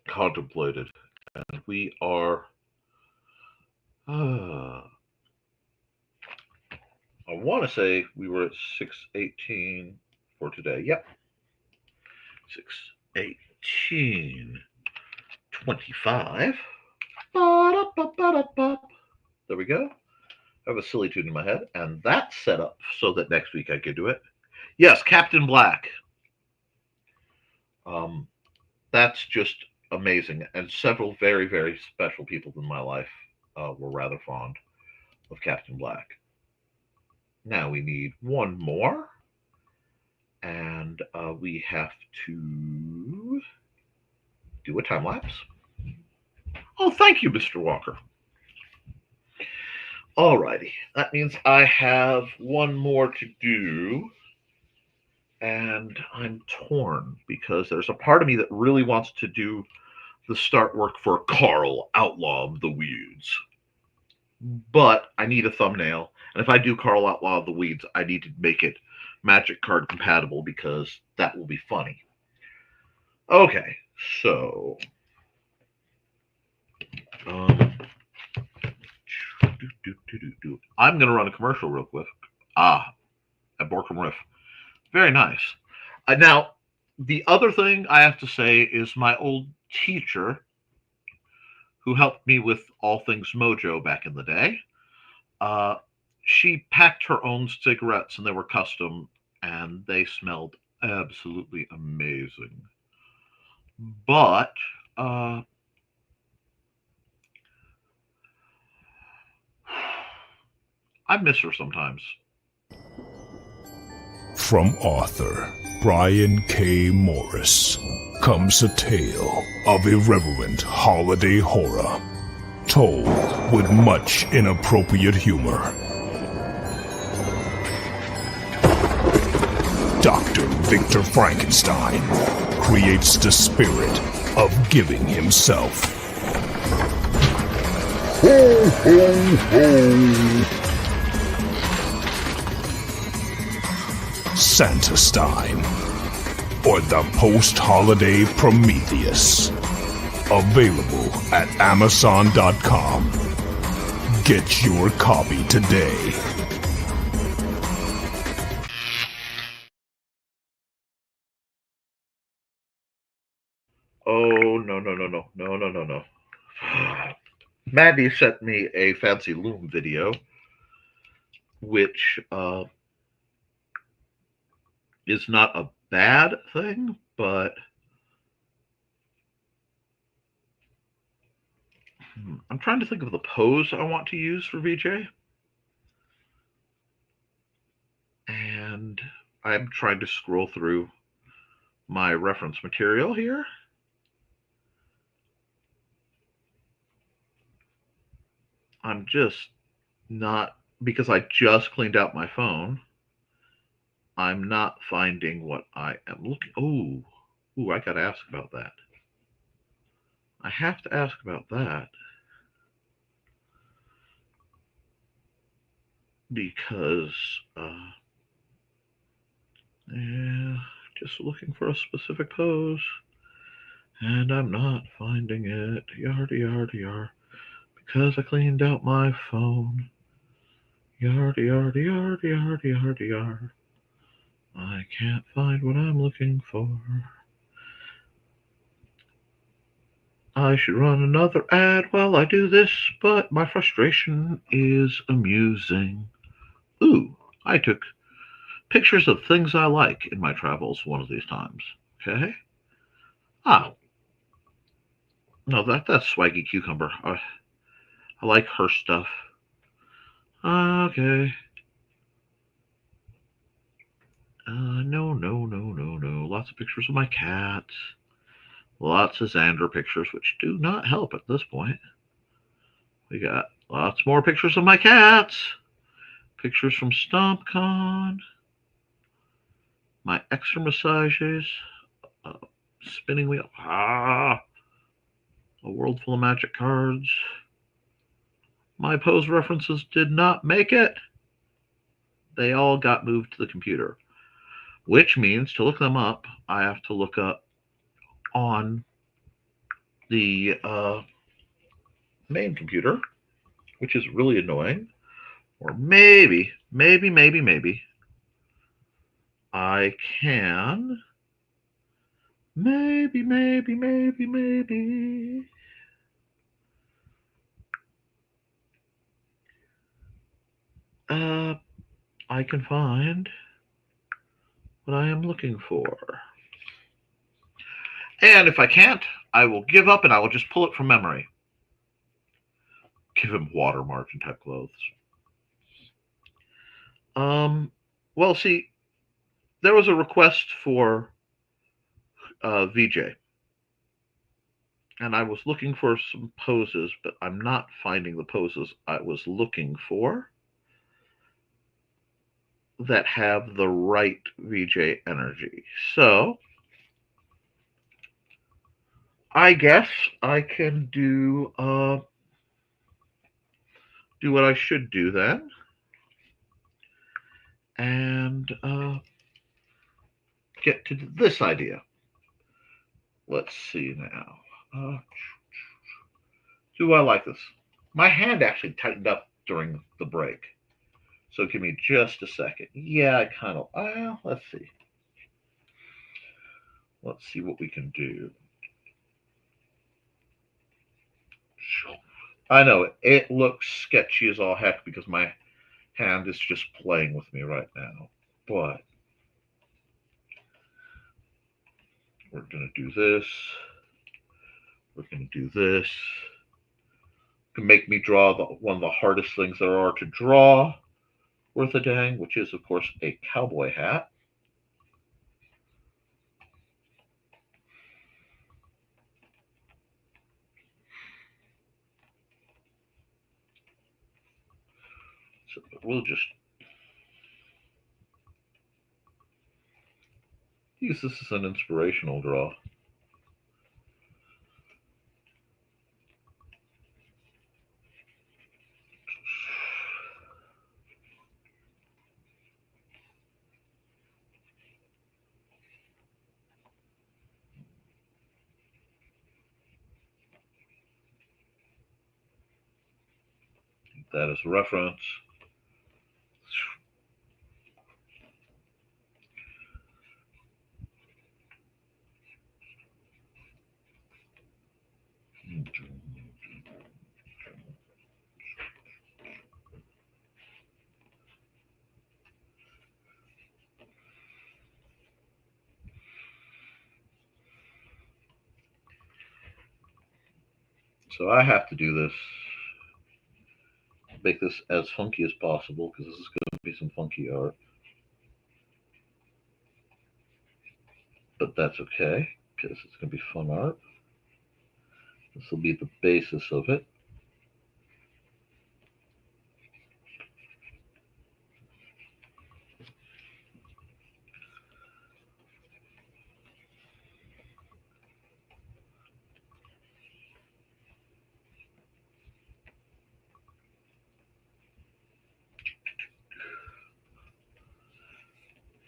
contemplated. And we are... I want to say we were at 6:18 for today. Yep. 6:18:25. There we go. I have a silly tune in my head, and that's set up so that next week I could do it. Yes, Captain Black. That's just amazing, and several very, very special people in my life were rather fond of Captain Black. Now we need one more, and we have to do a time lapse. Oh, thank you, Mr. Walker. Alrighty, that means I have one more to do, and I'm torn because there's a part of me that really wants to do the start work for Carl, Outlaw of the Weeds. But I need a thumbnail, and if I do Carl, Outlaw of the Weeds, I need to make it Magic Card compatible because that will be funny. Okay, so um, I'm going to run a commercial real quick. At Borkham Riff. Very nice. Now, the other thing I have to say is my old teacher, who helped me with all things Mojo back in the day, uh, she packed her own cigarettes, and they were custom, and they smelled absolutely amazing. But I miss her sometimes. From author Brian K. Morris comes a tale of irreverent holiday horror, told with much inappropriate humor. Dr. Victor Frankenstein creates the spirit of giving himself. Ho, ho, ho! Santastine, or the post-holiday Prometheus. Available at Amazon.com. Get your copy today. Oh, no. Maddie sent me a Fancy Loom video, which is not a bad thing, but I'm trying to think of the pose I want to use for VJ. And I'm trying to scroll through my reference material here. I'm just not, because I just cleaned out my phone, I'm not finding what I am looking. Ooh, I gotta ask about that. I have to ask about that. Because, just looking for a specific pose, and I'm not finding it. Yardy, because I cleaned out my phone. Yardy. I can't find what I'm looking for. I should run another ad while I do this, but my frustration is amusing. Ooh, I took pictures of things I like in my travels one of these times. Okay. No, that's Swaggy Cucumber. I like her stuff. Okay. No. Lots of pictures of my cats. Lots of Xander pictures, which do not help at this point. We got lots more pictures of my cats. Pictures from StompCon. My extra massages. Spinning wheel. A world full of magic cards. My pose references did not make it. They all got moved to the computer, which means to look them up, I have to look up on the main computer, which is really annoying. Or maybe I can. Maybe. I can find what I am looking for. And if I can't, I will give up and I will just pull it from memory. Give him water margin type clothes. Well, see, there was a request for VJ. And I was looking for some poses, but I'm not finding the poses I was looking for that have the right VJ energy. So I guess I can do what I should do then, and get to this idea. let's see now. Do I like this? My hand actually tightened up during the break. So give me just a second. Yeah, I kind of, let's see. Let's see what we can do. I know it looks sketchy as all heck because my hand is just playing with me right now. But we're going to do this. We're going to do this. Can make me draw one of the hardest things there are to draw worth a dang, which is, of course, a cowboy hat. So we'll just use this as an inspirational draw. That is a reference. So I have to do this, make this as funky as possible because this is going to be some funky art. But that's okay because it's going to be fun art. This will be the basis of it.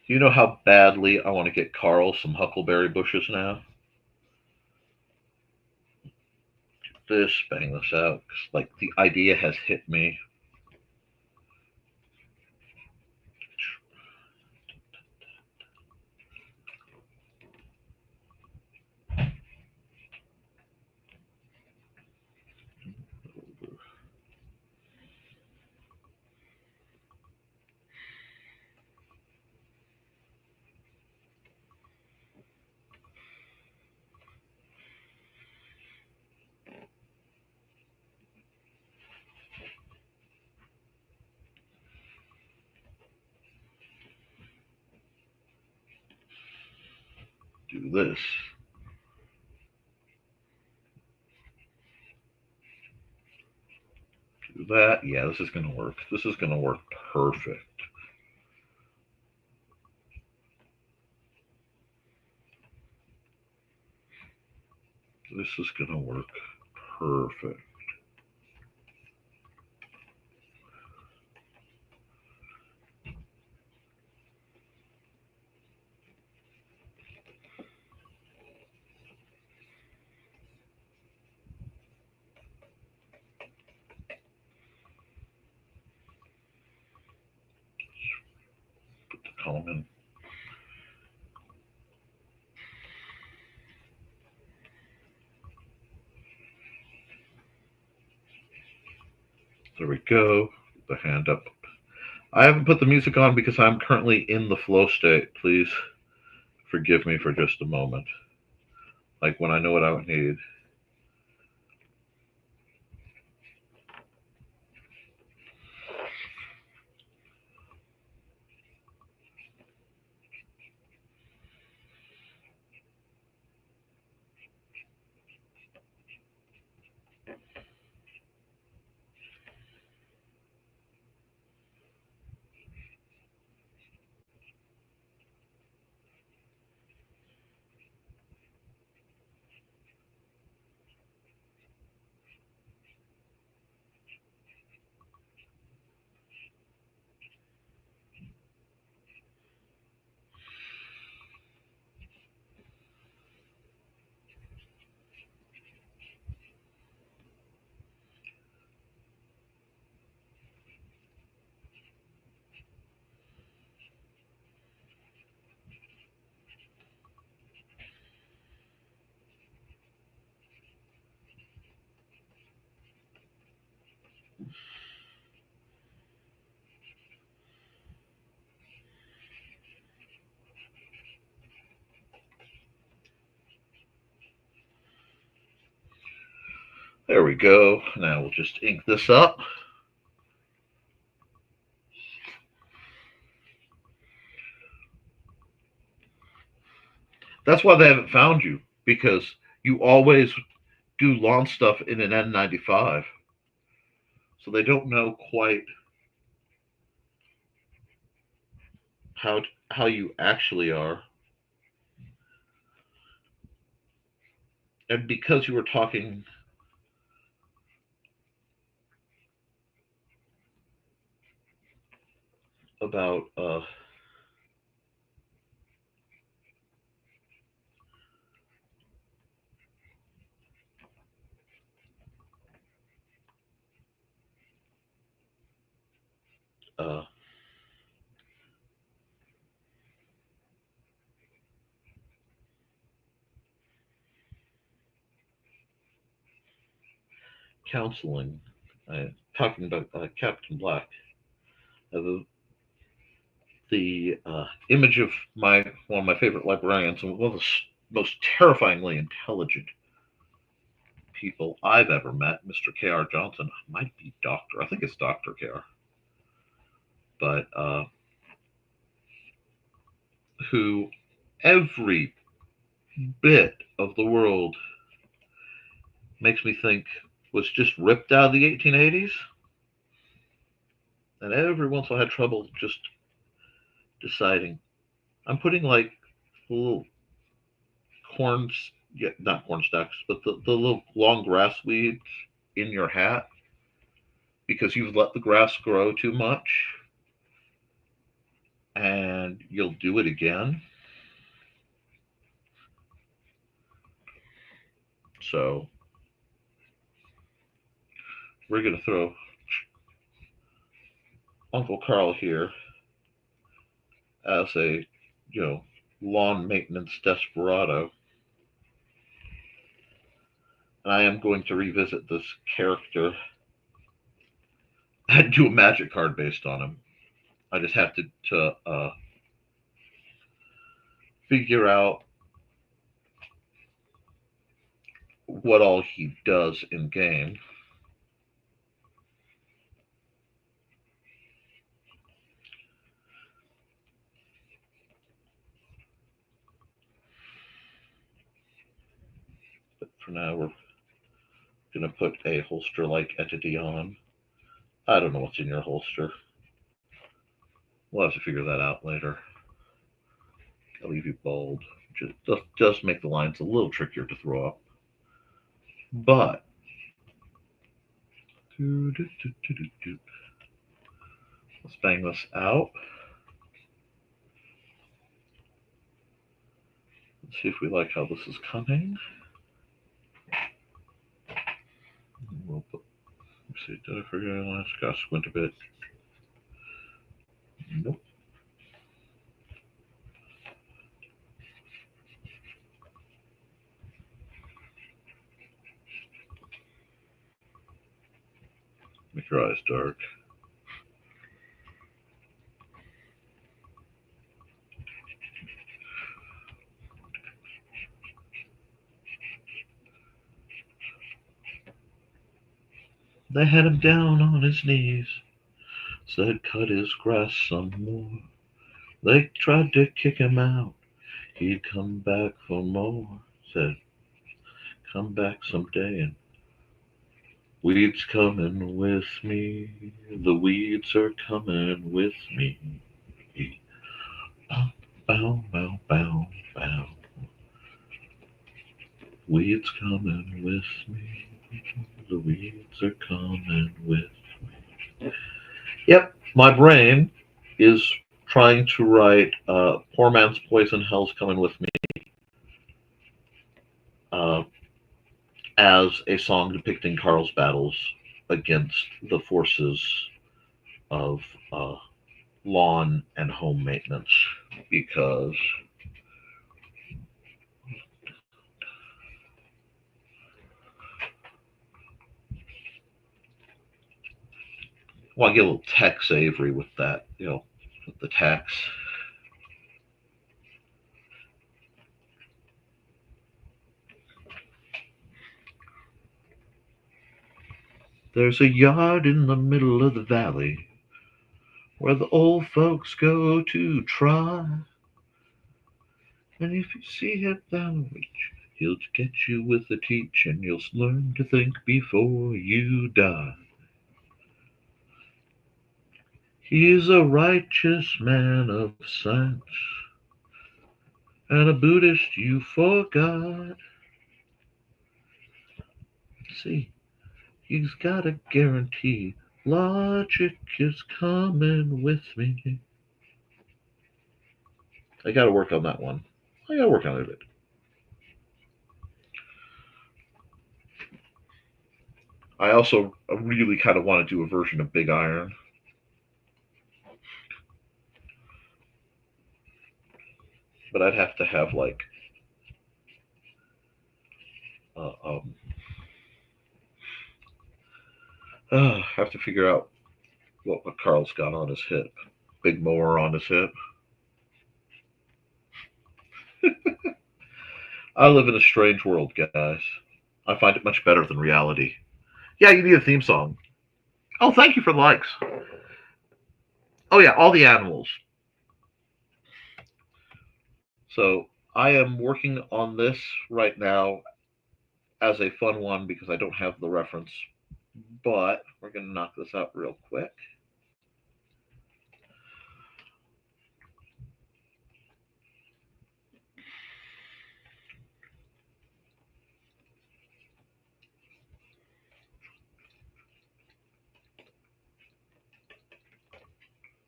You know how badly I want to get Carl some huckleberry bushes now? This, bang this out. Like the idea has hit me. Do this. Do that. Yeah, this is going to work. This is going to work perfect. This is going to work perfect. Put the column in. There we go. The hand up. I haven't put the music on because I'm currently in the flow state. Please forgive me for just a moment. Like when I know what I would need. There we go. Now we'll just ink this up. That's why they haven't found you, because you always do lawn stuff in an N95. So they don't know quite how you actually are. And because you were talking about uh, counseling, talking about Captain Black, the image of one of my favorite librarians and one of the most terrifyingly intelligent people I've ever met, Mr. K.R. Johnson, might be Doctor. I think it's Dr. K.R. But who every bit of the world makes me think was just ripped out of the 1880s. And every once in a while I had trouble just deciding. I'm putting like little corns, yeah, not corn stalks, but the little long grass weeds in your hat because you've let the grass grow too much and you'll do it again. So we're going to throw Uncle Carl here as a, lawn maintenance desperado. And I am going to revisit this character and do a magic card based on him. I just have to figure out what all he does in game. But for now, we're going to put a holster-like entity on. I don't know what's in your holster. We'll have to figure that out later. I'll leave you bold. Just make the lines a little trickier to throw up. But let's bang this out. Let's see if we like how this is coming. We'll put, let's see, did I forget? Let's go squint a bit. Nope. Make your eyes dark. They had him down on his knees, said cut his grass some more. They tried to kick him out, he'd come back for more. Said come back someday and weeds coming with me. The weeds are coming with me. Bow, bow, bow, bow, bow. Weeds coming with me. The weeds are coming with me. Yep, my brain is trying to write Poor Man's Poison, Hell's Coming With Me as a song depicting Carl's battles against the forces of lawn and home maintenance, because Well, I get a little Tex Avery with that, with the Tex. There's a yard in the middle of the valley where the old folks go to try. And if you see him down the reach, he'll get you with a teach, and you'll learn to think before you die. He is a righteous man of science, and a Buddhist you forgot. See, he's got a guarantee. Logic is coming with me. I gotta work on that one. I gotta work on it a bit. I also really kind of want to do a version of Big Iron. But I'd have to have like have to figure out what Carl's got on his hip. Big mower on his hip. I live in a strange world, guys. I find it much better than reality. Yeah, you need a theme song. Oh, thank you for the likes. Oh yeah, all the animals. So I am working on this right now as a fun one because I don't have the reference. But we're going to knock this out real quick.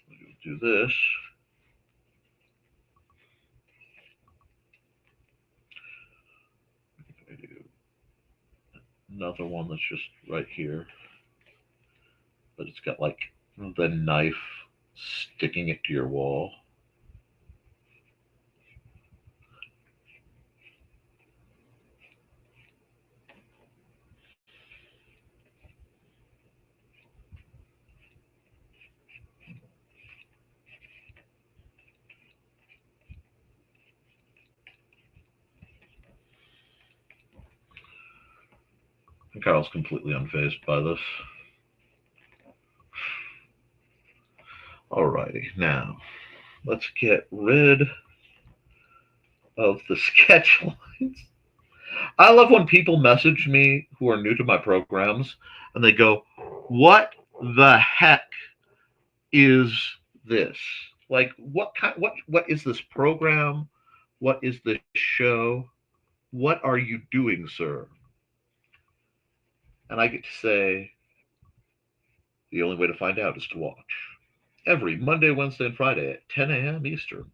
We'll do this. I do another one that's just right here. But it's got like the knife sticking it to your wall. And Carl's completely unfazed by this. Alrighty, now let's get rid of the sketch lines. I love when people message me who are new to my programs and they go, "What the heck is this? Like, what is this program? What is this show? What are you doing, sir?" And I get to say, the only way to find out is to watch. Every Monday, Wednesday, and Friday at 10 a.m. Eastern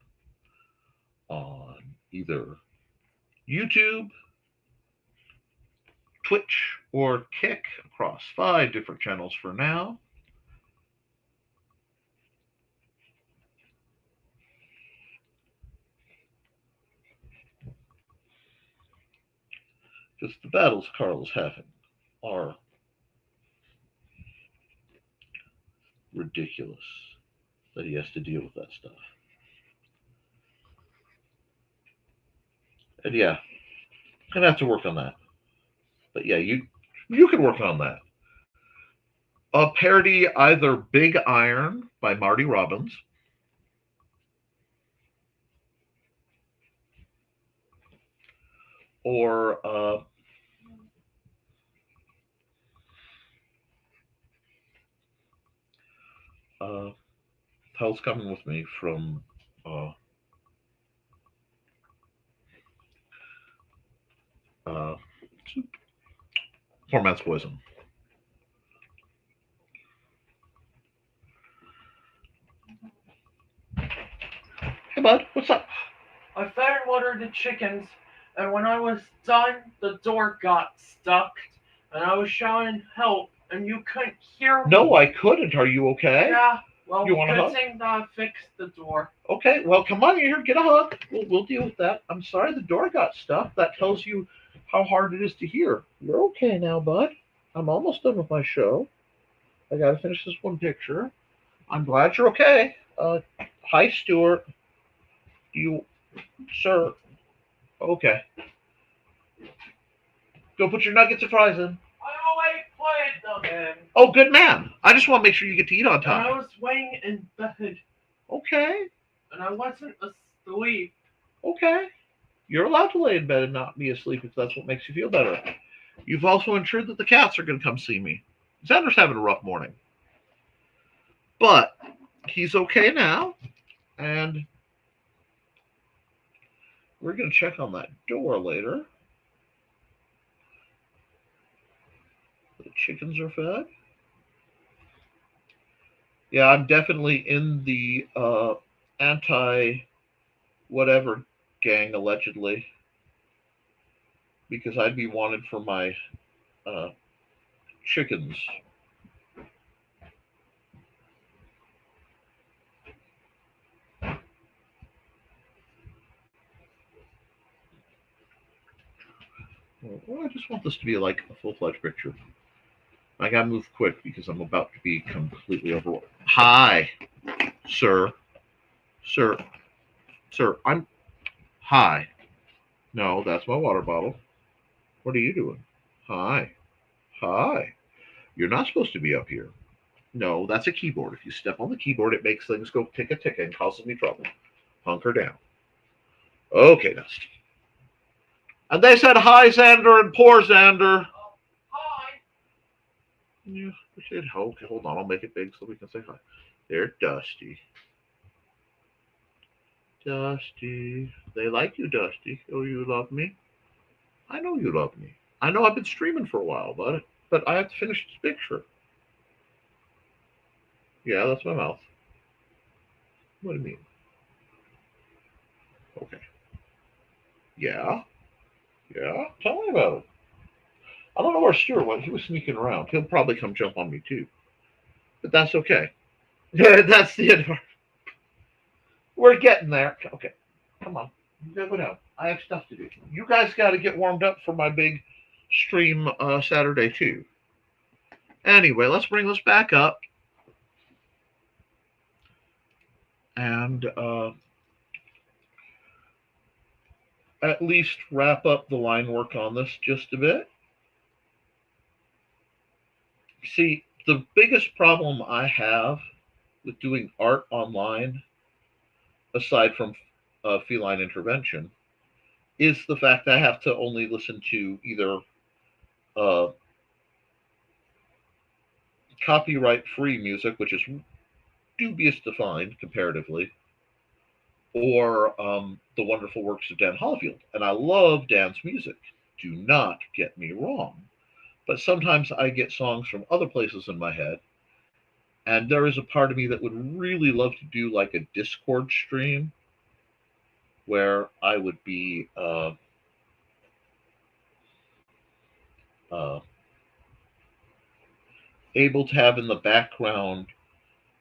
on either YouTube, Twitch, or Kick across 5 different channels for now. Because the battles Carl is having are ridiculous that he has to deal with that stuff. And yeah, I'm gonna have to work on that. But yeah, you can work on that. Parody either Big Iron by Marty Robbins or Hell's Coming With Me from Poor Man's Poison. Hey bud, what's up? I fed and watered the chickens, and when I was done, the door got stuck, and I was shouting help, and you couldn't hear me. No, I couldn't. Are you okay? Yeah, well, You want a hug? good thing that I fixed the door. Okay, well, come on here, get a hug. We'll deal with that. I'm sorry the door got stuck. That tells you how hard it is to hear. You're okay now, bud. I'm almost done with my show. I gotta finish this one picture. I'm glad you're okay. Hi, Stuart. You, sir. Okay. Go put your nuggets of fries in. I always played them in. Oh, good man. I just want to make sure you get to eat on And I time. was laying in bed. Okay. And I wasn't asleep. Okay. You're allowed to lay in bed and not be asleep if that's what makes you feel better. You've also ensured that the cats are going to come see me. Xander's having a rough morning. But he's okay now. And we're going to check on that door later. The chickens are fed. Yeah, I'm definitely in the anti-whatever gang, allegedly. Because I'd be wanted for my chickens. Well, I just want this to be like a full-fledged picture. I gotta move quick because I'm about to be completely overwhelmed. Hi, sir. Sir. Sir, I'm... Hi. No, that's my water bottle. What are you doing? Hi. Hi. You're not supposed to be up here. No, that's a keyboard. If you step on the keyboard, it makes things go ticka-ticka and causes me trouble. Hunker down. Okay, Dusty. And they said hi, Xander, and poor Xander. Hi. Yeah, we said, okay, hold on. I'll make it big so we can say hi. There, Dusty. Dusty. They like you, Dusty. Oh, you love me? I know you love me. I know I've been streaming for a while, but I have to finish this picture. Yeah, that's my mouth. What do you mean? Okay. Yeah? Yeah? Tell me about it. I don't know where Stuart went. He was sneaking around. He'll probably come jump on me too. But that's okay. Yeah, that's the end. We're getting there. Okay. Come on. You gotta go down. I have stuff to do. You guys gotta get warmed up for my big stream Saturday too. Anyway, let's bring this back up. And at least wrap up the line work on this just a bit. See, the biggest problem I have with doing art online, aside from feline intervention, is the fact that I have to only listen to either copyright-free music, which is dubious to find comparatively, or the wonderful works of Dan Hallfield. And I love Dan's music. Do not get me wrong. But sometimes I get songs from other places in my head, and there is a part of me that would really love to do like a Discord stream where I would be able to have in the background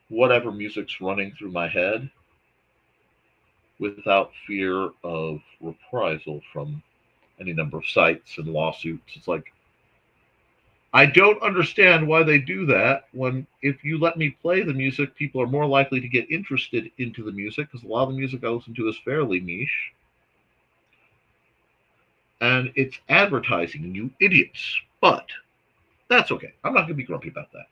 whatever music's running through my head without fear of reprisal from any number of sites and lawsuits. It's like, I don't understand why they do that when if you let me play the music, people are more likely to get interested into the music because a lot of the music I listen to is fairly niche. And it's advertising, you idiots. But that's okay. I'm not going to be grumpy about that.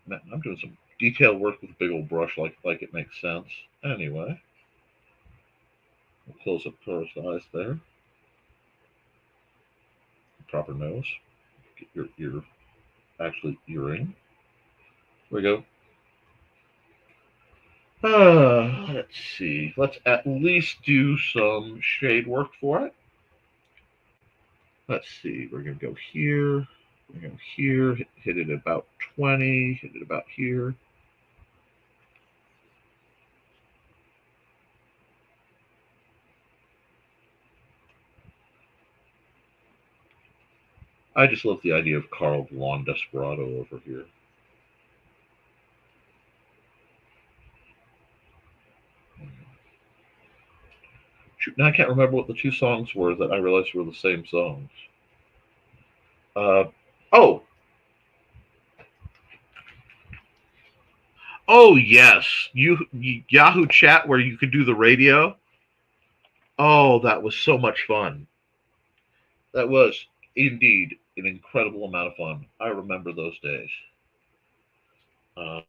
Man, I'm doing some detailed work with a big old brush like it makes sense. Anyway, we'll close up Cora's eyes there. Proper nose. Get your ear, actually earring. There we go. Let's see. Let's at least do some shade work for it. Let's see. We're going to go here. We're going to here. Hit it about 20. Hit it about here. I just love the idea of Carl Blonde Desperado over here. Now I can't remember what the two songs were that I realized were the same songs. Oh, oh yes, Yahoo Chat where you could do the radio. Oh, that was so much fun. That was indeed an incredible amount of fun. I remember those days. Uh,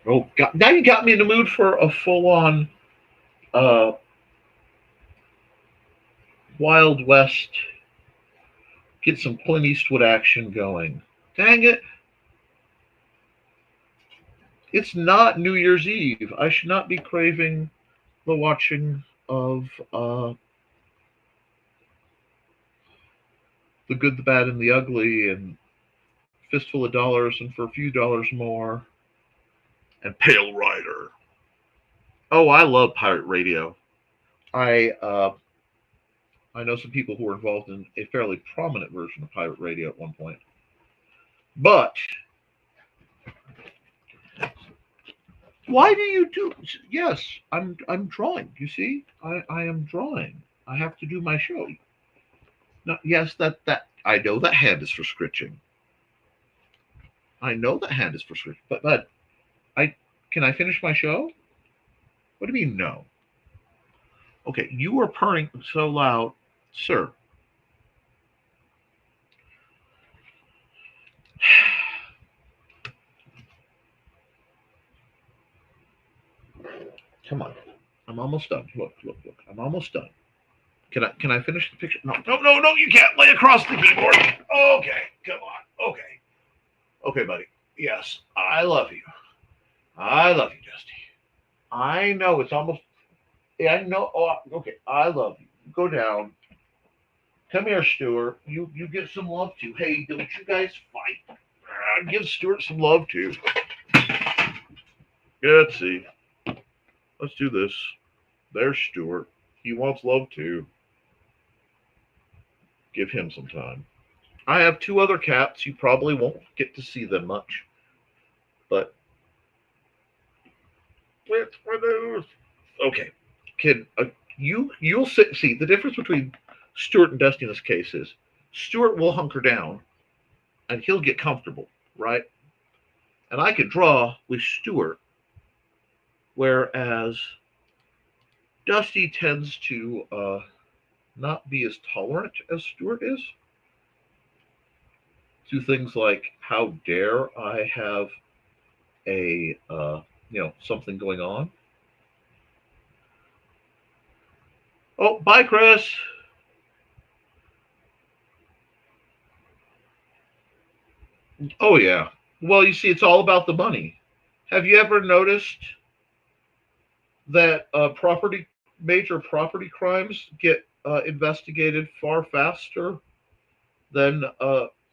oh, now you got me in the mood for a full-on uh, Wild West. Get some Clint Eastwood action going. Dang it. It's not New Year's Eve. I should not be craving the watching of The Good, the Bad, and the Ugly, and Fistful of Dollars, and For a Few Dollars More, and Pale Rider. Oh, I love pirate radio. I know some people who were involved in a fairly prominent version of pirate radio at one point. But why do you do? Yes, I'm drawing. You see, I am drawing. I have to do my show. No, yes, that I know that hand is for scritching. I know that hand is for scritching. But can I finish my show? What do you mean no? Okay, you are purring so loud, sir. Come on. I'm almost done. Look. I'm almost done. Can I finish the picture? No. You can't lay across the keyboard. Okay, come on. Okay, buddy. Yes, I love you. I love you, Dusty. I know it's almost. Yeah, I know. Oh, okay. I love you. Go down. Come here, Stuart. You get some love too. Hey, don't you guys fight? Give Stuart some love too. Let's see. Let's do this. There's Stuart. He wants love too. Give him some time. I have two other cats. You probably won't get to see them much, but okay, kid. You'll see the difference between Stuart and Dusty in this case is Stuart will hunker down and he'll get comfortable, right? And I can draw with Stuart, whereas Dusty tends to not be as tolerant as Stuart is to things like how dare I have a something going on. Oh, bye, Chris. Oh yeah. Well, you see, it's all about the money. Have you ever noticed that major property crimes get investigated far faster than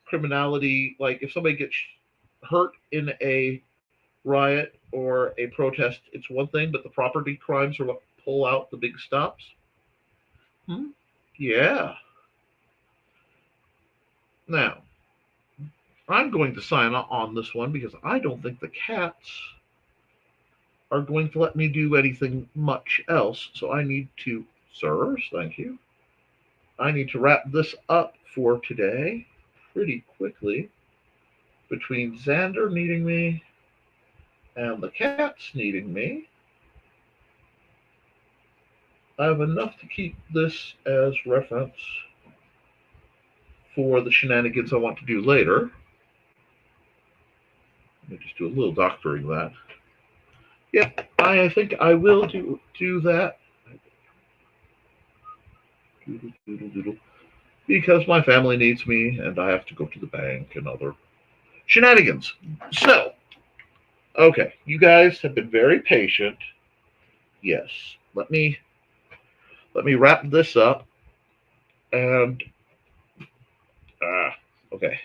criminality? Like if somebody gets hurt in a riot or a protest, it's one thing, but the property crimes are what pull out the big stops. Yeah. Now, I'm going to sign on this one because I don't think the cats are going to let me do anything much else. So I need to, sirs, thank you. I need to wrap this up for today pretty quickly. Between Xander needing me and the cats needing me, I have enough to keep this as reference for the shenanigans I want to do later. Let me just do a little doctoring that. Yep, I think I will do that. Because my family needs me and I have to go to the bank and other shenanigans. So, okay, you guys have been very patient. Yes, let me wrap this up. And okay,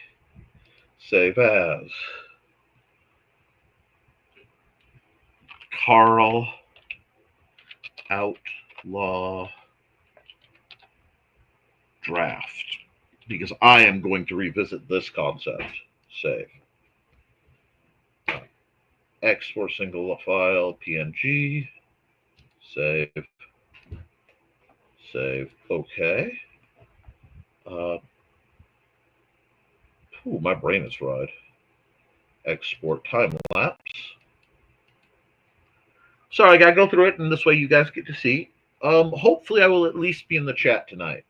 save as Carl Outlaw Draft, because I am going to revisit this concept. Save. Export single file PNG. Save. Save. Okay. My brain is fried. Export time lapse. Sorry, I gotta go through it, and this way you guys get to see. Hopefully, I will at least be in the chat tonight.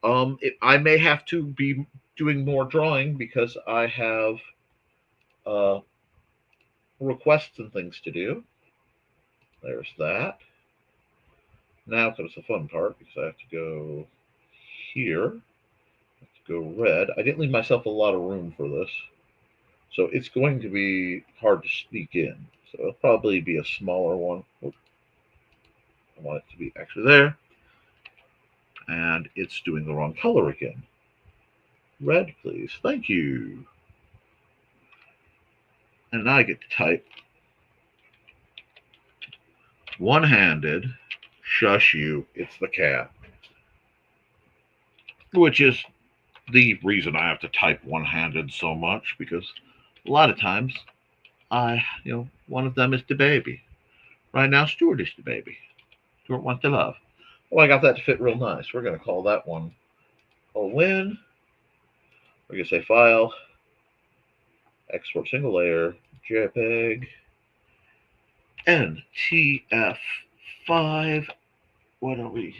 I may have to be doing more drawing because I have requests and things to do. There's that. Now comes the fun part because I have to go here. I have to go red. I didn't leave myself a lot of room for this, so it's going to be hard to sneak in. So it'll probably be a smaller one. Oops. I want it to be actually there. And it's doing the wrong color again. Red, please. Thank you. And now I get to type one-handed, shush you, it's the cat. Which is the reason I have to type one-handed so much, because a lot of times one of them is the baby. Right now, Stuart is the baby. Stuart wants the love. Oh, I got that to fit real nice. We're going to call that one a win. We're going to say file, export single layer, JPEG, NTF5, what are we?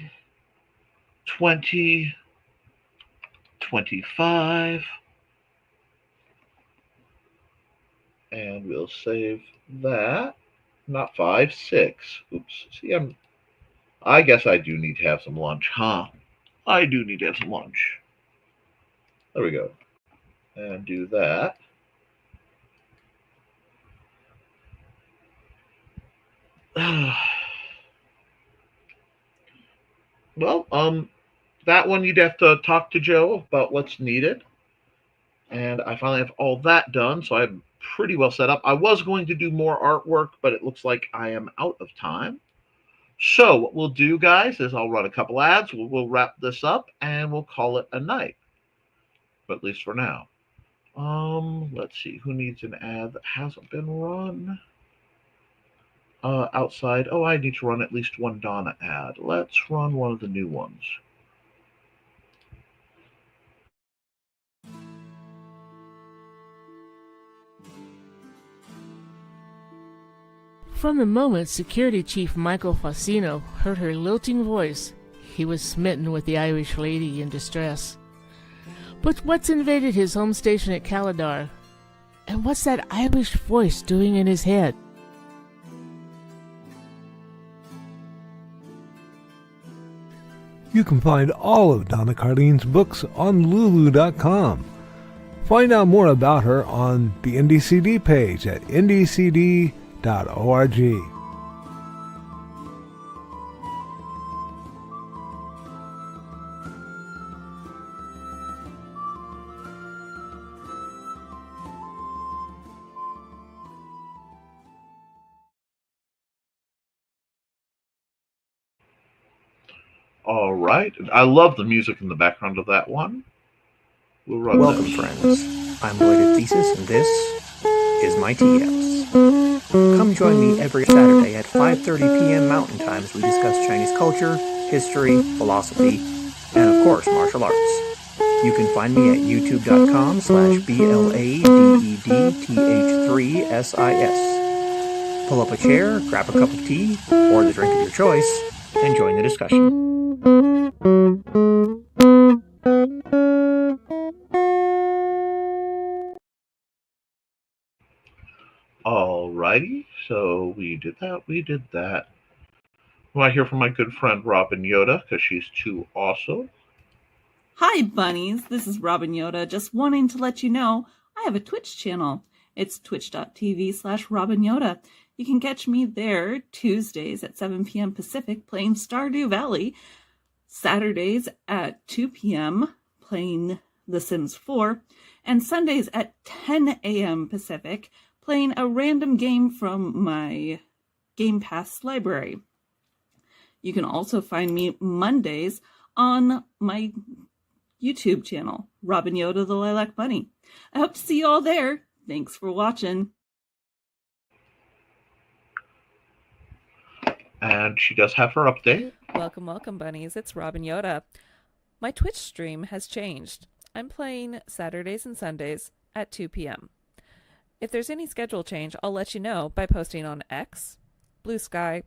2025. And we'll save that. Not 5, 6. Oops. See, I guess I do need to have some lunch, huh? I do need to have some lunch. There we go. And do that. Well, that one you'd have to talk to Joe about what's needed. And I finally have all that done, so I'm pretty well set up. I was going to do more artwork, but it looks like I am out of time. So what we'll do, guys, is I'll run a couple ads. We'll wrap this up, and we'll call it a night. But at least for now. Let's see. Who needs an ad that hasn't been run? Outside. Oh, I need to run at least one Donna ad. Let's run one of the new ones. From the moment Security Chief Michael Fassino heard her lilting voice, he was smitten with the Irish lady in distress. But what's invaded his home station at Caladar? And what's that Irish voice doing in his head? You can find all of Donna Carlene's books on Lulu.com. Find out more about her on the NDCD page at ndcd.org. All right. I love the music in the background of that one. We'll run Welcome, that. friends. I'm Lloyd at Thesis, and this is my tea house. Come join me every Saturday at 5:30 p.m. Mountain Time as we discuss Chinese culture, history, philosophy, and, of course, martial arts. You can find me at youtube.com/BLADEDTH3SIS. Pull up a chair, grab a cup of tea, or the drink of your choice, and join the discussion. Alrighty, so we did that. Well, I hear from my good friend Robin Yoda, because she's too awesome. Hi, bunnies. This is Robin Yoda, just wanting to let you know I have a Twitch channel. It's twitch.tv/Robin Yoda. You can catch me there Tuesdays at 7 p.m. Pacific playing Stardew Valley, Saturdays at 2 p.m. playing The Sims 4, and Sundays at 10 a.m. Pacific playing a random game from my Game Pass library. You can also find me Mondays on my YouTube channel, Robin Yoda the Lilac Bunny. I hope to see you all there. Thanks for watching. And she does have her update. Welcome, welcome, bunnies. It's Robin Yoda. My Twitch stream has changed. I'm playing Saturdays and Sundays at 2 p.m. If there's any schedule change, I'll let you know by posting on X, Blue Sky,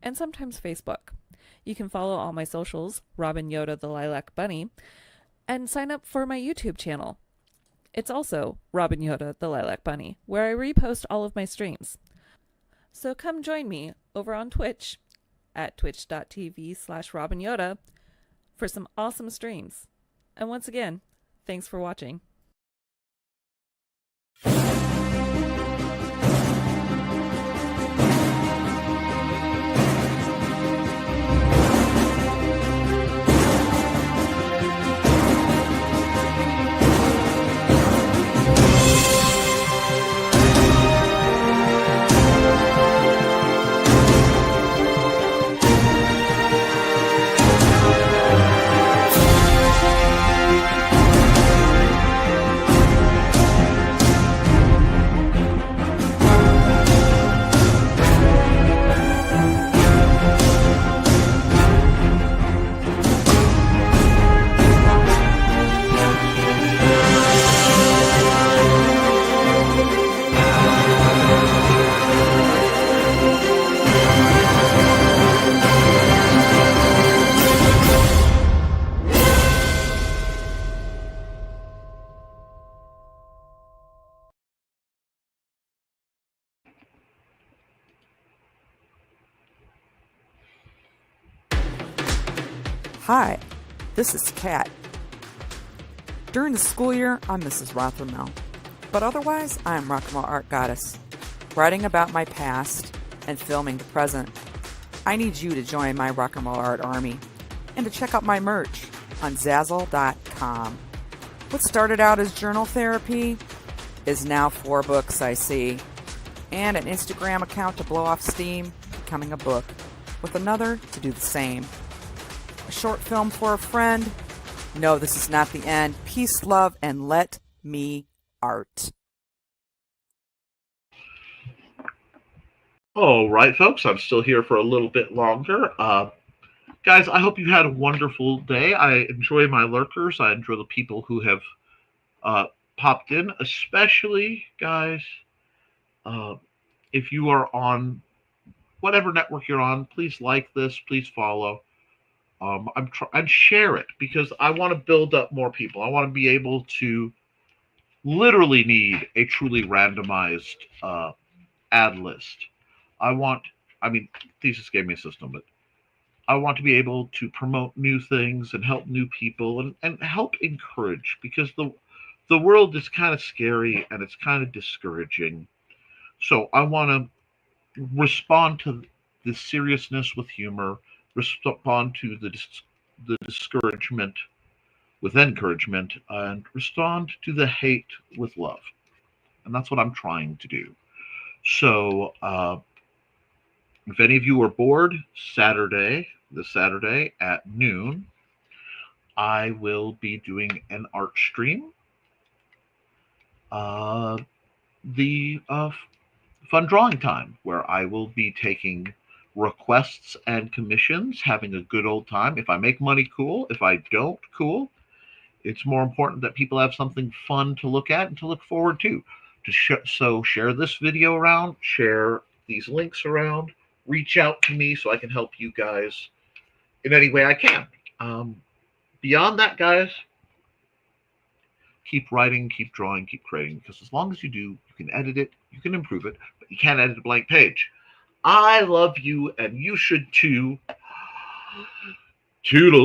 and sometimes Facebook. You can follow all my socials, Robin Yoda the Lilac Bunny, and sign up for my YouTube channel. It's also Robin Yoda the Lilac Bunny, where I repost all of my streams. So come join me over on Twitch at twitch.tv/Robin Yoda for some awesome streams. And once again, thanks for watching. Hi, this is Kat. During the school year, I'm Mrs. Rothermel, but otherwise, I'm Rock and Roll Art Goddess, writing about my past and filming the present. I need you to join my Rock and Roll Art army and to check out my merch on Zazzle.com. What started out as journal therapy is now 4 books, I see, and an Instagram account to blow off steam, becoming a book, with another to do the same. A short film for a friend. No, this is not the end. Peace, love, and let me art. All right, folks, I'm still here for a little bit longer. Guys, I hope you had a wonderful day. I enjoy my lurkers. I enjoy the people who have popped in, especially, guys, if you are on whatever network you're on, please like this, please follow. And share it, because I want to build up more people. I want to be able to literally need a truly randomized ad list. Thesis gave me a system, but I want to be able to promote new things and help new people and help encourage, because the world is kind of scary and it's kind of discouraging. So I want to respond to the seriousness with humor, respond to the discouragement with encouragement, and respond to the hate with love. And that's what I'm trying to do. So if any of you are bored, this Saturday at noon, I will be doing an art stream. The fun drawing time, where I will be taking requests and commissions, having a good old time. If I make money, cool. If I don't, cool. It's more important that people have something fun to look at and to look forward to. So share this video around, share these links around, reach out to me so I can help you guys in any way I can. Beyond that, guys, keep writing, keep drawing, keep creating, because as long as you do, you can edit it, you can improve it, but you can't edit a blank page. I love you, and you should too. Toodaloo.